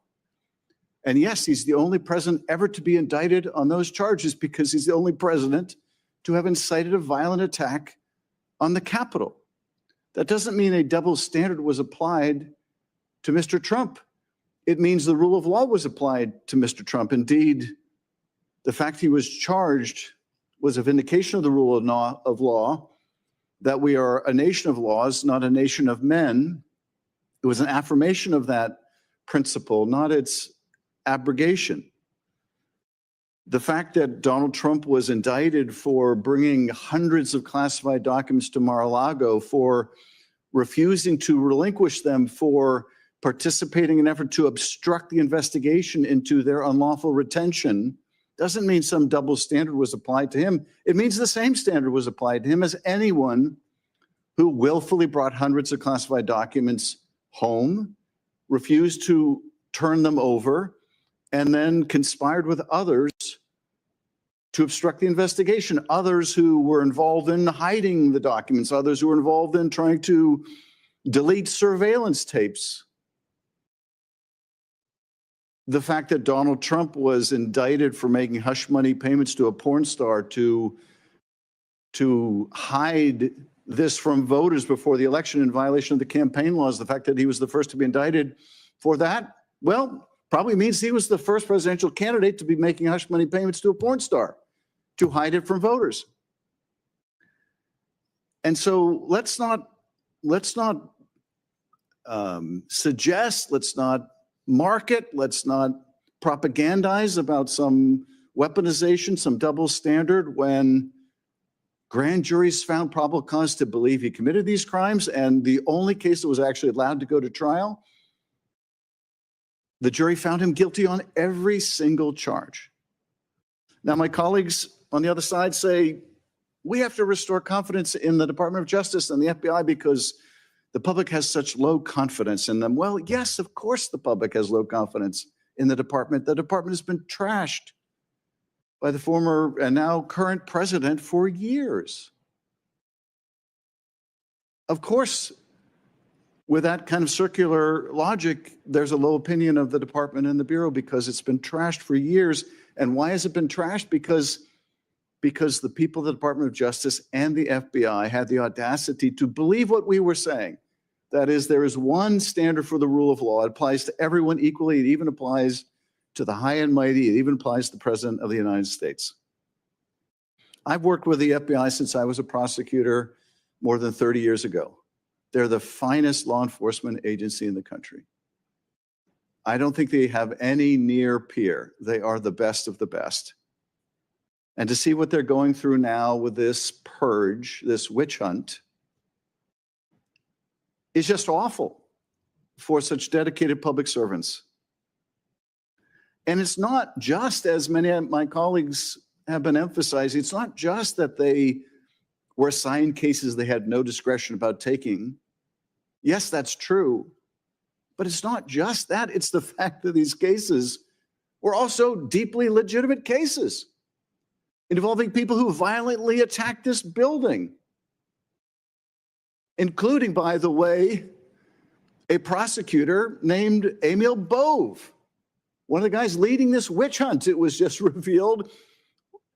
And yes, he's the only president ever to be indicted on those charges because he's the only president to have incited a violent attack on the Capitol. That doesn't mean a double standard was applied to Mr. Trump. It means the rule of law was applied to Mr. Trump. Indeed, the fact he was charged was a vindication of the rule of law, that we are a nation of laws, not a nation of men. It was an affirmation of that principle, not its abrogation. The fact that Donald Trump was indicted for bringing hundreds of classified documents to Mar-a-Lago, for refusing to relinquish them, for participating in an effort to obstruct the investigation into their unlawful retention, doesn't mean some double standard was applied to him. It means the same standard was applied to him as anyone who willfully brought hundreds of classified documents home, refused to turn them over, and then conspired with others to obstruct the investigation. Others who were involved in hiding the documents, others who were involved in trying to delete surveillance tapes. The fact that Donald Trump was indicted for making hush money payments to a porn star to hide this from voters before the election in violation of the campaign laws, the fact that he was the first to be indicted for that, well, probably means he was the first presidential candidate to be making hush money payments to a porn star to hide it from voters. And so let's not suggest, let's not market, let's not propagandize about some weaponization, some double standard when grand juries found probable cause to believe he committed these crimes, and the only case that was actually allowed to go to trial, the jury found him guilty on every single charge. Now, my colleagues on the other side say, we have to restore confidence in the Department of Justice and the FBI because the public has such low confidence in them. Well, yes, of course the public has low confidence in the department. The department has been trashed by the former and now current president for years. Of course, with that kind of circular logic, there's a low opinion of the department and the Bureau because it's been trashed for years. And why has it been trashed? Because the people of the Department of Justice and the FBI had the audacity to believe what we were saying. That is, there is one standard for the rule of law. It applies to everyone equally. It even applies to the high and mighty. It even applies to the President of the United States. I've worked with the FBI since I was a prosecutor more than 30 years ago. They're the finest law enforcement agency in the country. I don't think they have any near peer. They are the best of the best. And to see what they're going through now with this purge, this witch hunt, is just awful for such dedicated public servants. And it's not just, as many of my colleagues have been emphasizing, it's not just that they were assigned cases they had no discretion about taking. Yes, that's true. But it's not just that. It's the fact that these cases were also deeply legitimate cases involving people who violently attacked this building. including, by the way, a prosecutor named Emil Bove, one of the guys leading this witch hunt. It was just revealed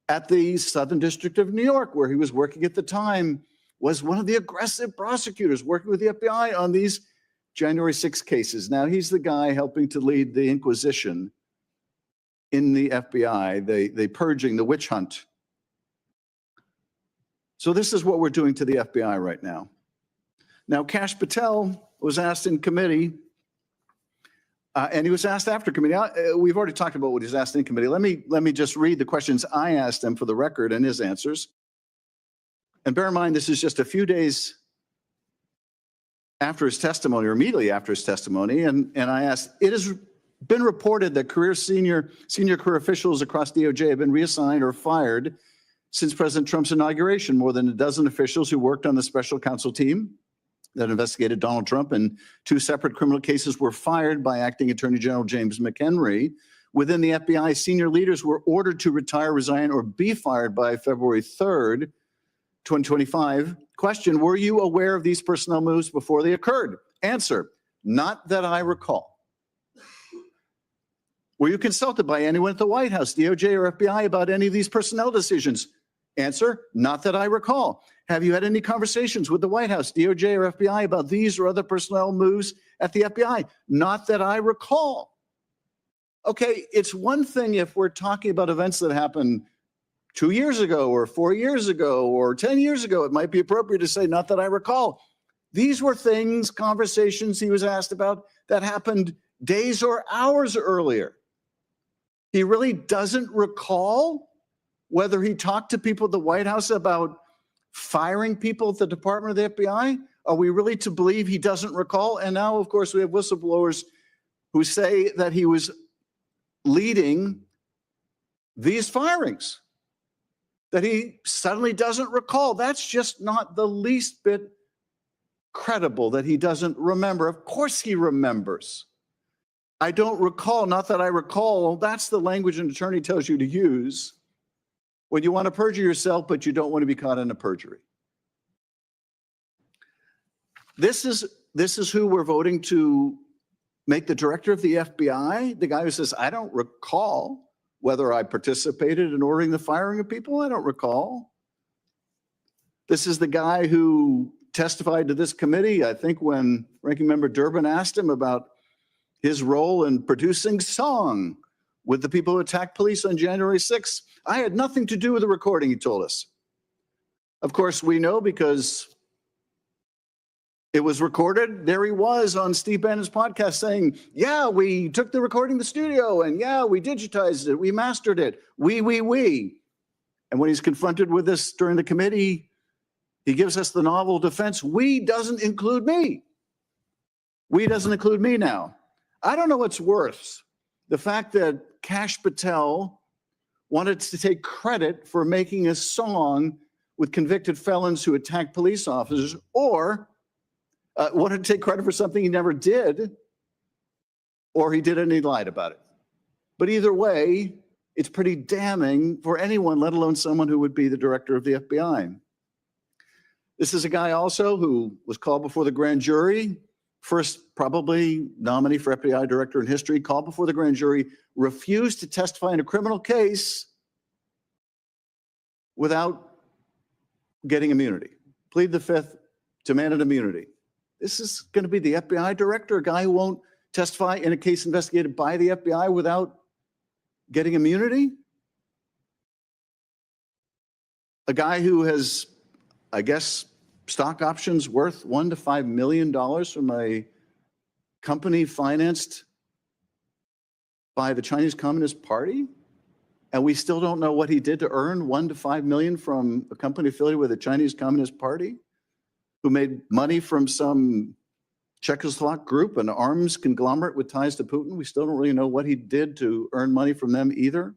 at the Southern District of New York, where he was working at the time, was one of the aggressive prosecutors working with the FBI on these January 6 cases. Now, he's the guy helping to lead the Inquisition in the FBI, the purging, the witch hunt. So this is what we're doing to the FBI right now. Now, Kash Patel was asked in committee, and he was asked after committee. We've already talked about what he's asked in committee. Let me just read the questions I asked him for the record and his answers. And bear in mind, this is just a few days after his testimony, or immediately after his testimony. And I asked, it has been reported that senior career officials across DOJ have been reassigned or fired since President Trump's inauguration. More than a dozen officials who worked on the special counsel team that investigated Donald Trump and 2 separate criminal cases were fired by Acting Attorney General James McHenry. Within the FBI, senior leaders were ordered to retire, resign, or be fired by February 3rd, 2025. Question, were you aware of these personnel moves before they occurred? Answer, not that I recall. Were you consulted by anyone at the White House, DOJ, or FBI about any of these personnel decisions? Answer, not that I recall. Have you had any conversations with the White House, DOJ, or FBI about these or other personnel moves at the FBI? Not that I recall. Okay, it's one thing if we're talking about events that happened 2 years ago or 4 years ago or 10 years ago. It might be appropriate to say, not that I recall. These were things, conversations he was asked about that happened days or hours earlier. He really doesn't recall whether he talked to people at the White House about firing people at the Department of the FBI? Are we really to believe he doesn't recall? And now, of course, we have whistleblowers who say that he was leading these firings, that he suddenly doesn't recall. That's just not the least bit credible that he doesn't remember. Of course he remembers. I don't recall, not that I recall. That's the language an attorney tells you to use when you want to perjure yourself, but you don't want to be caught in a perjury. This is who we're voting to make the director of the FBI, the guy who says, I don't recall whether I participated in ordering the firing of people. I don't recall. This is the guy who testified to this committee, I think when Ranking Member Durbin asked him about his role in producing song with the people who attacked police on January 6th. I had nothing to do with the recording, he told us. Of course, we know because it was recorded. There he was on Steve Bannon's podcast saying, yeah, we took the recording in the studio and yeah, we digitized it. We mastered it. We. And when he's confronted with this during the committee, he gives us the novel defense. We doesn't include me. We doesn't include me now. I don't know what's worse. The fact that Kash Patel wanted to take credit for making a song with convicted felons who attacked police officers, or wanted to take credit for something he never did, or he did and he lied about it. But either way, it's pretty damning for anyone, let alone someone who would be the director of the FBI. This is a guy also who was called before the grand jury, first probably nominee for FBI director in history, called before the grand jury, refused to testify in a criminal case without getting immunity. Plead the fifth, demanded immunity. This is going to be the FBI director, a guy who won't testify in a case investigated by the FBI without getting immunity? A guy who has, I guess, stock options worth $1 to $5 million from a company financed by the Chinese Communist Party? And we still don't know what he did to earn $1 to $5 million from a company affiliated with the Chinese Communist Party, who made money from some Czechoslovak group, an arms conglomerate with ties to Putin. We still don't really know what he did to earn money from them either.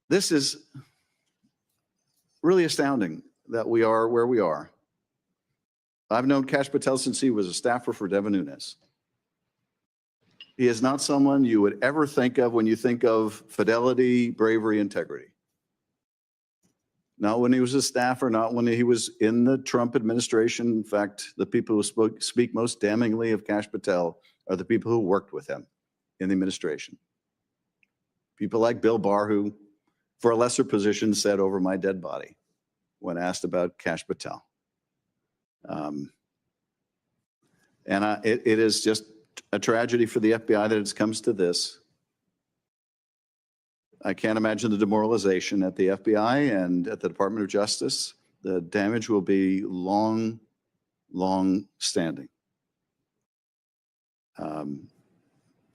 This is really astounding that we are where we are. I've known Kash Patel since he was a staffer for Devin Nunes. He is not someone you would ever think of when you think of fidelity, bravery, integrity. not when he was a staffer, not when he was in the Trump administration. In fact, the people who speak most damningly of Kash Patel are the people who worked with him in the administration. People like Bill Barr, who for a lesser position said over my dead body when asked about Kash Patel. It is just a tragedy for the FBI that it comes to this. I can't imagine the demoralization at the FBI and at the Department of Justice. The damage will be long, long standing.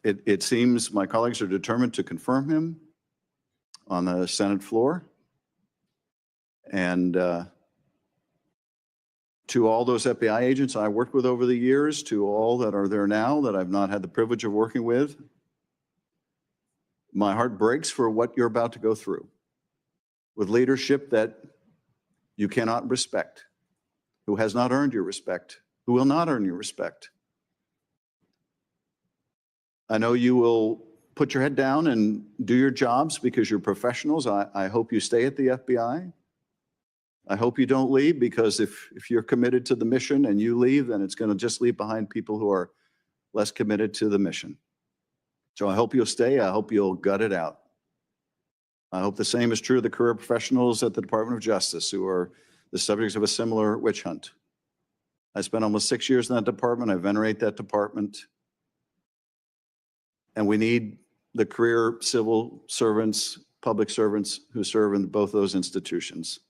It seems my colleagues are determined to confirm him on the Senate floor. And to all those FBI agents I worked with over the years, to all that are there now that I've not had the privilege of working with, my heart breaks for what you're about to go through with leadership that you cannot respect, who has not earned your respect, who will not earn your respect. I know you will put your head down and do your jobs because you're professionals. I hope you stay at the FBI. I hope you don't leave, because if you're committed to the mission and you leave, then it's going to just leave behind people who are less committed to the mission. So I hope you'll stay. I hope you'll gut it out. I hope the same is true of the career professionals at the Department of Justice who are the subjects of a similar witch hunt. I spent almost 6 years in that department. I venerate that department. And we need the career civil servants, public servants who serve in both those institutions.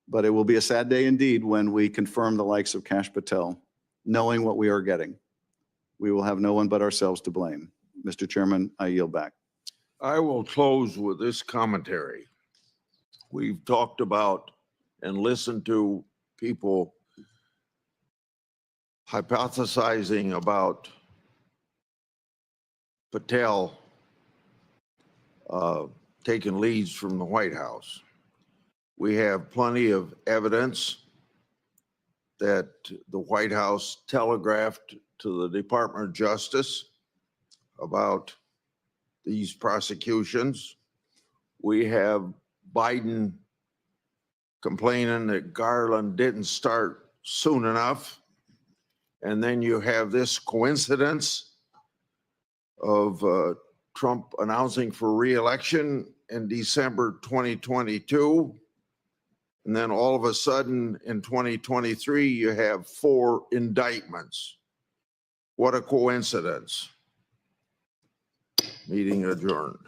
But it will be a sad day indeed when we confirm the likes of Kash Patel, knowing what we are getting. We will have no one but ourselves to blame. Mr. Chairman, I yield back. I will close with this commentary. We've talked about and listened to people hypothesizing about Patel taking leads from the White House. We have plenty of evidence that the White House telegraphed to the Department of Justice about these prosecutions. We have Biden complaining that Garland didn't start soon enough. And then you have this coincidence of Trump announcing for re-election in December 2022. And then all of a sudden in 2023, you have 4 indictments. What a coincidence. Meeting adjourned.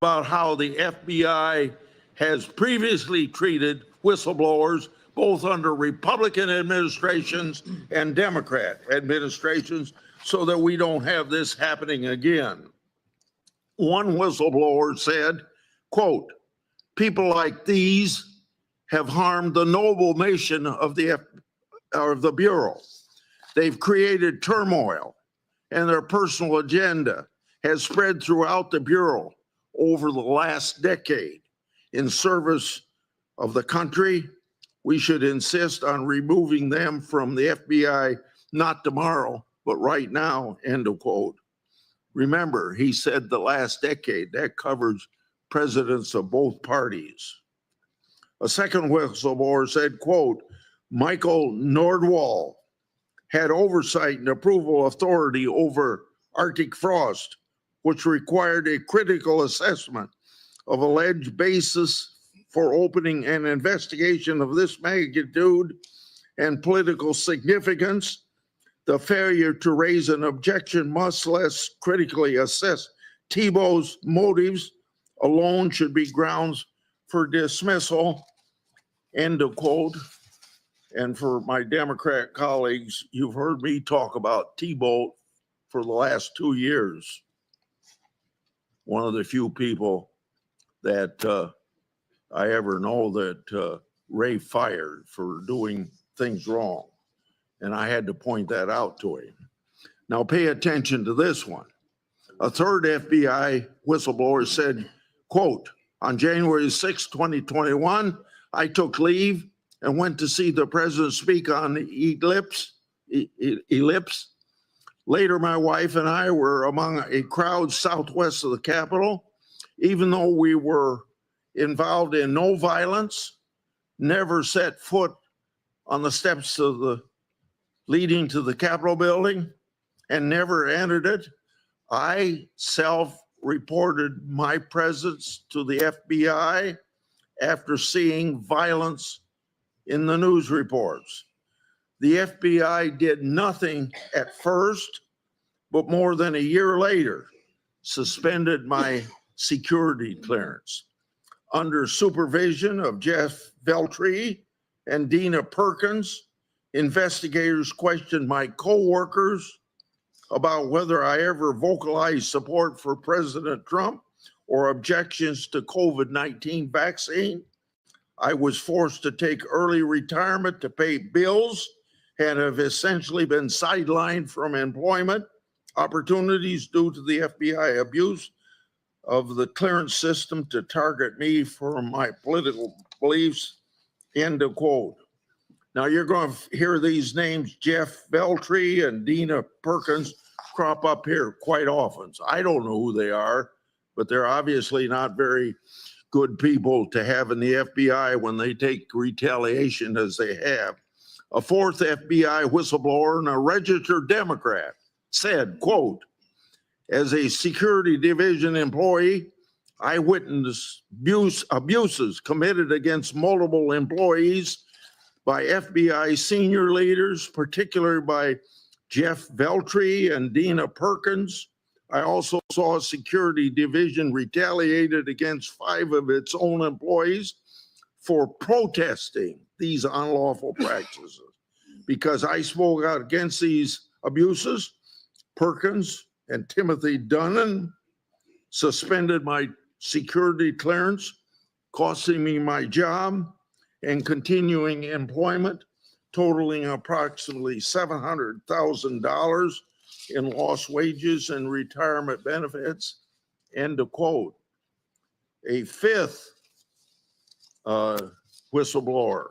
About how the FBI has previously treated whistleblowers, both under Republican administrations and Democrat administrations, so that we don't have this happening again. One whistleblower said, quote, "People like these have harmed the noble mission of the Bureau. They've created turmoil, and their personal agenda has spread throughout the Bureau over the last decade. In service of the country, we should insist on removing them from the FBI, not tomorrow, but right now," end of quote. Remember, he said the last decade. That covers presidents of both parties. A second whistleblower said, quote, "Michael Nordwall had oversight and approval authority over Arctic frost, which required a critical assessment of alleged basis for opening an investigation of this magnitude and political significance, the failure to raise an objection must less critically assess Tebow's motives alone should be grounds for dismissal. End of quote. And for my Democrat colleagues, you've heard me talk about Tebow for the last 2 years. One of the few people that I ever know that Ray fired for doing things wrong. And I had to point that out to him. Now pay attention to this one. A third FBI whistleblower said, quote, on January 6, 2021, I took leave and went to see the president speak on the ellipse. Later, my wife and I were among a crowd southwest of the Capitol. Even though we were involved in no violence, never set foot on the steps of the leading to the Capitol building, and never entered it, I self-reported my presence to the FBI after seeing violence in the news reports. The FBI did nothing at first, but more than a year later, suspended my security clearance. Under supervision of Jeff Veltri and Dina Perkins, investigators questioned my coworkers about whether I ever vocalized support for President Trump or objections to COVID-19 vaccine. I was forced to take early retirement to pay bills and have essentially been sidelined from employment opportunities due to the FBI abuse of the clearance system to target me for my political beliefs. End of quote. Now you're going to hear these names, Jeff Veltri and Dina Perkins, crop up here quite often. So I don't know who they are, but they're obviously not very good people to have in the FBI when they take retaliation as they have. A fourth FBI whistleblower and a registered Democrat said, quote, as a security division employee, I witnessed abuses committed against multiple employees by FBI senior leaders, particularly by Jeff Veltri and Dina Perkins. I also saw a security division retaliated against 5 of its own employees for protesting these unlawful practices. Because I spoke out against these abuses, Perkins and Timothy Dunnan suspended my security clearance, costing me my job and continuing employment, totaling approximately $700,000 in lost wages and retirement benefits. End of quote. A fifth whistleblower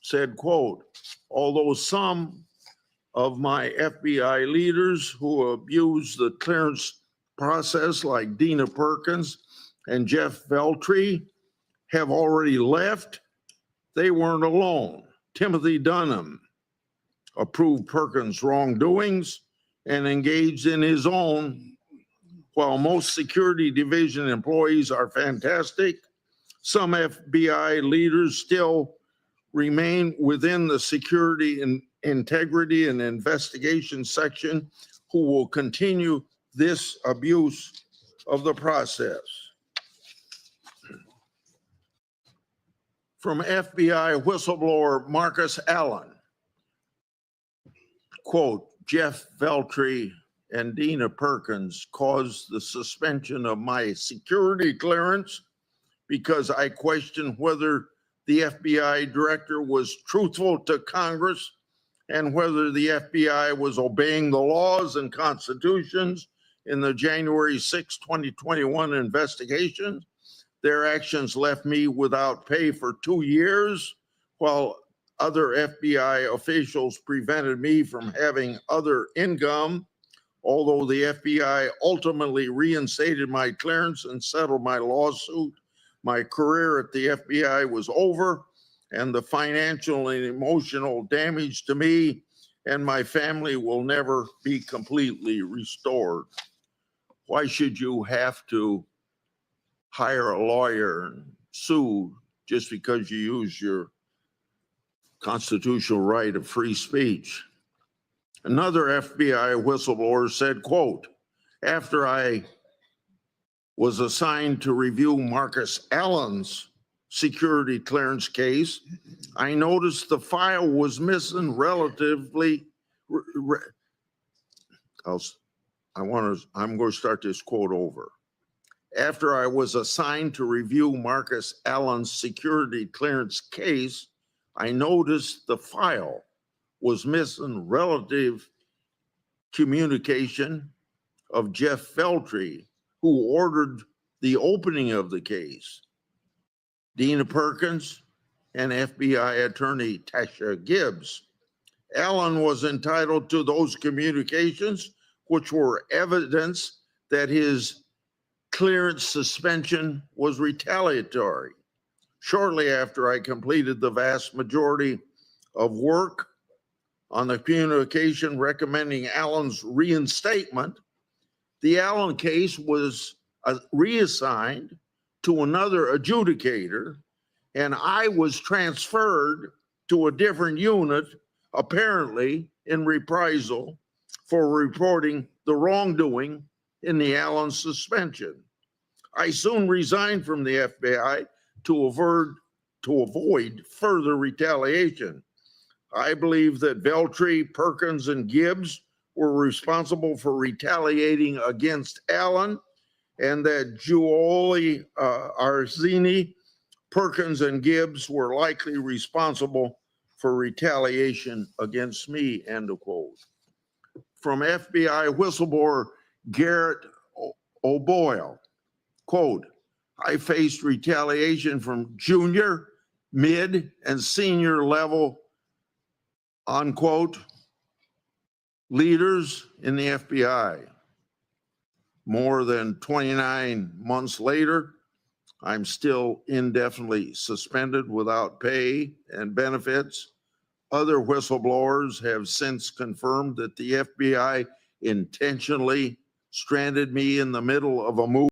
said, quote, although some of my FBI leaders who abused the clearance process, like Dina Perkins and Jeff Veltri, have already left, they weren't alone. Timothy Dunham approved Perkins' wrongdoings and engaged in his own. While most security division employees are fantastic, some FBI leaders still remain within the security and integrity and investigation section who will continue this abuse of the process. From FBI whistleblower Marcus Allen, quote, Jeff Veltri and Dina Perkins caused the suspension of my security clearance because I questioned whether the FBI director was truthful to Congress and whether the FBI was obeying the laws and constitutions in the January 6, 2021 investigation. Their actions left me without pay for 2 years, while other FBI officials prevented me from having other income. Although the FBI ultimately reinstated my clearance and settled my lawsuit, my career at the FBI was over, and the financial and emotional damage to me and my family will never be completely restored. Why should you have to hire a lawyer and sue just because you use your constitutional right of free speech. Another FBI whistleblower said, quote, after I was assigned to review Marcus Allen's security clearance case, I noticed the file was missing relatively. I'm going to start this quote over. After I was assigned to review Marcus Allen's security clearance case, I noticed the file was missing relative communication of Jeff Feltry, who ordered the opening of the case. Dina Perkins and FBI attorney Tasha Gibbs. Allen was entitled to those communications, which were evidence that his clearance suspension was retaliatory. Shortly after I completed the vast majority of work on the communication recommending Allen's reinstatement, the Allen case was reassigned to another adjudicator, and I was transferred to a different unit, apparently in reprisal for reporting the wrongdoing in the Allen suspension. I soon resigned from the FBI to avoid further retaliation. I believe that Veltri, Perkins, and Gibbs were responsible for retaliating against Allen, and that Giuliani, Arzini, Perkins, and Gibbs were likely responsible for retaliation against me, end of quote. From FBI whistleblower Garrett O'Boyle, quote, I faced retaliation from junior, mid, and senior level, unquote, leaders in the FBI. More than 29 months later, I'm still indefinitely suspended without pay and benefits. Other whistleblowers have since confirmed that the FBI intentionally stranded me in the middle of a move